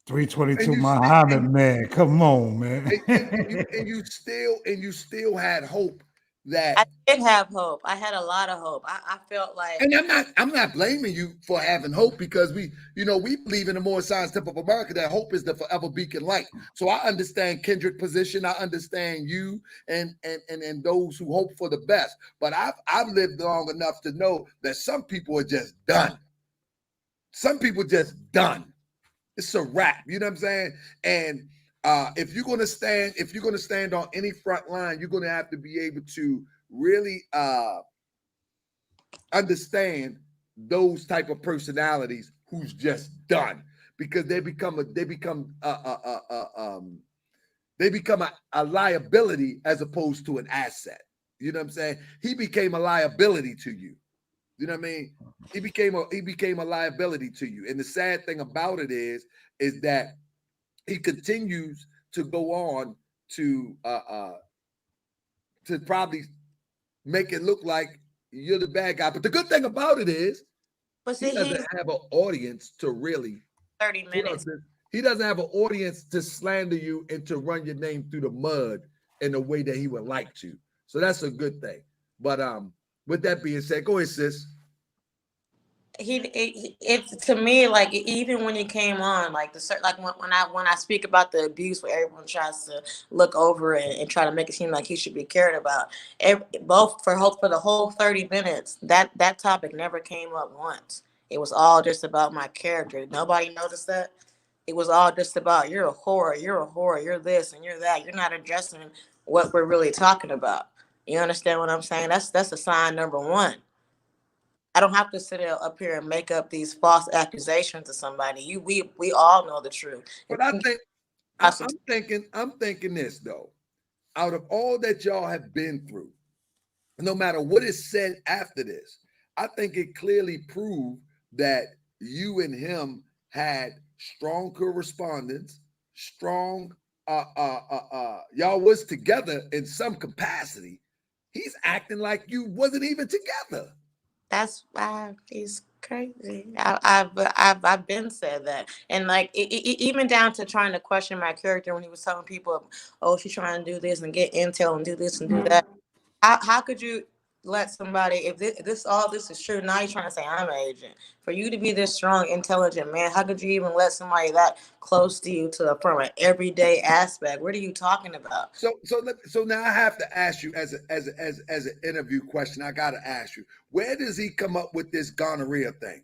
322 Muhammad, man. Come on, man. and you still had hope that I did have hope. I had a lot of hope. I felt like, and I'm not blaming you for having hope, because we believe in the more science type of America that hope is the forever beacon light. So I understand Kendrick's position. I understand you and those who hope for the best. But I've lived long enough to know that some people are just done. Some people just done. It's a wrap. You know what I'm saying? And if you're gonna stand on any front line, you're gonna have to be able to really understand those type of personalities who's just done, because they become a liability as opposed to an asset. You know what I'm saying? He became a liability to you. You know what I mean? He became a liability to you. And the sad thing about it is that he continues to go on to probably make it look like you're the bad guy. But the good thing about it is But he see, doesn't he's have an audience to really 30 put up minutes. this. He doesn't have an audience to slander you and to run your name through the mud in the way that he would like to. So that's a good thing. But with that being said, go ahead, sis. It's to me like even when he came on like like when I speak about the abuse where everyone tries to look over it and try to make it seem like he should be cared about, both for the whole 30 minutes that topic never came up once. It was all just about my character. Nobody noticed that. It was all just about you're a whore, you're this and you're that. You're not addressing what we're really talking about. You understand what I'm saying? That's a sign number one. I don't have to sit up here and make up these false accusations of somebody. We all know the truth. But I think I'm thinking this though. Out of all that y'all have been through, no matter what is said after this, I think it clearly proved that you and him had strong correspondence, strong y'all was together in some capacity. He's acting like you wasn't even together. That's why he's crazy. I've been said that, and like even down to trying to question my character when he was telling people, "Oh, she's trying to do this and get intel and do this and do that." How could you let somebody, if this all this is true, now you're trying to say I'm an agent? For you to be this strong, intelligent man, how could you even let somebody that close to you to from an everyday aspect? What are you talking about? So now I have to ask you as an interview question. I got to ask you, where does he come up with this gonorrhea thing?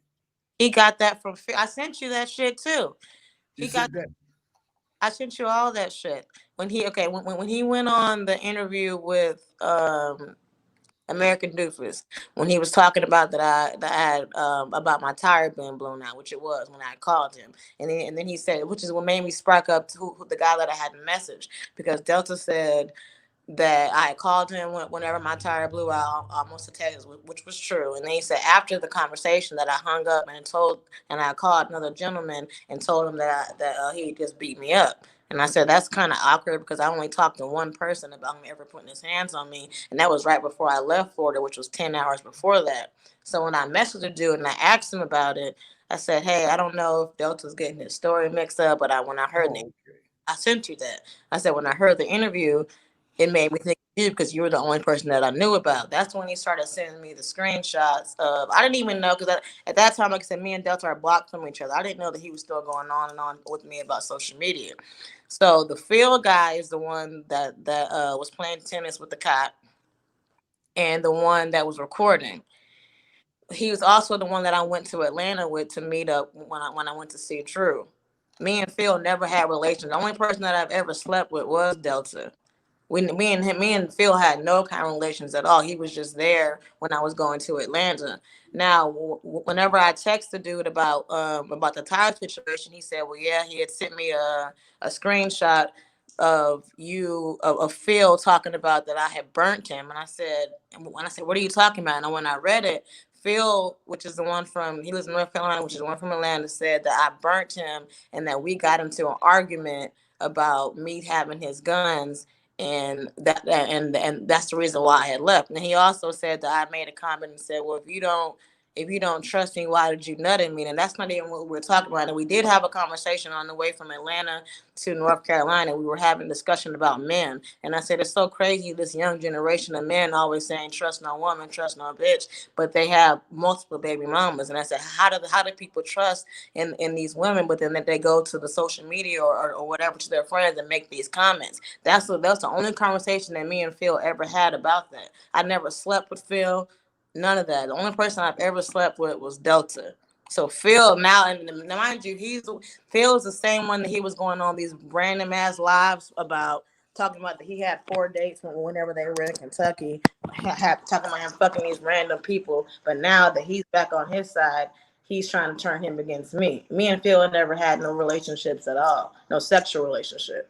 He got that from. I sent you that shit too. You He said got. that. I sent you all that shit when he went on the interview with American Doofus, when he was talking about that I had about my tire being blown out, which it was when I called him, and then he said, which is what made me spark up to who the guy that I had messaged, because Delta said that I called him whenever my tire blew out, almost to Texas, which was true. And then he said after the conversation that I hung up and I called another gentleman and told him that he just beat me up. And I said that's kind of awkward because I only talked to one person about him ever putting his hands on me, and that was right before I left Florida, which was 10 hours before that. So when I messaged the dude and I asked him about it, I said, "Hey, I don't know if Delta's getting his story mixed up, but when I heard it, I sent you that." I said when I heard the interview, it made me think of you because you were the only person that I knew about. That's when he started sending me the screenshots of. I didn't even know because at that time, like I said, me and Delta are blocked from each other. I didn't know that he was still going on and on with me about social media. So the field guy is the one that was playing tennis with the cop, and the one that was recording. He was also the one that I went to Atlanta with to meet up when I went to see Drew. Me and Phil never had relations. The only person that I've ever slept with was Delta. Me and Phil had no kind of relations at all. He was just there when I was going to Atlanta. Now, whenever I text the dude about the tire situation, he said, "Well, yeah, he had sent me a screenshot of Phil talking about that I had burnt him." And I said, "What are you talking about?" And when I read it, Phil, which is the one he lives in North Carolina, which is the one from Atlanta, said that I burnt him and that we got into an argument about me having his guns, and that's the reason why I had left. And he also said that I made a comment and said, "Well, if you don't trust me, why did you nut in me?" And that's not even what we're talking about. And we did have a conversation on the way from Atlanta to North Carolina. We were having a discussion about men. And I said, it's so crazy, this young generation of men always saying, trust no woman, trust no bitch, but they have multiple baby mamas. And I said, how do people trust in these women, but then that they go to the social media or whatever to their friends and make these comments? That's the only conversation that me and Phil ever had about that. I never slept with Phil. None of that. The only person I've ever slept with was Delta. So Phil now, and mind you, Phil's the same one that he was going on these random ass lives about, talking about that he had 4 dates whenever they were in Kentucky, talking about him fucking these random people. But now that he's back on his side, he's trying to turn him against me. Me and Phil never had no relationships at all, no sexual relationship.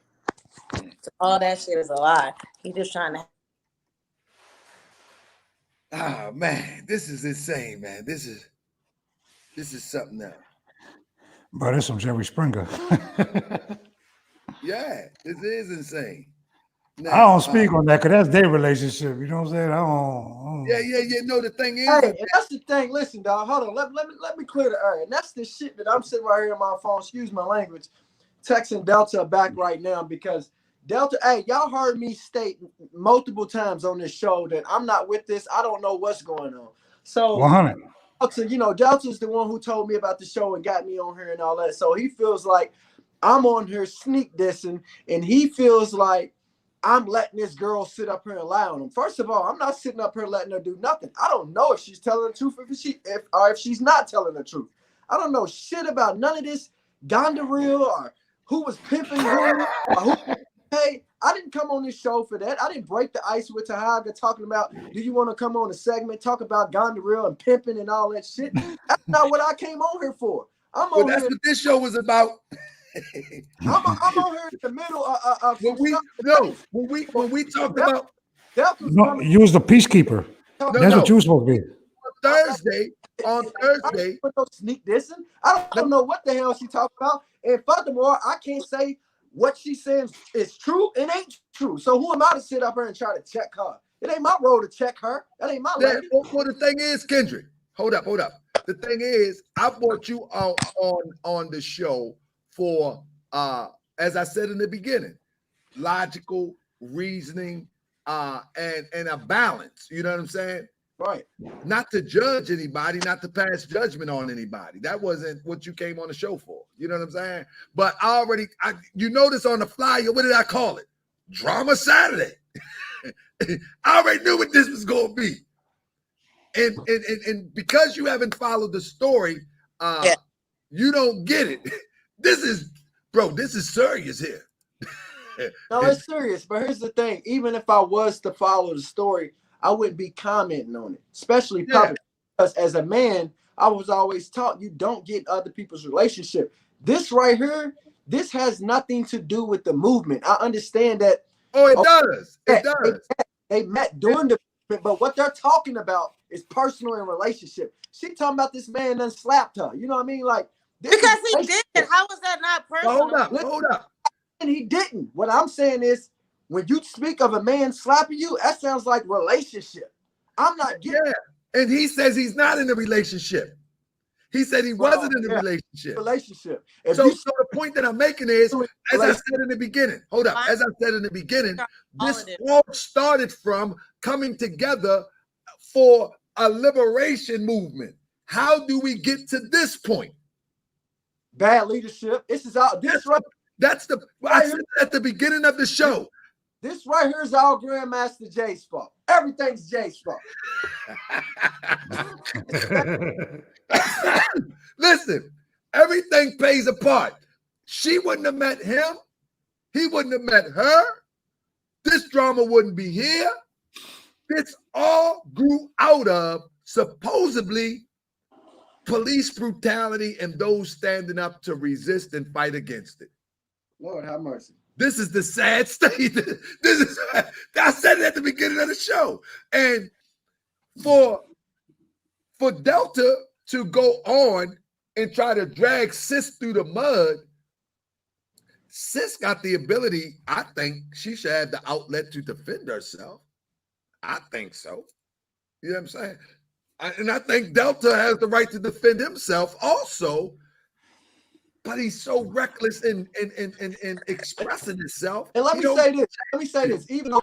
So all that shit is a lie. He's just trying to. Ah, man, this is insane, man. This is something else. Bro, that's some Jerry Springer. Yeah, this is insane. I don't speak on that because that's their relationship. You know what I'm saying? I don't. Yeah. No, the thing is, Hey, and that's the thing. Listen, dog. Hold on. Let me clear the air. And that's the shit that I'm sitting right here on my phone. Excuse my language. Texting Delta back right now because Delta. Hey, y'all heard me state multiple times on this show that I'm not with this. I don't know what's going on. So 100. Delta, Delta's the one who told me about the show and got me on here and all that. So he feels like I'm on here sneak dissing, and he feels like I'm letting this girl sit up here and lie on him. First of all, I'm not sitting up here letting her do nothing. I don't know if she's telling the truth, if she's not telling the truth. I don't know shit about none of this Gondoril or who was pimping who. Or who. Hey, I didn't come on this show for that. I didn't break the ice with Tahaga talking about, do you want to come on a segment, talk about Gondoril and pimping and all that shit? That's not what I came on here for. that's what this show was about. I'm on here in the middle of when we talked about You was the peacekeeper. That's what you were supposed to be. On Thursday, sneak dissing. I don't know what the hell she talking about. And furthermore, I can't say what she's saying is true and ain't true. So who am I to sit up here and try to check her? It ain't my role to check her. That ain't my lady. Well, the thing is, Kendrick, hold up. The thing is, I brought you on the show for, as I said in the beginning, logical reasoning and a balance. You know what I'm saying? Right. Not to judge anybody, not to pass judgment on anybody. That wasn't what you came on the show for. You know what I'm saying? But you notice on the flyer, what did I call it? Drama Saturday. I already knew what this was going to be. And because you haven't followed the story, you don't get it. This is serious here. No, it's serious. But here's the thing. Even if I was to follow the story, I wouldn't be commenting on it, especially public. Because as a man, I was always taught you don't get other people's relationship. This right here, this has nothing to do with the movement. I understand that. Oh, it does. It does. They met during the movement, but what they're talking about is personal and relationship. She talking about this man done slapped her. You know what I mean? Like, because he did. How was that not personal? Hold up. And he didn't. What I'm saying is, when you speak of a man slapping you, that sounds like relationship. I'm not getting it. And he says he's not in a relationship. He said he wasn't in a relationship. So the point that I'm making is, as I said in the beginning, this all started from coming together for a liberation movement. How do we get to this point? Bad leadership. I said at the beginning of the show. This right here is all Grandmaster Jay's fault. Everything's Jay's fault. Listen, everything plays a part. She wouldn't have met him. He wouldn't have met her. This drama wouldn't be here. This all grew out of supposedly police brutality and those standing up to resist and fight against it. Lord have mercy. This is the sad state. I said it at the beginning of the show. And for Delta to go on and try to drag Sis through the mud, Sis got the ability, I think she should have the outlet to defend herself. I think so. You know what I'm saying? And I think Delta has the right to defend himself also. But he's so reckless in expressing himself. And let me say this. Even though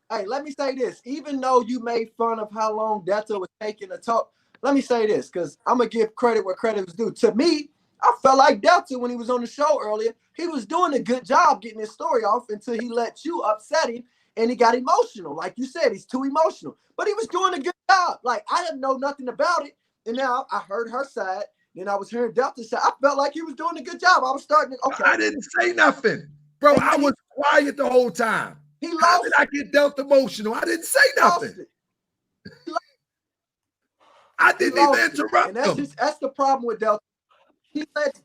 let me say this. Even though you made fun of how long Delta was taking to talk, let me say this, because I'm gonna give credit where credit was due. To me, I felt like Delta when he was on the show earlier. He was doing a good job getting his story off until he let you upset him and he got emotional. Like you said, he's too emotional. But he was doing a good job. Like, I didn't know nothing about it. And now I heard her side. Then I was hearing Delta's side. I felt like he was doing a good job. I was starting to, okay. I didn't say nothing. Bro, I was quiet the whole time. He How lost did I get Delta emotional? I didn't say nothing. I didn't even interrupt him. That's the problem with Delta. He lets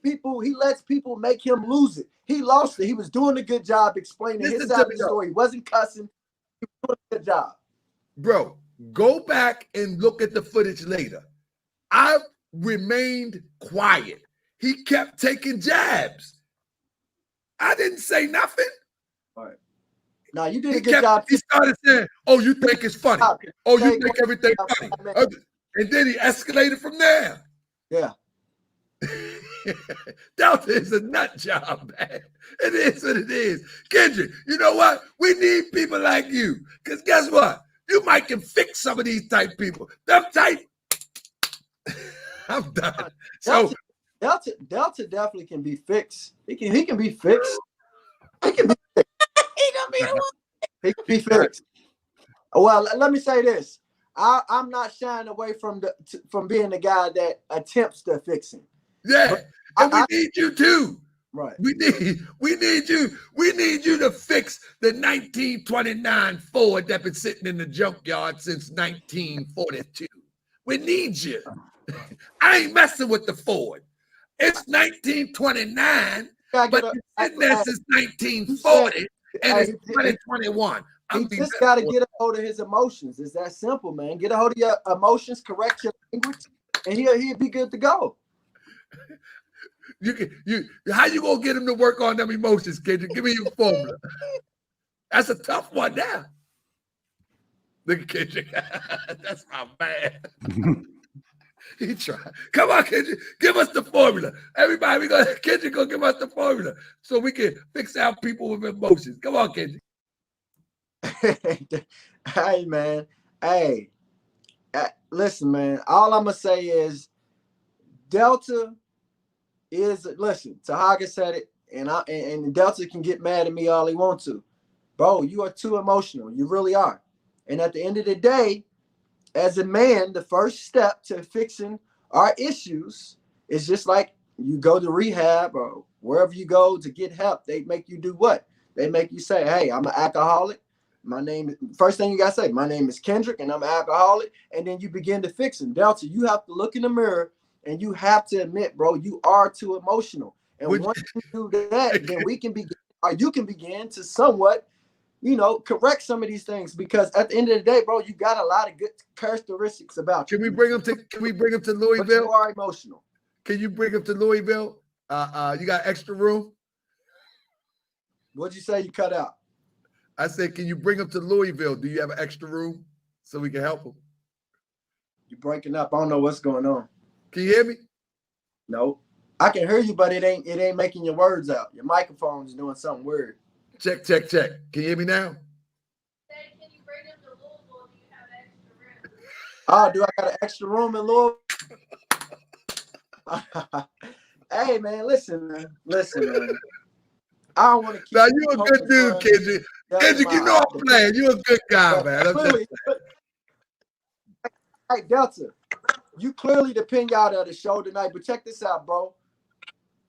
people make him lose it. He lost it. He was doing a good job explaining his side of the story. He wasn't cussing. He was doing a good job. Bro, go back and look at the footage later. I remained quiet. He kept taking jabs. I didn't say nothing. All right. Now you did a good job. He started saying, "Oh, you think it's funny? Oh, you think everything's funny?" And then he escalated from there. Yeah. Delta is a nut job, man. It is what it is. Kendrick, you know what? We need people like you. Because guess what? You might can fix some of these type people. Them type. I'm done. Delta definitely can be fixed. He can be fixed. He can be fixed. He can be fixed. Well, let me say this. I'm not shying away from being the guy that attempts to fix him. Yeah, and we need you too. Right. We need you. We need you to fix the 1929 Ford that's been sitting in the junkyard since 1942. We need you. I ain't messing with the Ford. It's 1929, but it's sitting there since 1940, and it's 2021. He just got to get a hold of his emotions. It's that simple, man. Get a hold of your emotions, correct your language, and he'll be good to go. How you gonna get him to work on them emotions, kid? Give me your formula. That's a tough one now. Look at Kendrick. That's my man. He tried. Come on, Kendrick. Give us the formula. Everybody, Kendrick gonna give us the formula so we can fix our people with emotions. Come on, Kendrick. Hey, man. Hey, listen, man. All I'm gonna say is Delta is, listen, Tahaga said it, and Delta can get mad at me all he wants to. Bro, you are too emotional. You really are. And at the end of the day, as a man, the first step to fixing our issues is just like you go to rehab or wherever you go to get help. They make you do what? They make you say, hey, I'm an alcoholic. First thing you got to say, my name is Kendrick and I'm an alcoholic. And then you begin to fix them. Delta, you have to look in the mirror and you have to admit, bro, you are too emotional. And once you do that, then we can begin, or you can begin to somewhat, correct some of these things, because at the end of the day, bro, you got a lot of good characteristics about you. Can we bring him to Louisville? But you are emotional. Can you bring him to Louisville? You got extra room? What'd you say? You cut out. I said, can you bring him to Louisville? Do you have an extra room so we can help him? You're breaking up. I don't know what's going on. Can you hear me? No. I can hear you, but it ain't making your words out. Your microphone's doing something weird. Check. Can you hear me now? Can you bring him to Louisville if you have extra room? Oh, do I got an extra room in Louisville? Hey, man, listen, man. I don't want to keep. Now, you a good dude, Kendrick. Kendrick, you know I'm playing. You a good guy, man. Clearly, hey, Delta, you clearly the pinata of the show tonight, but check this out, bro.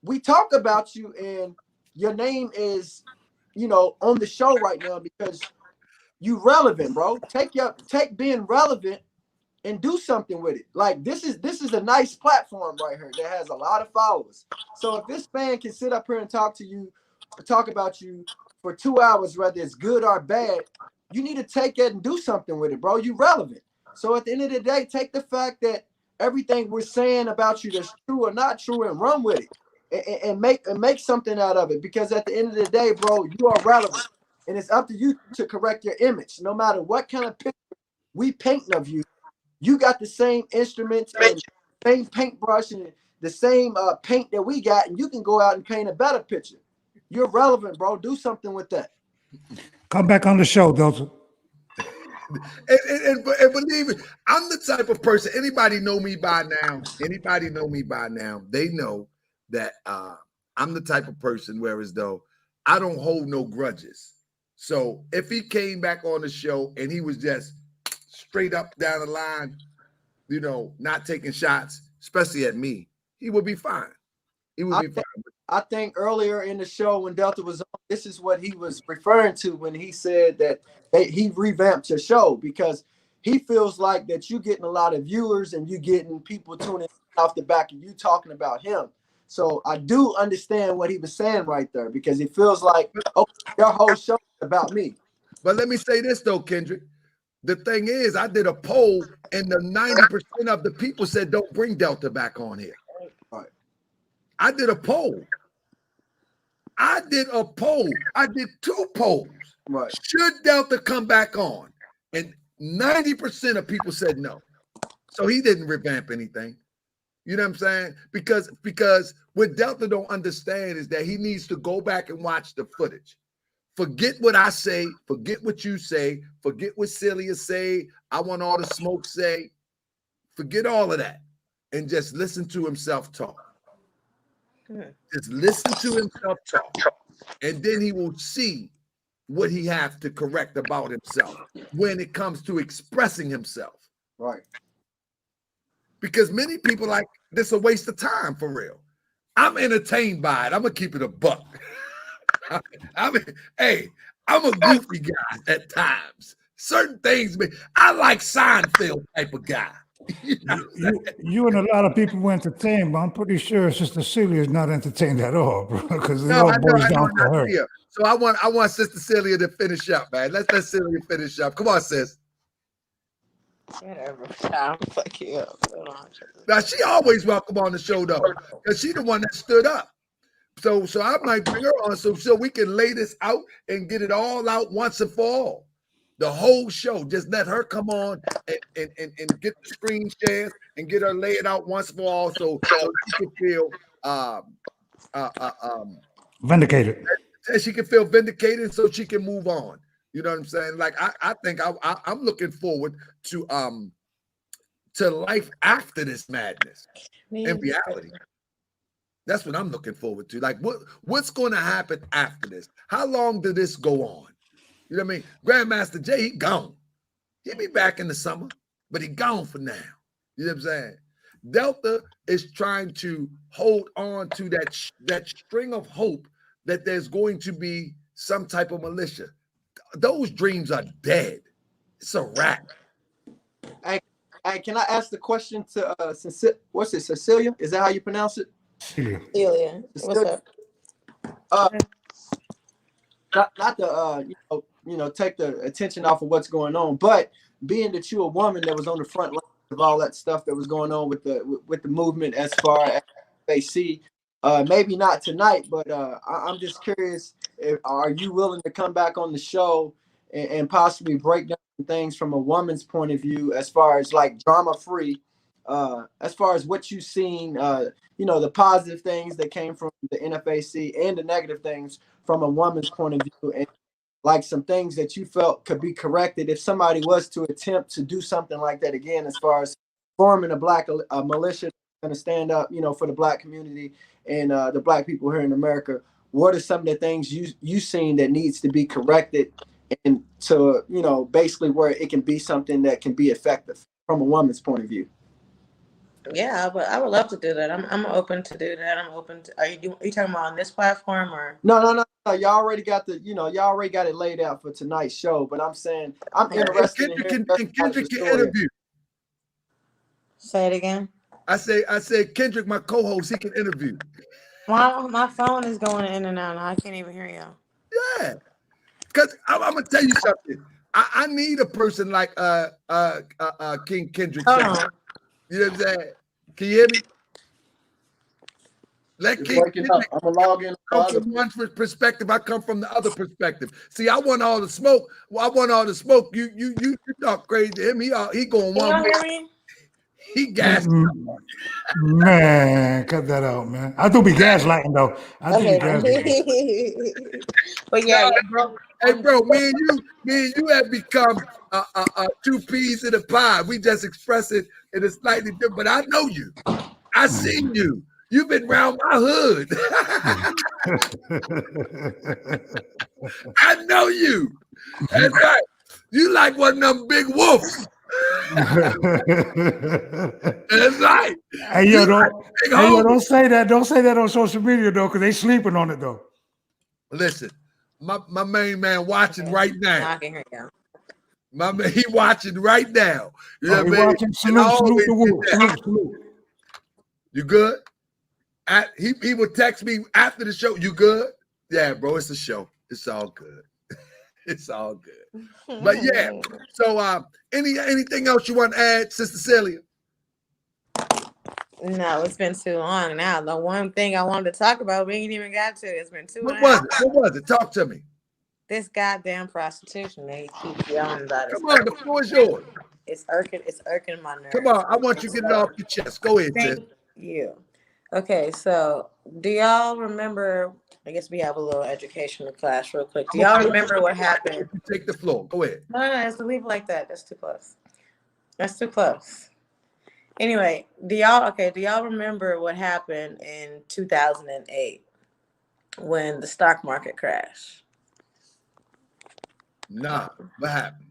We talk about you, and your name is, on the show right now because you relevant, bro. Take being relevant and do something with it. Like this is a nice platform right here that has a lot of followers. So if this fan can sit up here and talk about you for 2 hours, whether it's good or bad, you need to take it and do something with it, bro. You relevant. So at the end of the day, take the fact that everything we're saying about you that's true or not true and run with it and make something out of it. Because at the end of the day, bro, you are relevant. And it's up to you to correct your image. No matter what kind of picture we paint of you, you got the same instruments and same paintbrush and the same paint that we got, and you can go out and paint a better picture. You're relevant, bro. Do something with that. Come back on the show, Delta. And believe it, I'm the type of person, anybody know me by now, they know that I'm the type of person where as though I don't hold no grudges. So if he came back on the show and he was just straight up down the line, you know, not taking shots, especially at me, he would be fine. He would be fine. I think earlier in the show when Delta was on, this is what he was referring to when he said that he revamped your show, because he feels like that you getting a lot of viewers and you getting people tuning off the back of you talking about him. So I do understand what he was saying right there, because it feels like, oh, your whole show is about me. But let me say this though, Kendrick. The thing is, I did a poll and the 90% of the people said don't bring Delta back on here. Right. I did a poll. I did 2 polls. Right. Should Delta come back on? And 90% of people said no. So he didn't revamp anything. You know what I'm saying? Because what Delta don't understand is that he needs to go back and watch the footage. Forget what I say. Forget what you say. Forget what CELIA say. I want all the smoke say. Forget all of that. And just listen to himself talk. Just listen to himself talk. And then he will see what he has to correct about himself when it comes to expressing himself. Right. Because many people like this a waste of time for real. I'm entertained by it. I'm gonna keep it a buck. I'm a goofy guy at times. Certain things, I like Seinfeld type of guy. You and a lot of people were entertained, but I'm pretty sure Sister Celia is not entertained at all, bro. Because it all boils down to her. Yeah. So I want Sister Celia to finish up, man. Let's let Celia finish up. Come on, sis. Whatever. I'm fuck you up. Now she always welcome on the show though, because she the one that stood up. So I might bring her on so we can lay this out and get it all out once and for all. The whole show, just let her come on and get the screen shares and get her lay it out once for all, so she can feel vindicated. And she can feel vindicated, so she can move on. You know what I'm saying? Like I think I'm looking forward to life after this madness in reality. That's what I'm looking forward to. Like what's going to happen after this? How long did this go on? You know what I mean? Grandmaster Jay, he gone. He'll be back in the summer, but he gone for now. You know what I'm saying? Delta is trying to hold on to that string of hope that there's going to be some type of militia. Those dreams are dead. It's a wrap. Hey, can I ask the question to what's it, Cecilia? Is that how you pronounce it? Celia. What's up? Not to take the attention off of what's going on, but being that you're a woman that was on the front line of all that stuff that was going on with the movement as far as NFAC, maybe not tonight, but I'm just curious, are you willing to come back on the show and possibly break down things from a woman's point of view, as far as like drama free, as far as what you've seen, the positive things that came from the NFAC and the negative things from a woman's point of view, and like some things that you felt could be corrected if somebody was to attempt to do something like that again, as far as forming a black militia going to stand up, for the black community and the black people here in America. What are some of the things you seen that needs to be corrected, and to, basically where it can be something that can be effective from a woman's point of view? Yeah, but I would love to do that. I'm open to do that. I'm open to. Are you talking about on this platform or? No. Y'all already got it laid out for tonight's show. But I'm saying I'm interested in hearing. Kendrick can interview. Say it again. I said Kendrick, my co-host, he can interview. My phone is going in and out. I can't even hear you. Yeah, because I'm gonna tell you something. I need a person like King Kendrick. You know what I'm saying? Can you hear me? Let King Kendrick I'm gonna log in. come from one perspective. I come from the other perspective. See, I want all the smoke. Well, I want all the smoke. You talk crazy to him. He going one way. He gassed. Man, cut that out, man. I do be gaslighting though. I do be gaslighting. But yeah, bro. Hey, bro, me and you have become two peas in a pie. We just express it in a slightly different. But I know you. I seen you. You've been around my hood. I know you. That's right. You like one of them big wolves. That's right. Hey You yo, like big hey yo, homies. don't say that. Don't say that on social media though, because they sleeping on it though. Listen, my main man watching right Now now. I can hear you. My man, he watching right now. You know Oh, he what I mean? watching. And I Salute, salute always the get wolf. that. Salute, salute. You good? He would text me after the show. You good? Yeah, bro. It's a show. It's all good. It's all good. But yeah. So anything else you want to add, Sister Celia? No, it's been too long now. The one thing I wanted to talk about, we ain't even got to. It's been 2.5 What was hours. it? What was it? Talk to me. This goddamn prostitution that he keeps yelling about. Come on, the floor is yours. It's irking my nerves. Come on, I want you to get it off your chest. Go ahead, sis. Thank you. Okay, so do y'all remember? I guess we have a little educational class real quick. Do y'all remember what happened? Take the floor. Go ahead. No, let's leave it like that. That's too close. That's too close. Anyway, do y'all remember what happened in 2008 when the stock market crashed? Nah, what happened?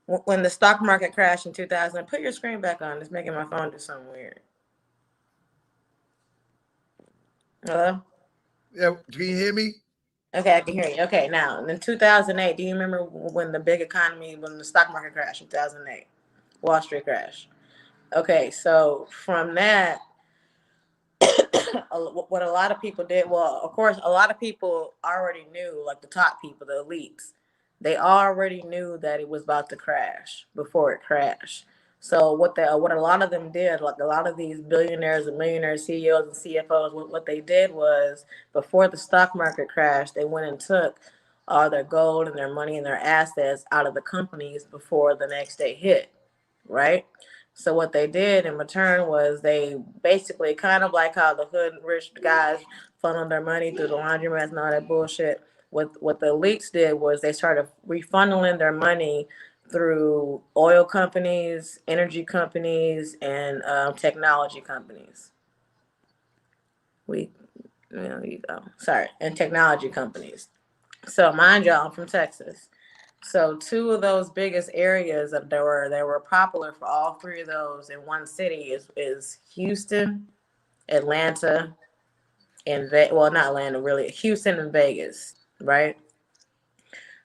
When the stock market crashed in 2000, put your screen back on. It's making my phone do something weird. Hello? Yeah, can you hear me? Okay, I can hear you. Okay, now in 2008, do you remember when the stock market crashed in 2008? Wall Street crash. Okay, so from that, what a lot of people did, well, of course, a lot of people already knew, like the top people, the elites, they already knew that it was about to crash before it crashed. So what a lot of them did, like a lot of these billionaires and millionaires, CEOs and CFOs, what they did was before the stock market crashed, they went and took all their gold and their money and their assets out of the companies before the next day hit, right? So what they did in return was they basically kind of like how the hood rich guys funneled their money through the laundromats and all that bullshit. What the elites did was they started refunneling their money through oil companies, energy companies, and technology companies. And technology companies. So mind y'all, I'm from Texas. So two of those biggest areas that were popular for all three of those in one city is Houston, Atlanta, and not Atlanta really, Houston and Vegas, right?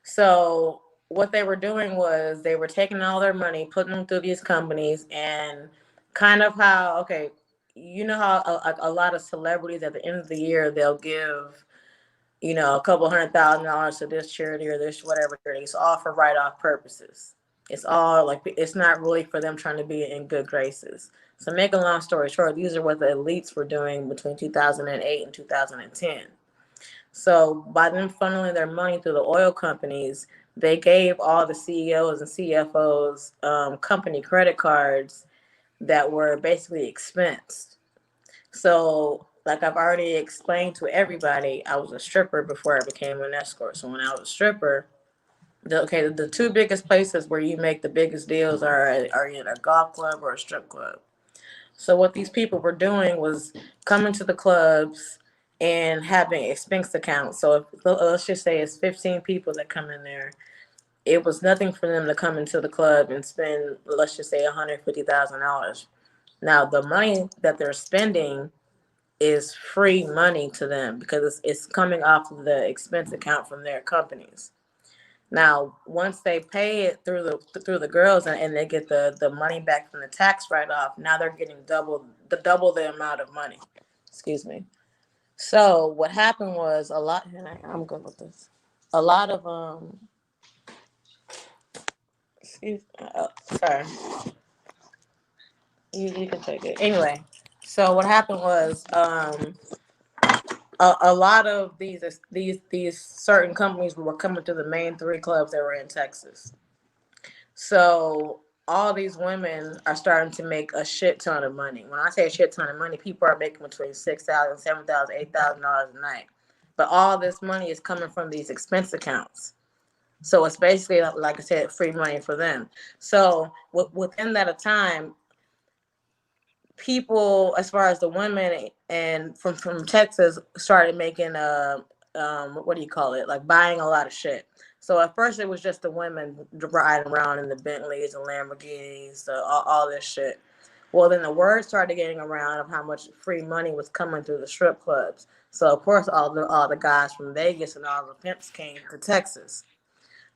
So what they were doing was they were taking all their money, putting them through these companies, and kind of how you know how a lot of celebrities at the end of the year they'll give a couple $100,000 to this charity or this whatever charity. It's all for write-off purposes. It's all like, it's not really for them trying to be in good graces. So make a long story short, these are what the elites were doing between 2008 and 2010. So by them funneling their money through the oil companies, they gave all the CEOs and CFOs company credit cards that were basically expensed. So, like I've already explained to everybody, I was a stripper before I became an escort. So when I was a stripper, the two biggest places where you make the biggest deals are in a golf club or a strip club. So what these people were doing was coming to the clubs and having expense accounts. So let's just say it's 15 people that come in there. It was nothing for them to come into the club and spend, let's just say, $150,000. Now the money that they're spending is free money to them because it's coming off of the expense account from their companies. Now, once they pay it through the girls and they get the money back from the tax write-off, now they're getting double the amount of money. Excuse me. So what happened was I'm good with this. A lot of sorry. You can take it. Anyway, so what happened was a lot of these certain companies were coming to the main three clubs that were in Texas. So all these women are starting to make a shit ton of money. When I say a shit ton of money, people are making between $6,000, $7,000, $8,000 a night. But all this money is coming from these expense accounts. So it's basically, like I said, free money for them. So within that time, people, as far as the women and from Texas, started making what do you call it, like buying a lot of shit. So at first it was just the women riding around in the Bentleys and Lamborghinis, all this shit. Well, then the word started getting around of how much free money was coming through the strip clubs. So of course all the guys from Vegas and all the pimps came to Texas.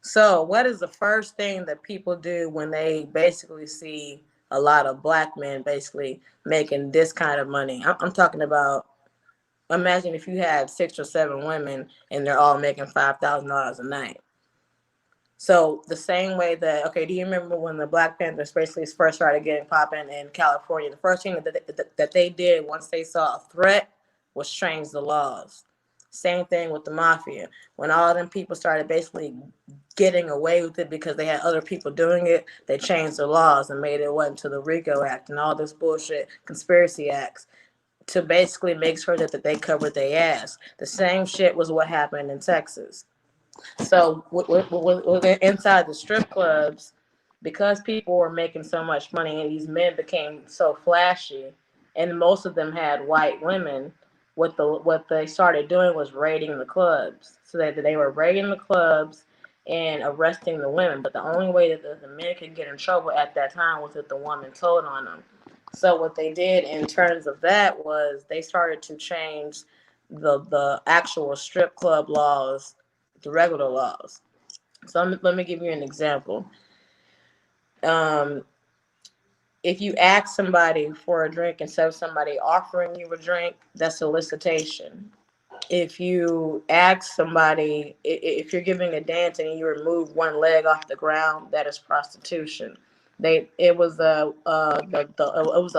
So what is the first thing that people do when they basically see a lot of black men basically making this kind of money? I'm talking about, imagine if you had 6 or 7 women and they're all making $5,000 a night. So the same way that, okay, do you remember when the Black Panthers basically first started getting popping in California? The first thing that they did once they saw a threat was change the laws. Same thing with the mafia. When all of them people started basically getting away with it because they had other people doing it, they changed the laws and made it went to the RICO Act and all this bullshit conspiracy acts to basically make sure that they covered their ass. The same shit was what happened in Texas. So inside the strip clubs, because people were making so much money and these men became so flashy, and most of them had white women, what they started doing was raiding the clubs. So that they were raiding the clubs and arresting the women. But the only way that the men could get in trouble at that time was if the woman told on them. So what they did in terms of that was they started to change the actual strip club laws, the regular laws. So let me give you an example. If you ask somebody for a drink instead of somebody offering you a drink, that's solicitation. If you ask somebody, if you're giving a dance and you remove one leg off the ground, that is prostitution. It was a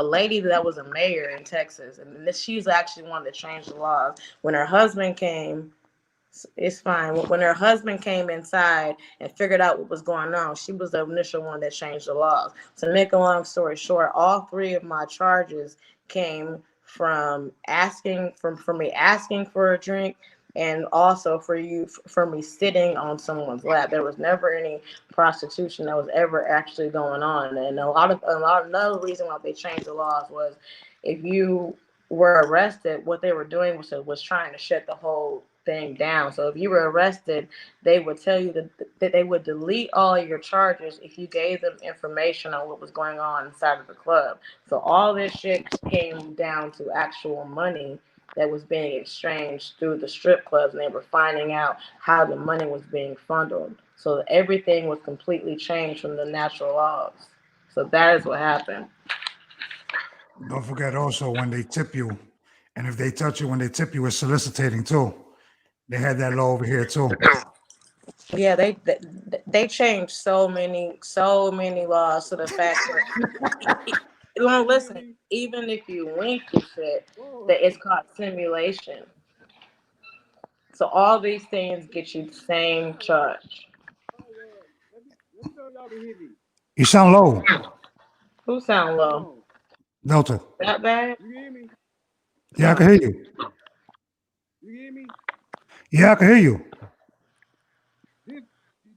lady that was a mayor in Texas, and she's actually one that changed the laws. When her husband came, it's fine. When her husband came inside and figured out what was going on, she was the initial one that changed the laws. To make a long story short, all 3 of my charges came from me asking for a drink, and also for me sitting on someone's lap. There was never any prostitution that was ever actually going on. And another reason why they changed the laws was if you were arrested, what they were doing was trying to shut the whole thing down. So if you were arrested, they would tell you that they would delete all your charges if you gave them information on what was going on inside of the club. So all this shit came down to actual money that was being exchanged through the strip clubs, and they were finding out how the money was being funneled. So everything was completely changed from the natural laws. So that is what happened. Don't forget also when they tip you, and if they touch you when they tip you, it's soliciting too. They had that law over here too. Yeah, they changed so many laws to the fact that well, listen, even if you wink and shit, that it's called simulation. So all these things get you the same charge. Let me know y'all can hear me. You sound low, Who sound low? Delta. That bad? You hear me? Yeah, I can hear you. You hear me? Yeah, I can hear you.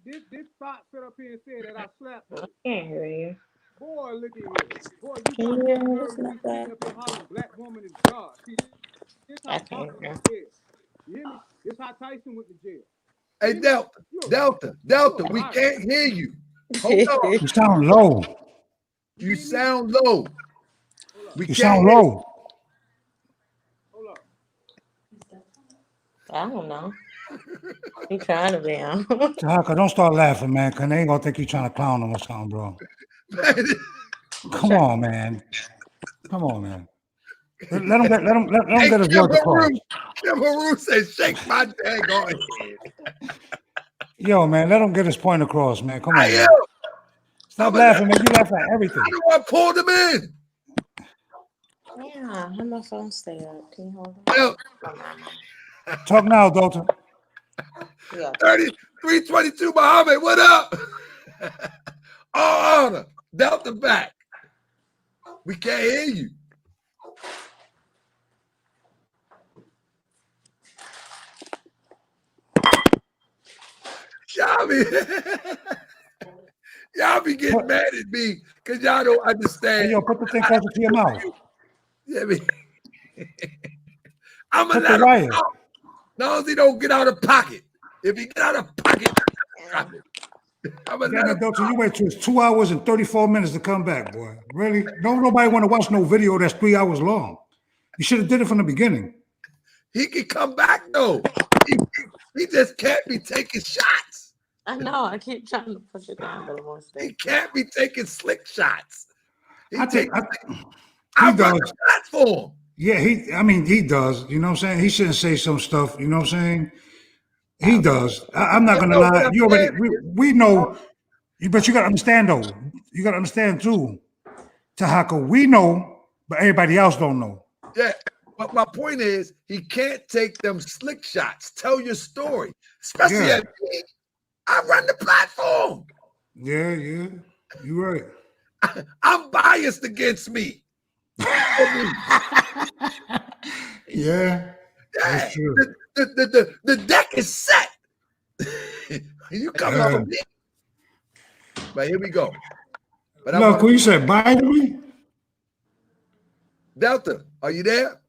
This spot set up here and said that I slapped her. I can't hear you. Boy, look at here. Boy, you Can you got hear more me? nerve It's than not me bad. sitting up here hollering, black woman is God. See, this I how can't Tyson hear. went to jail. You hear me? This how Tyson went to jail. Hey, Delta, we can't hear you. Hold on. You sound low. You sound low. We You can't sound hear you. low. Hold up. I don't know. You trying to be on? Chaka, don't start laughing, man, because they ain't gonna think you trying to clown them or something, bro. Come on, man. Come on, man. Let him get his words across. Kim Haru said, "Shake my daggone head." Yo, man, let him get his point across, man. Come on, I man. am. Stop laughing, man. You laugh at everything. How do I pull them in? Yeah, how my phone stay up? Can you hold Well, on? Talk now, Dalton. Yeah. 3322 Muhammad, what up? All honor. Delta back. We can't hear you. Y'all be getting mad at me because y'all don't understand. Hey, yo, put the thing closer to your mouth. Yeah, I mean, I'm gonna Put the let him wire. talk. As long as he don't get out of pocket. If he get out of pocket, drop it. I'm gonna Damn let it, him Delta, talk. you wait till 2 hours and 34 minutes to come back, boy. Really? Don't nobody want to watch no video that's 3 hours long. You should have did it from the beginning. He can come back though. He just can't be taking shots. I know. I keep trying to push it down, but it won't stay. He can't be taking slick shots. He I think takes. he I run does. the platform. Yeah, he does. You know what I'm saying? He shouldn't say some stuff. You know what I'm saying? He does. I'm not gonna know what lie. I'm You already saying? we know, but you gotta understand though. You gotta understand too, Tahaka. We know, but everybody else don't know. Yeah. But my point is, he can't take them slick shots. Tell your story, especially Yeah. at me. I run the platform. Yeah, you're right. I'm biased against me. Yeah, that's true. The deck is set. You coming for me? But here we go. But I Look, want who you said bye to me? Delta, are you there?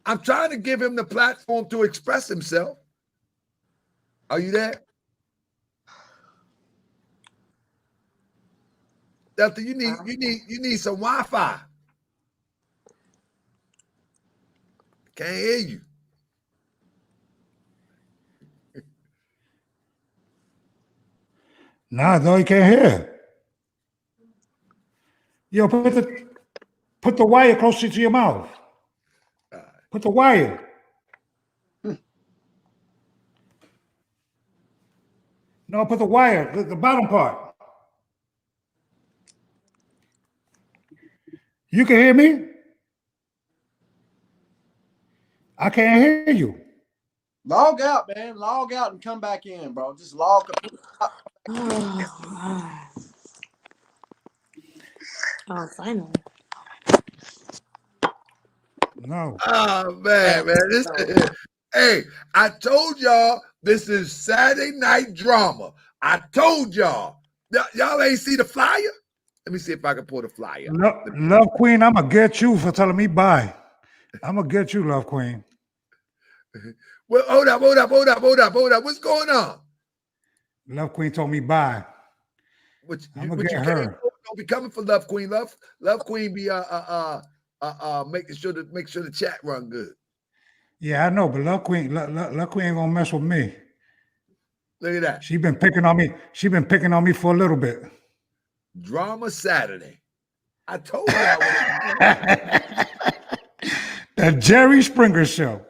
I'm trying to give him the platform to express himself. Are you there? Delta, you need some Wi-Fi. Can't hear you. Nah, no, you can't hear. Yo, put the wire closer to your mouth. Put the wire. No, put the wire, the bottom part. You can hear me? I can't hear you. Log out, man. Log out and come back in, bro. Just log out. Oh, finally. No. Oh man. Hey, I told y'all this is Saturday night drama. I told y'all. Y'all ain't see the flyer? Let me see if I can pull the flyer. Love Queen, I'm gonna get you for telling me bye. I'm gonna get you, Love Queen. Well, hold up. What's going on? Love Queen told me bye. I'm gonna get her. Don't be coming for Love Queen. Love Queen be making sure the chat run good. Yeah, I know, but Love Queen ain't gonna mess with me. Look at that. She been picking on me. She been picking on me for a little bit. Drama Saturday. I told y'all. The Jerry Springer Show.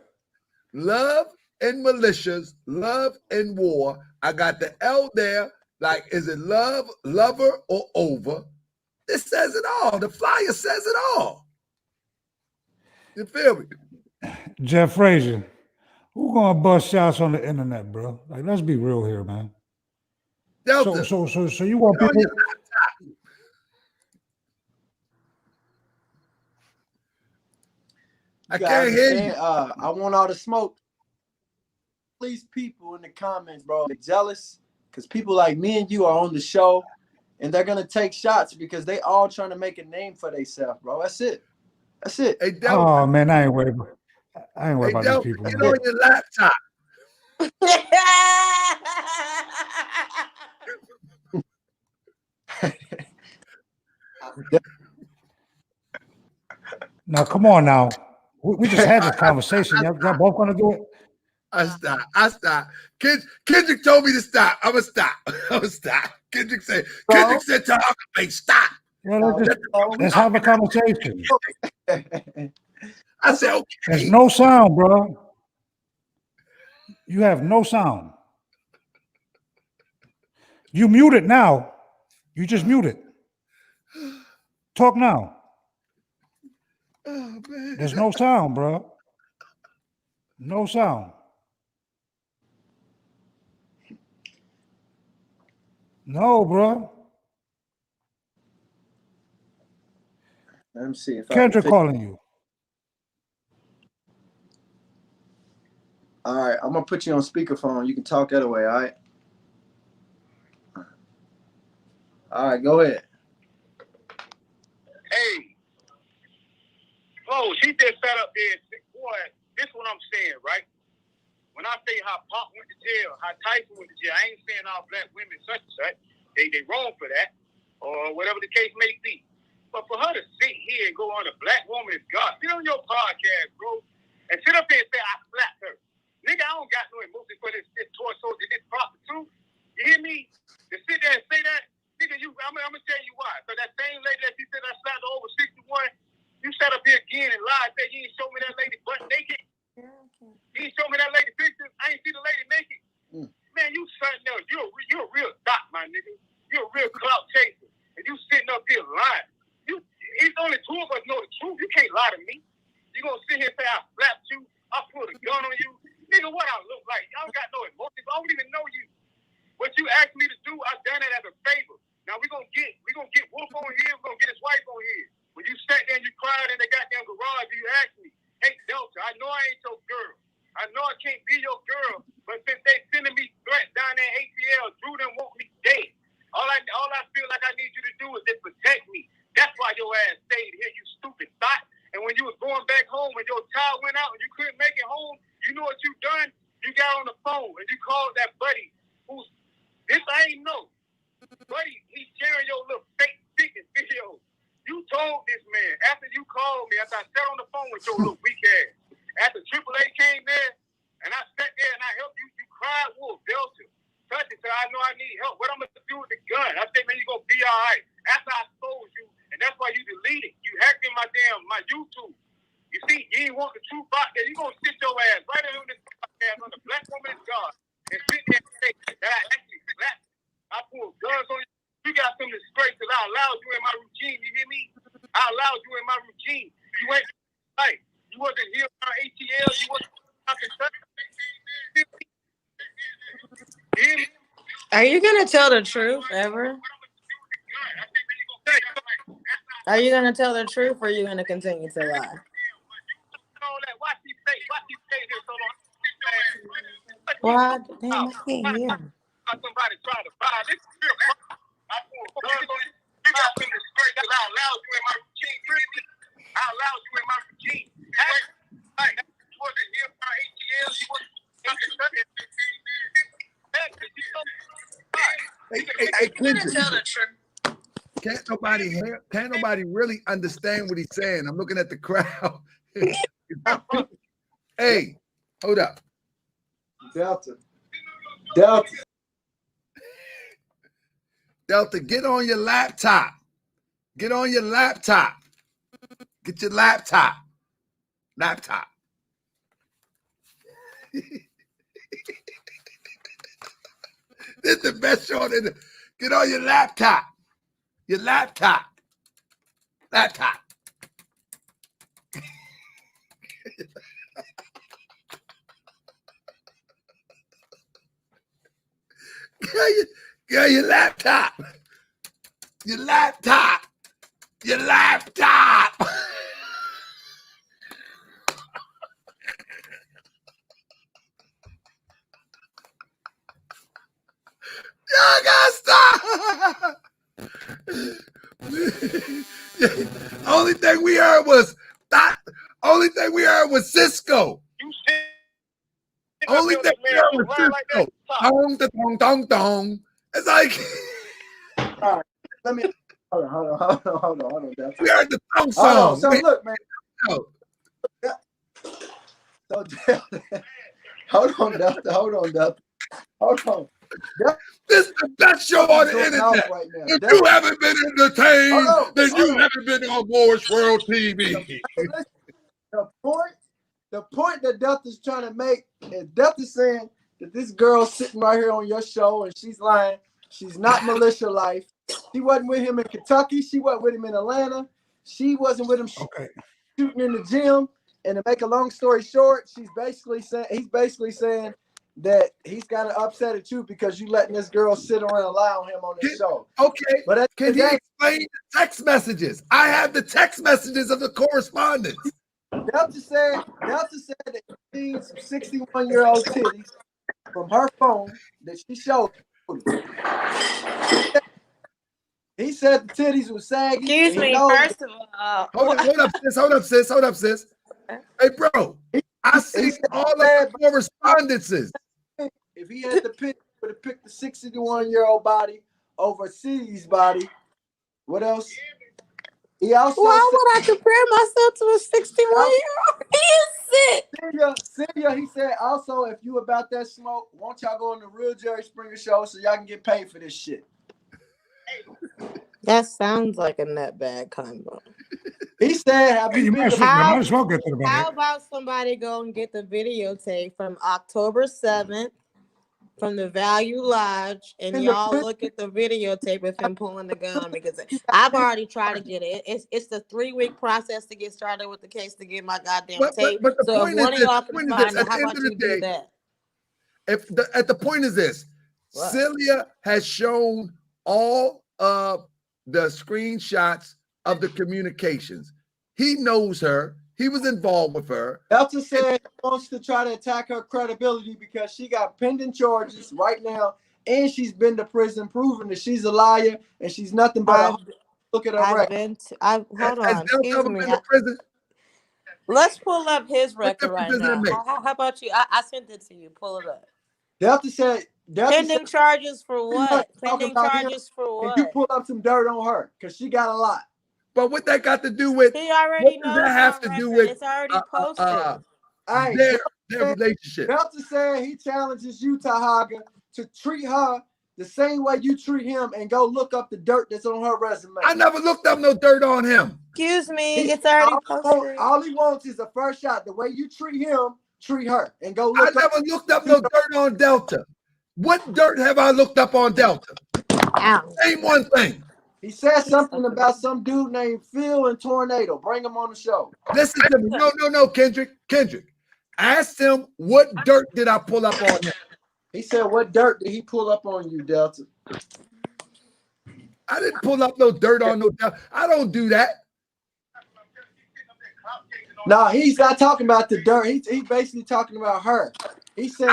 Love and militias, love and war. I got the L there. Like, is it love, lover, or over? It says it all. The flyer says it all. You feel me? Jeff Frazier. Who gonna bust shots on the internet, bro? Like, let's be real here, man. Delta. So you want people? I can't hear you. I want all the smoke. Please, people in the comments, bro, they're jealous because people like me and you are on the show, and they're gonna take shots because they all trying to make a name for themselves, bro. That's it. That's it. Hey, Delta. Oh man, I ain't worried about Delta, these people. get Man. on your laptop. Now, come on now. We just had this conversation. Y'all both gonna do it? I stop. Kendrick told me to stop. I'm gonna stop. Kendrick said to hey, stop. Well, let's have a conversation. I said, okay. There's no sound, bro. You have no sound. You muted now. You just muted. Talk now. Oh, man. There's no sound, bro. No sound. No, bro. Let me see if Kendrick calling you. All right, I'm gonna put you on speakerphone. You can talk that way. All right. All right, go ahead. Flo, she just sat up there and said, boy, this is what I'm saying, right? When I say how Pop went to jail, how Tyson went to jail, I ain't saying all black women such and such. They wrong for that, or whatever the case may be. But for her to sit here and go on a black woman is God. Sit on your podcast, bro, and sit up there and say, I slapped her. Nigga, I don't got no emotion for this toy soldier, this prostitute. You hear me? To sit there and say that, nigga, I'm gonna tell you why. So that same lady that you said I slapped her over 61, you sat up here again and lied, said you ain't show me that lady butt naked. You ain't show me that lady picture. I ain't see the lady naked. Man, you something else. You're a real dot, my nigga. You're a real clout chaser. And you sitting up here lying. It's only two of us know the truth. You can't lie to me. You gonna sit here and say I slapped you, I put a gun on you. Nigga, what I look like? Y'all got no emotions. I don't even know you. What you asked me to do, I've done it as a favor. Now we gonna get Wolf on here, we're gonna get his wife on here. When you sat there and you cried in the goddamn garage, you asked me, hey Delta, I know I ain't your girl. I know I can't be your girl, but since they sending me threats down there in ATL, Drew done want me dead. All I feel like I need you to do is just protect me. That's why your ass stayed here, you stupid thought. And when you was going back home, when your child went out and you couldn't make it home, you know what you done? You got on the phone and you called that buddy who's, this I ain't know. Buddy, he's sharing your little fake speaking video. You told this man, after you called me, after I sat on the phone with your little weak ass, after AAA came there, and I sat there and I helped you, you cried, Wolf, Delta. Touch it, so I know I need help. What I'm going to do with the gun? I said, man, you're going to be all right. After I exposed you, and that's why you deleted. You hacked in my YouTube. You see, you ain't want the truth out there. You're going to sit your ass right in this podcast on the black woman is God and sit there and say that I actually slapped you. I pulled guns on you. You got some disgrace because I allowed you in my routine. You hear me? I allowed you in my routine. You went right. You wasn't here on ATL. You wasn't Are you gonna tell the truth ever? Are you gonna tell the truth, or are you gonna continue to lie? Why? Damn, I can't hear. Somebody try to buy this. I pulled guns on you. You got some disgrace because I allowed you in my routine. I allowed you in my routine. Like, you wasn't here on ATL. You wasn't. Hey, Clinton, Tell the truth. can't nobody really understand what he's saying. I'm looking at the crowd. Hey, hold up. Delta, get on your laptop. Get on your laptop. Get your laptop. This is the best show. Get on your laptop. Laptop. Get your laptop. Your laptop. Y'all gotta stop. Only thing we heard was Cisco. Only thing we heard was Cisco. Dong, dong. It's like all right, let me hold on. Delta. we heard the song. So look, man. So hold on, Delta. This is the best show on the internet. Right now. If you haven't been entertained, then you haven't been on Morris World TV. The point that Delta's trying to make is Delta's saying that this girl's sitting right here on your show and she's lying. She's not Militia Life. She wasn't with him in Kentucky. She wasn't with him in Atlanta. She wasn't with him shooting in the gym. And to make a long story short, he's basically saying that he's got to upset at you because you letting this girl sit around and lie on him on this show. Okay, but can he explain the text messages? I have the text messages of the correspondence. Delta said that she seen some 61-year-old titties from her phone that she showed. He said the titties was saggy. Excuse and he me. knows- First of all, Hold up, sis. Hey, bro, I see said- all of the correspondences. If he had to pick, he would have picked the 61-year-old body over C's body. What else? He also why said, would I compare myself to a 61-year-old? He is sick. Celia, he said also, if you about that smoke, won't y'all go on the Real Jerry Springer show so y'all can get paid for this shit? That sounds like a nutbag combo. He said, have Hey, you you been might, to you might as well get to the How bag. about somebody go and get the videotape from October 7th from the Value Lodge, and In the y'all prison- look at the videotape of him pulling the gun, because I've already tried to get it. It's the 3-week process to get started with the case to get my goddamn tape. But the So point if is one of this, y'all can find it, at how the end about of you the do day, that? at the point is this, What? Celia has shown all of the screenshots of the communications. He knows her. He was involved with her. Delta said he wants to try to attack her credibility because she got pending charges right now, and she's been to prison, proving that she's a liar and she's nothing but a look at her I've record. been to, hold Has on, Delta excuse ever me. been to prison? Let's pull up his What record difference right does that now. make? How about you? I sent it to you. Pull it up. Delta said Pending charges for what? talk Pending about him, charges for and you what? pull up some dirt on her because she got a lot. But what that got to do with, He what already does knows that have my to do record. with It's already posted. Hey, their relationship? Delta said he challenges you, Tahaga, to treat her the same way you treat him and go look up the dirt that's on her resume. I never looked up no dirt on him. Excuse me, it's already posted. All he wants is the first shot. The way you treat him, treat her, and go I look up. never looked up no dirt on Delta. What dirt have I looked up on Delta? Ow. Name one thing. He said something about some dude named Phil and Tornado. Bring him on the show. Listen to me. No, Kendrick. Ask him what dirt did I pull up on him. He said, what dirt did he pull up on you, Delta? I didn't pull up no dirt on no Delta. I don't do that. No, he's not talking about the dirt. He's basically talking about her. He said,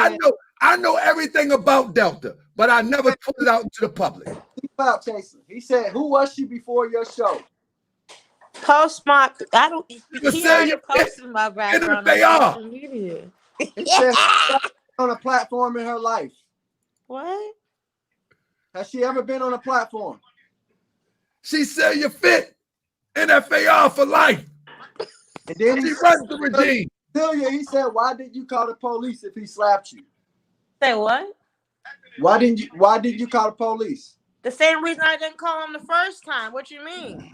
I know everything about Delta, but I never put it out to the public. Clout chaser. He said, who was she before your show? Post my, I don't, he already Celia, posted my background NFAR. on social media. He said on a platform in her life. What? Has she ever been on a platform? She said you fit. NFAR for life. And then She runs the regime. Celia, he said, why did you call the police if he slapped you? Say what? Why did you call the police? The same reason I didn't call him the first time. What you mean?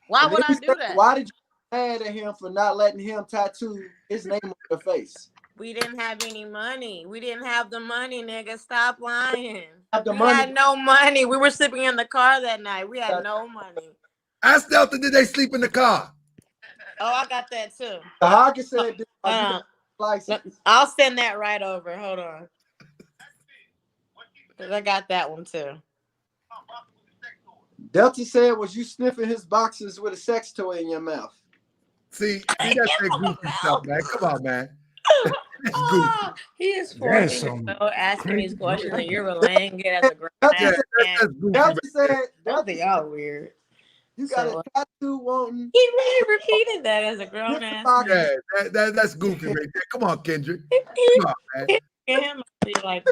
Why would I do that? Why did you get mad at him for not letting him tattoo his name on your face? We didn't have any money. We didn't have the money, nigga. Stop lying. Have the We money. had no money. We were sleeping in the car that night. We had no money. Ask Delta, did they sleep in the car? Oh, I got that too. The Hawker said, license. I'll send that right over. Hold on. 'Cause I got that one too. Delta said, was you sniffing his boxes with a sex toy in your mouth? See that's that goofy stuff, man. Come on, man. That's goofy. Oh, he is forcing to asking these questions and you're relaying it as a grown Delta ass said, man. Delta said, Both of y'all weird. you got a tattoo wanting. He really repeated that as a grown ass man. Yeah, that's goofy right there. Come on, Kendrick. Come on, man. Him be like,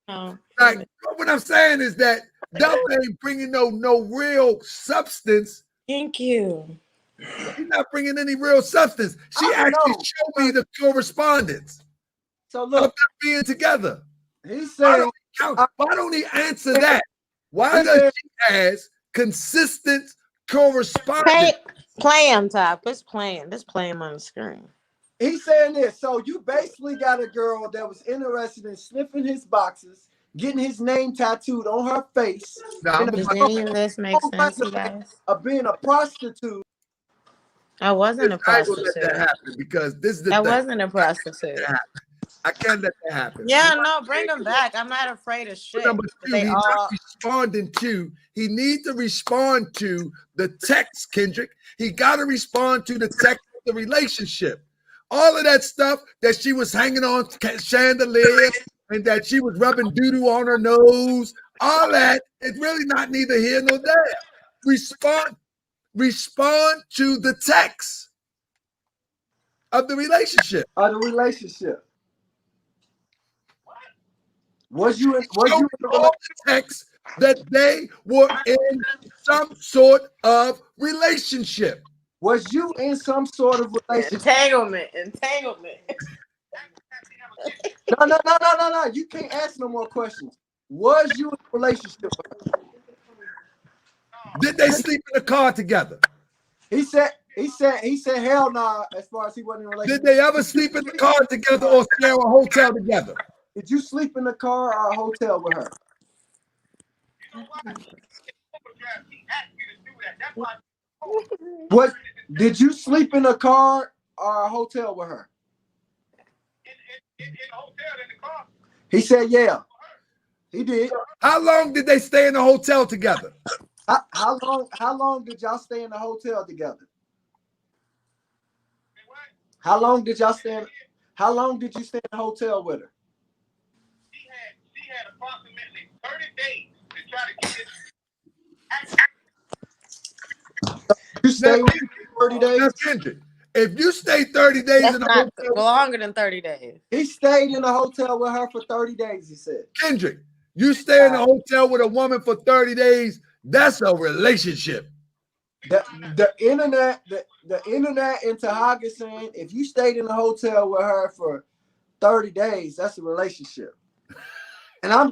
no. Like, what I'm saying is that Delta ain't bringing no real substance. Thank you. She's not bringing any real substance. She actually showed me the correspondence. So look, of them being together. He said, why don't he answer that? Why does she has consistent correspondence? Play him, Top. Let's play him. Let's play him on the screen. He's saying this. So you basically got a girl that was interested in sniffing his boxes, getting his name tattooed on her face. Does any of this make sense, you guys? Of being a prostitute. I wasn't a prostitute. I will let that happen because this is the I thing. wasn't a prostitute. I can't let that happen. Yeah, no, bring him back. I'm not afraid of shit. Number two, he's not responding to. He needs to respond to the text, Kendrick. He got to respond to the text of the relationship. All of that stuff that she was hanging on chandelier and that she was rubbing doo-doo on her nose, all that is really not neither here nor there. respond to the text of the relationship. Was you in the All the text that they were in some sort of relationship. Was you in some sort of relationship? Entanglement. No. You can't ask no more questions. Was you in a relationship with her? Did they sleep in the car together? He said hell nah, as far as he wasn't in a relationship. Did they ever sleep in the car together or share a hotel together? Did you sleep in the car or a hotel with her? What? Did you sleep in a car or a hotel with her? In the hotel, in the car. He said, yeah. He did. How long did they stay in the hotel together? How long did y'all stay in the hotel together? How long did y'all stay how long did you stay in the hotel with her? She had approximately 30 days to try to get this. You stayed with her 30 days? Now, Kendrick, if you stay 30 days That's in the not hotel, longer than 30 days. He stayed in the hotel with her for 30 days, he said. Kendrick, you stay in a hotel with a woman for 30 days, that's a relationship. The internet and Tahaga saying if you stayed in the hotel with her for 30 days, that's a relationship. And I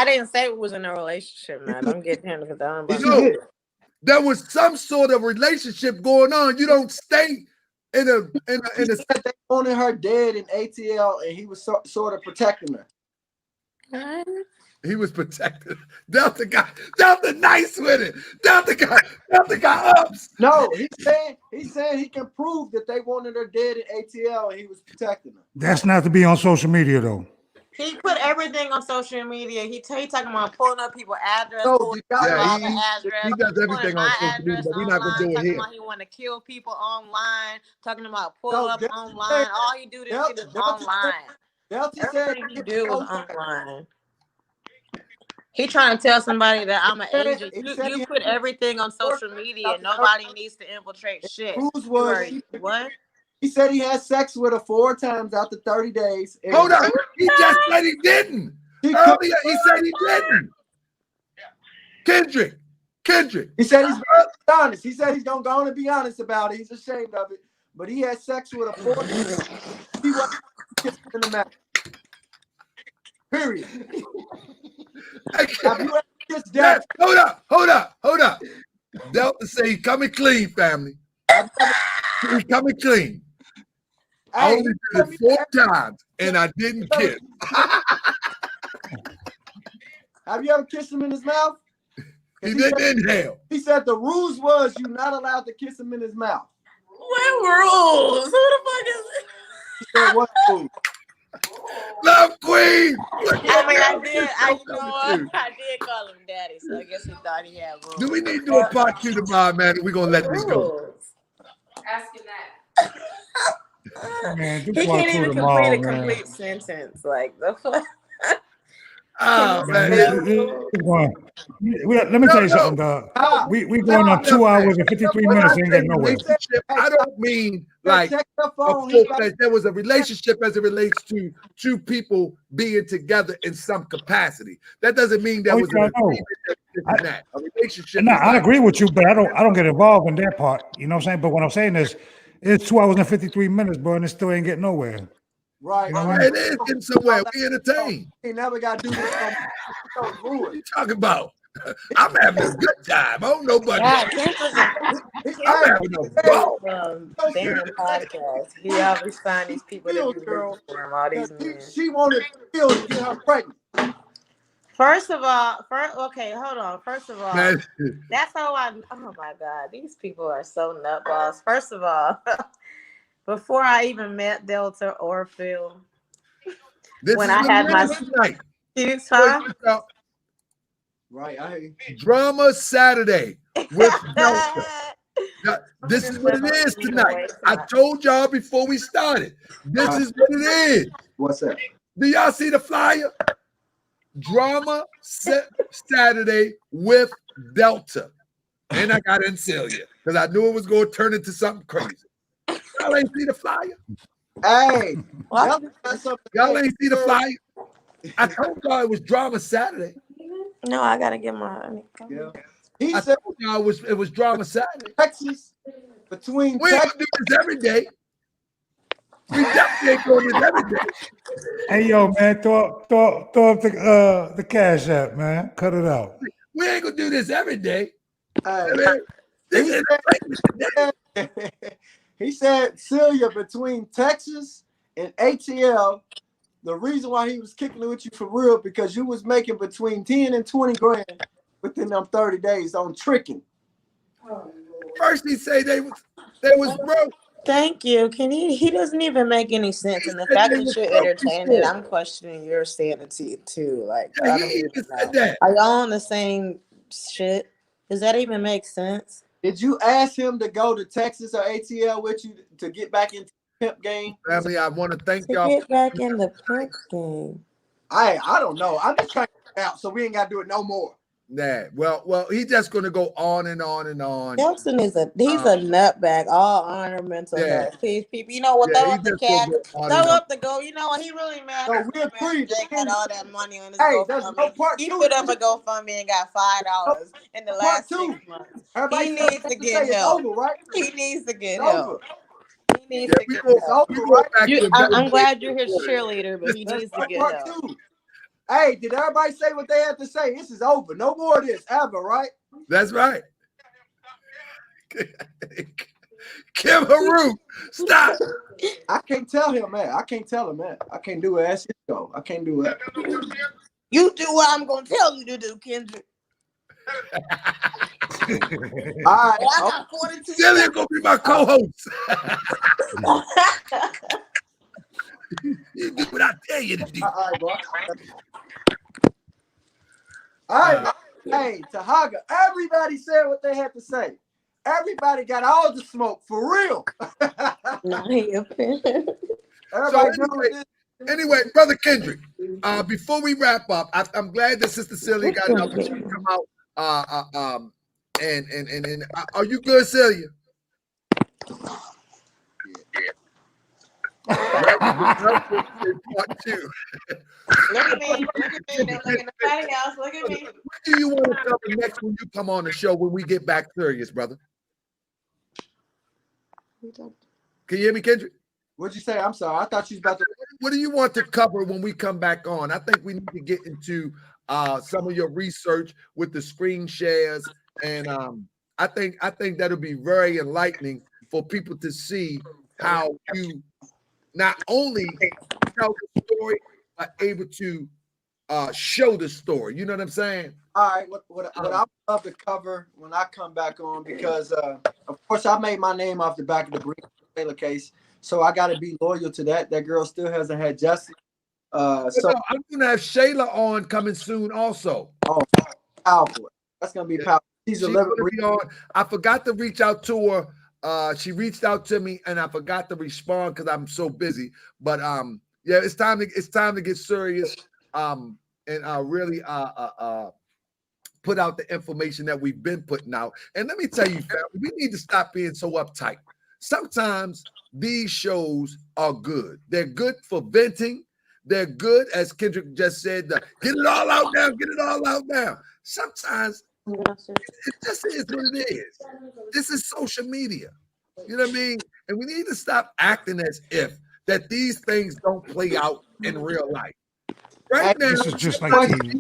didn't say it was in a relationship, man. Don't get him because I don't No, there was some sort of relationship going on. You don't stay in a they wanted her dead in ATL, and he was sort of protecting her. He was protected. Delta nice with it. Delta got ups. No, he's saying he can prove that they wanted her dead in ATL, and he was protecting her. That's not to be on social media, though. He put everything on social media. He talking about pulling up people's address, No, pulling he does everything on social media, but we're not gonna do it talking here. about he want to kill people online, talking about pull up online. All he do this shit is online. Everything he do is online. He trying to tell somebody that I'm an agent. You put everything on social media. Nobody needs to infiltrate shit. What? He said he had sex with her 4 times after 30 days. Hold on. He just said he didn't. Earlier, he said he didn't. Kendrick. He said he's honest. He said he's going to go on and be honest about it. He's ashamed of it. But he had sex with her 4 times. He wasn't kissing in the mouth. Period. Have you ever kissed Delta? Hold up. Delta say he coming clean, family. He coming clean. I only did it 4 times, and I didn't kiss. Have you ever kissed him in his mouth? He didn't inhale. He said the rules was you're not allowed to kiss him in his mouth. What rules? Who the fuck is it? He said what rules? Love Queen. I did call him daddy, so I guess he thought he had rules. Do we need to do a part 2 tomorrow, man? We're gonna let this go. Asking that. Man, He can't even complete a complete sentence. Like the fuck. Oh man. Let me tell you something, dog. We going on 2 hours and 53 minutes and ain't getting nowhere. I don't mean like there was a relationship as it relates to 2 people being together in some capacity. That doesn't mean there was a relationship. No, I agree with you, but I don't get involved in that part. You know what I'm saying? But what I'm saying is, it's 2 hours and 53 minutes, bro, and it still ain't getting nowhere. Right. You know what I mean? It is getting somewhere. We entertain. He never got to do this. What are you talking about? I'm having a good time. I don't know about Yeah, I'm having a ball. Damn podcast. He always find these people that do girl for him. All these men. She wanted Phil to get her pregnant. First of all, okay, hold on. First of all, Man. that's how oh my God, these people are so nutballs. First of all, before I even met Delta or Phil, when I had my kids, Right, I hear you. Drama Saturday with Delta. Now, this is what it is tonight. I told y'all before we started. This is what it is. What's that? Do y'all see the flyer? Drama Saturday with Delta. And I got in CELIA because I knew it was going to turn into something crazy. Y'all ain't see the flyer? Hey, What? Y'all ain't see the flyer? I told y'all it was Drama Saturday. No, I gotta get my. Yeah. He I said told y'all it was Drama Saturday. Texas between We ain't Texas. gonna do this every day. We definitely ain't doing this every day. Hey, yo, man, throw up the Cash App, man. Cut it out. We ain't gonna do this every day. Hey, I mean, this is he said CELIA between Texas and ATL. The reason why he was kicking it with you for real because you was making between 10 and 20 grand within them 30 days on tricking. First he say they was broke. Thank you. He doesn't even make any sense. And the Said fact they that was you're broke entertaining it, before. I'm questioning your sanity too. Like, Yeah, I he don't even even said know. that. Are y'all on the same shit? Does that even make sense? Did you ask him to go to Texas or ATL with you to get back into the pimp game? Family, I want to thank To y'all. get back in the pimp game. I don't know. I'm just trying to get out so we ain't got to do it no more. Nah, well, he's just gonna go on and on and on. Nelson is a nutbag, all honor, mental health. Peace, people. You know what? Yeah, Throw he up the just gonna cash. go on Throw and on. up the go. You know what? He really mad. So He we mad agree. Jake had all that money on his Hey, there's no GoFundMe. part He two. put up a GoFundMe and got $5 in the Part last two. 6 months. Everybody He said what needs they to have to say. get It's help. over, right? He needs to get It's help. over. He needs Yeah, to we get go help. back to I'm glad you're his cheerleader, but he That's needs to get part help. two. Hey, did everybody say what they had to say? This is over. No more of this ever, right? That's right. Kim Haru, stop. I can't tell him that. I can't tell him that. I can't do it as his show. I can't do it. You do what I'm gonna tell you to do, Kendrick. All right. I got 42 CELIA gonna be my co-host. You do what I tell you to do. All right, bro. All right. Hey, Tahaga, everybody said what they had to say. Everybody got all the smoke for real. Everybody Anyway, Brother Kendrick, before we wrap up, I'm glad that Sister CELIA got an opportunity to come out. And are you good, CELIA? Part two. Look at me. Look at me. Don't look at nobody else. Look at me. What do you want to cover next when you come on the show when we get back serious, brother? Can you hear me, Kendrick? What'd you say? I'm sorry. I thought you was about to. What do you want to cover when we come back on? I think we need to get into some of your research with the screen shares, and I think that'll be very enlightening for people to see how you not only tell the story but able to show the story. You know what I'm saying? All right. What I would love to cover when I come back on, because of course I made my name off the back of the Breonna Taylor case, so I got to be loyal to that. That girl still hasn't had justice. So I'm gonna have Shayla on coming soon also. Oh, powerful. That's gonna be powerful. She's gonna be on. I forgot to reach out to her. She reached out to me and I forgot to respond because I'm so busy. But yeah, it's time to get serious. And really put out the information that we've been putting out. And let me tell you, family, we need to stop being so uptight. Sometimes these shows are good. They're good for venting. They're good, as Kendrick just said, get it all out now, get it all out now. Sometimes it just is what it is. This is social media. You know what I mean? And we need to stop acting as if that these things don't play out in real life. Right now, this is just like TV.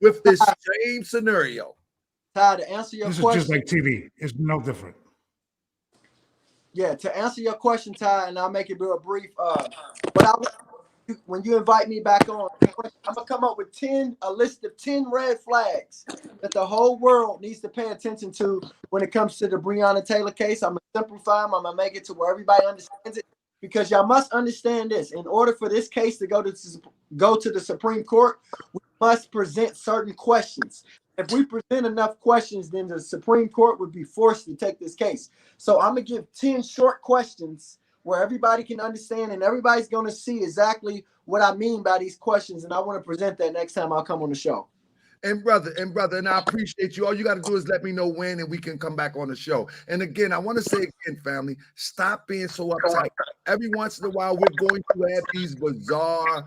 With this same scenario. Ty, to answer your question. This is just like TV. It's no different. Yeah, to answer your question, Ty, and I'll make it real brief. When you invite me back on, I'm gonna come up with a list of 10 red flags that the whole world needs to pay attention to when it comes to the Breonna Taylor case. I'm gonna simplify them. I'm gonna make it to where everybody understands it, because y'all must understand this. In order for this case to go to the Supreme Court, we must present certain questions. If we present enough questions, then the Supreme Court would be forced to take this case. So I'm gonna give 10 short questions where everybody can understand and everybody's going to see exactly what I mean by these questions, and I want to present that next time I come on the show. And brother, and I appreciate you. All you got to do is let me know when, and we can come back on the show. And again, I want to say again, family, stop being so uptight. Every once in a while, we're going to have these bizarre,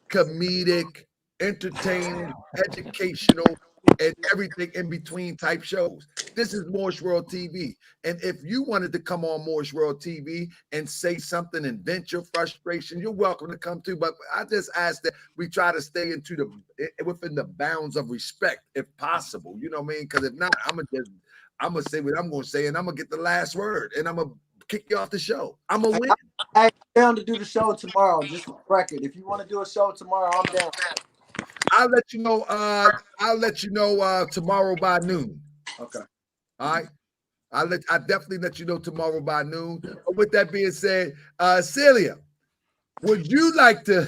comedic, entertaining, educational, and everything in between type shows. This is Morris World TV. And if you wanted to come on Morris World TV and say something and vent your frustration, you're welcome to come too. But I just ask that we try to stay within the bounds of respect, if possible. You know what I mean? Because if not, I'm gonna say what I'm gonna say, and I'm gonna get the last word, and I'm gonna kick you off the show. I'm gonna win. I'm down to do the show tomorrow. Just for the record, if you want to do a show tomorrow, I'm down. I'll let you know. I'll let you know tomorrow by noon. Okay. All right. I definitely let you know tomorrow by noon. But with that being said, CELIA, would you like to?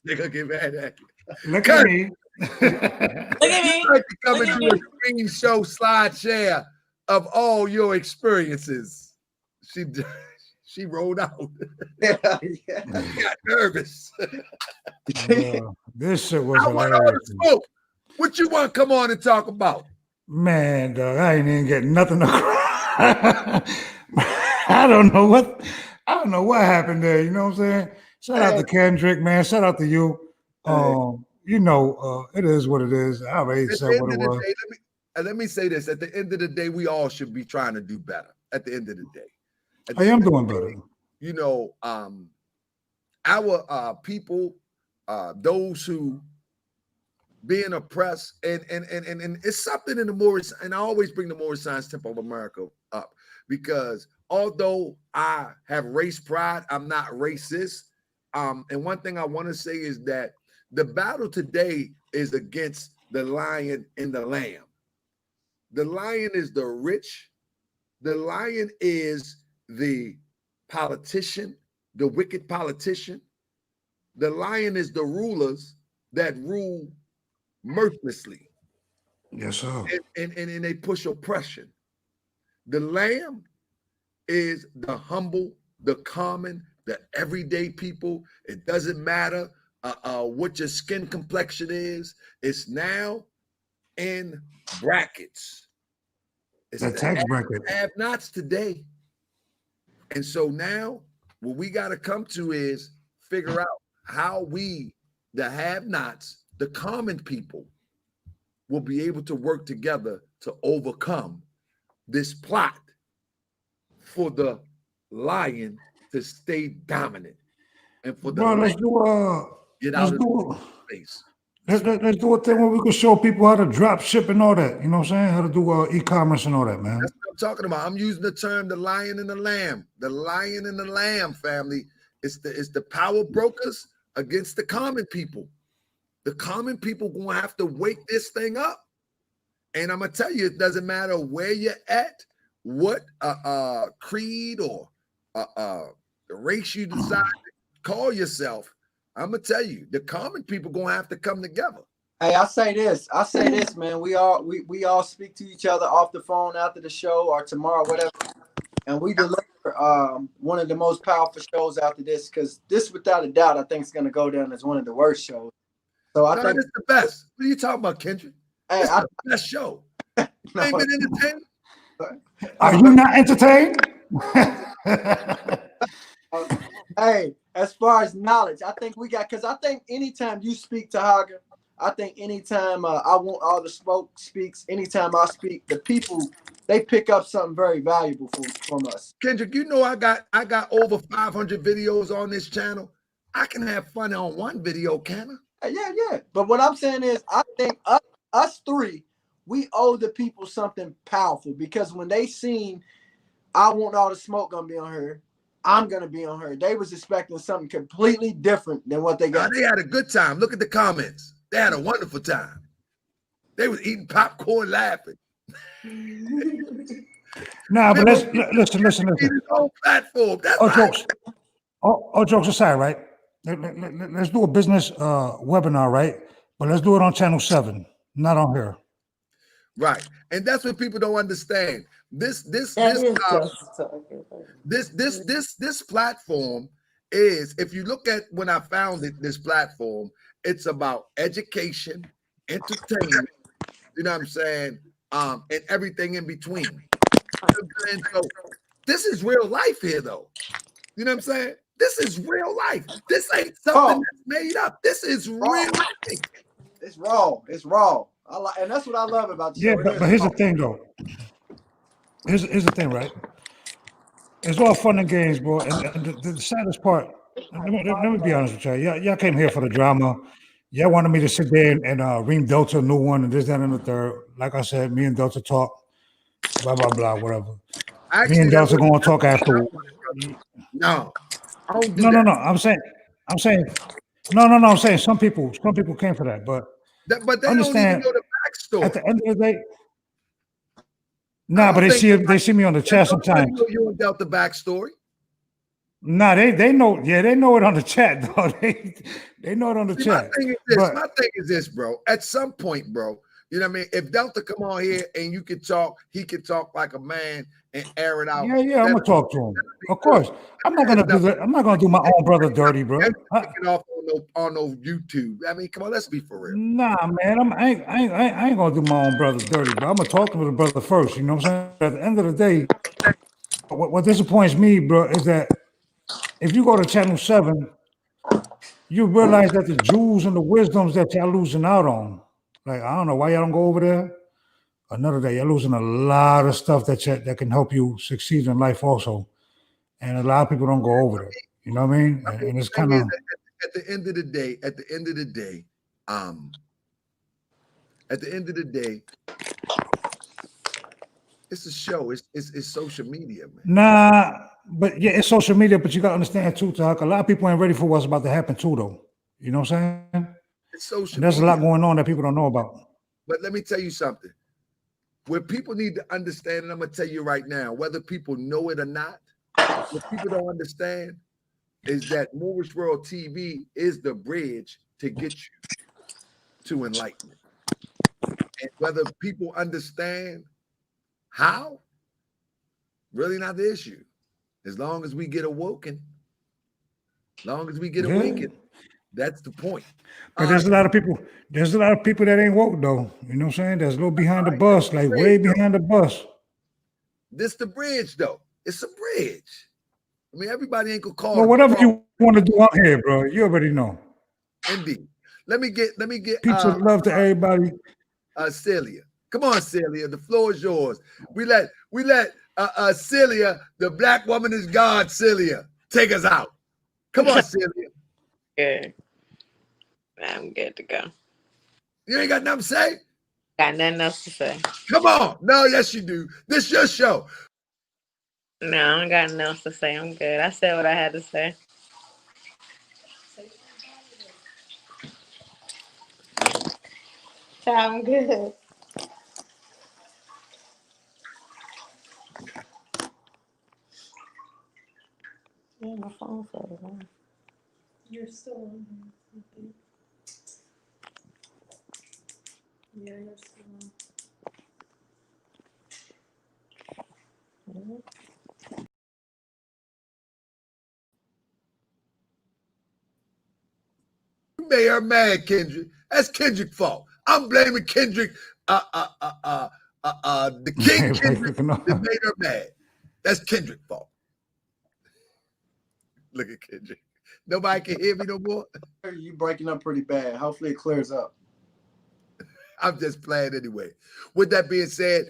They're gonna get mad at you. Look at me. Look at me. Like to come and do a screen show slide share of all your experiences. She rolled out. Yeah. She got nervous. This shit was I want all hilarious. the smoke. What you want to come on and talk about? Man, dog, I ain't even getting nothing. I don't know what happened there. You know what I'm saying? Shout out to Kendrick, man. Shout out to you. You know, it is what it is. I already said what it was. Let me say this. At the end of the day, we all should be trying to do better. At the end of the day. I am doing better. You know, our people, those who being oppressed, and it's something in the Morris, and I always bring the Morris Science Temple of America up, because although I have race pride, I'm not racist. And one thing I want to say is that the battle today is against the lion and the lamb. The lion is the rich. The lion is the politician, the wicked politician. The lion is the rulers that rule mercilessly. Yes, sir. And they push oppression. The lamb is the humble, the common, the everyday people. It doesn't matter what your skin complexion is. It's now in brackets. It's the tax bracket. Have-nots today. And so now what we got to come to is figure out how we, the have-nots, the common people, will be able to work together to overcome this plot for the lion to stay dominant and for the let's get out of space. Let's do a thing where we can show people how to drop ship and all that. You know what I'm saying? How to do e-commerce and all that, man. That's what I'm talking about. I'm using the term the lion and the lamb. The lion and the lamb, family. It's the power brokers against the common people. The common people gonna have to wake this thing up. And I'm gonna tell you, it doesn't matter where you're at, what creed or race you decide to call yourself. I'm gonna tell you, the common people gonna have to come together. Hey, I say this, man. We all speak to each other off the phone after the show or tomorrow, whatever, and we deliver one of the most powerful shows after this, because this, without a doubt, I think is gonna go down as one of the worst shows. So I think it's the best. What are you talking about, Kendrick? Hey, it's the best show. Ain't been entertained. Are you not entertained? Hey, as far as knowledge, I think we got, because I think anytime you speak to Haga, I think anytime I want all the smoke speaks, anytime I speak, the people, they pick up something very valuable from us. Kendrick, you know I got over 500 videos on this channel. I can have fun on one video, can I? Yeah. But what I'm saying is, I think us three, we owe the people something powerful, because when they seen I want all the smoke gonna be on her, I'm gonna be on her, they was expecting something completely different than what they got. They had a good time. Look at the comments. They had a wonderful time. They was eating popcorn, laughing. Nah, but listen. His whole platform. That's jokes. All jokes aside, right? Let's do a business webinar, right? But let's do it on channel 7, not on here. Right, and that's what people don't understand. This platform is, if you look at when I founded this platform, it's about education, entertainment, you know what I'm saying, and everything in between. You know what I'm saying? So this is real life here, though. You know what I'm saying? This is real life. This ain't something that's made up. This is real life. It's raw. It's raw. And that's what I love about the Yeah, show. but here's the thing, though. Here's the thing, right? It's all fun and games, bro. And the saddest part, let me be honest with y'all. Y'all came here for the drama. Y'all wanted me to sit there and ream Delta a new one and this, that, and the third. Like I said, me and Delta talk, blah, blah, blah, whatever. Actually, me and Delta going to talk after. No, I don't do No. that. I'm saying, no. I'm saying some people came for that, but But they understand, don't even know the backstory. at the end of the day, but they see me on the chat sometimes. Know you and Delta backstory. They know. Yeah, they know it on the chat, though. They know it on the chat. My thing is this, bro. At some point, bro, you know what I mean? If Delta come on here and you can talk, he can talk like a man and air it out. Yeah, I'm gonna talk to him. Of course. I'm not gonna do that. I'm not gonna do my own brother dirty, bro. It off on no YouTube. I mean, come on, let's be for real. Nah, man. I ain't gonna do my own brother dirty, bro. I'm gonna talk to the brother first. You know what I'm saying? At the end of the day, what disappoints me, bro, is that if you go to Channel 7, you realize that the jewels and the wisdoms that y'all losing out on. Like, I don't know why y'all don't go over there. Another day, you're losing a lot of stuff that can help you succeed in life also. And a lot of people don't go over there. You know what I mean? And it's kind of at the end of the day, it's a show. It's social media, man. Nah, but yeah, it's social media, but you gotta understand too, Talk. A lot of people ain't ready for what's about to happen too, though. You know what I'm saying? It's social and there's media. a lot going on that people don't know about. But let me tell you something. What people need to understand, and I'm gonna tell you right now, whether people know it or not, what people don't understand is that Moorish World TV is the bridge to get you to enlightenment. And whether people understand how, really not the issue. As long as we get awoken, awakened, that's the point. But there's a lot of people that ain't woke though. You know what I'm saying? That's a little behind the bus, like way behind the bus. This the bridge though. It's a bridge. I mean, everybody ain't gonna call. Well, whatever you want to do out here, bro, you already know. Indeed. Let me get pizza love to everybody. CELIA. Come on, CELIA. The floor is yours. We let CELIA, the black woman is God, CELIA. Take us out. Come on, CELIA. Good. I'm good to go. You ain't got nothing to say? Got nothing else to say. Come on. No, yes, you do. This is your show. No, I don't got nothing else to say. I'm good. I said what I had to say. I'm good. Yeah, my phone fell down. You're still on here. Yeah, you're still on. You made her mad, Kendrick. That's Kendrick's fault. I'm blaming Kendrick. The King Kendrick that made her mad. That's Kendrick's fault. Look at Kendrick. Nobody can hear me no more. You breaking up pretty bad. Hopefully it clears up. I'm just playing anyway. With that being said,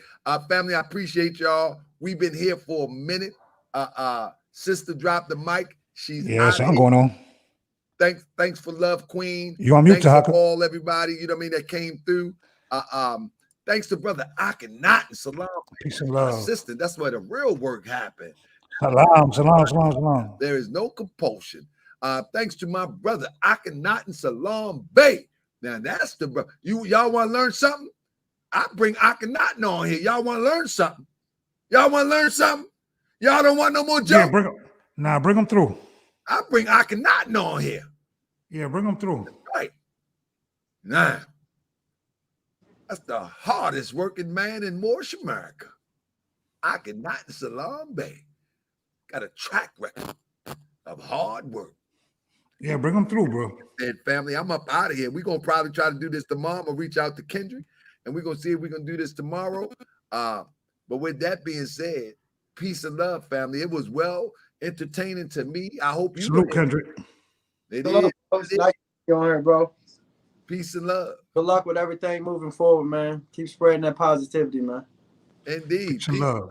family, I appreciate y'all. We've been here for a minute. Sister dropped the mic. She's I'm going on. Thanks for love, Queen. You on mute, Thanks for all everybody, you know what I mean, that came through. Thanks to brother Akhenaten and Salam. Peace and love. Assistant. That's where the real work happened. Salam. There is no compulsion. Thanks to my brother Akhenaten Salam Bey. Now that's the brother. Y'all want to learn something? I bring Akhenaten on here. Y'all want to learn something? Y'all want to learn something? Y'all don't want no more jokes? Yeah, bring them through. I bring Akhenaten on here. Yeah, bring them through. Right. Nah. That's the hardest working man in Moorish America. Akhenaten Salam Bey. Got a track record of hard work. Yeah, bring them through, bro. And family, I'm up out of here. We're gonna probably try to do this tomorrow. I'm gonna reach out to Kendrick and we're gonna see if we can do this tomorrow. But with that being said, peace and love, family. It was well entertaining to me. I hope you Salute, Kendrick. It Good luck, is. bro. It's nice to be on here, bro. Peace and love. Good luck with everything moving forward, man. Keep spreading that positivity, man. Indeed. Peace and love.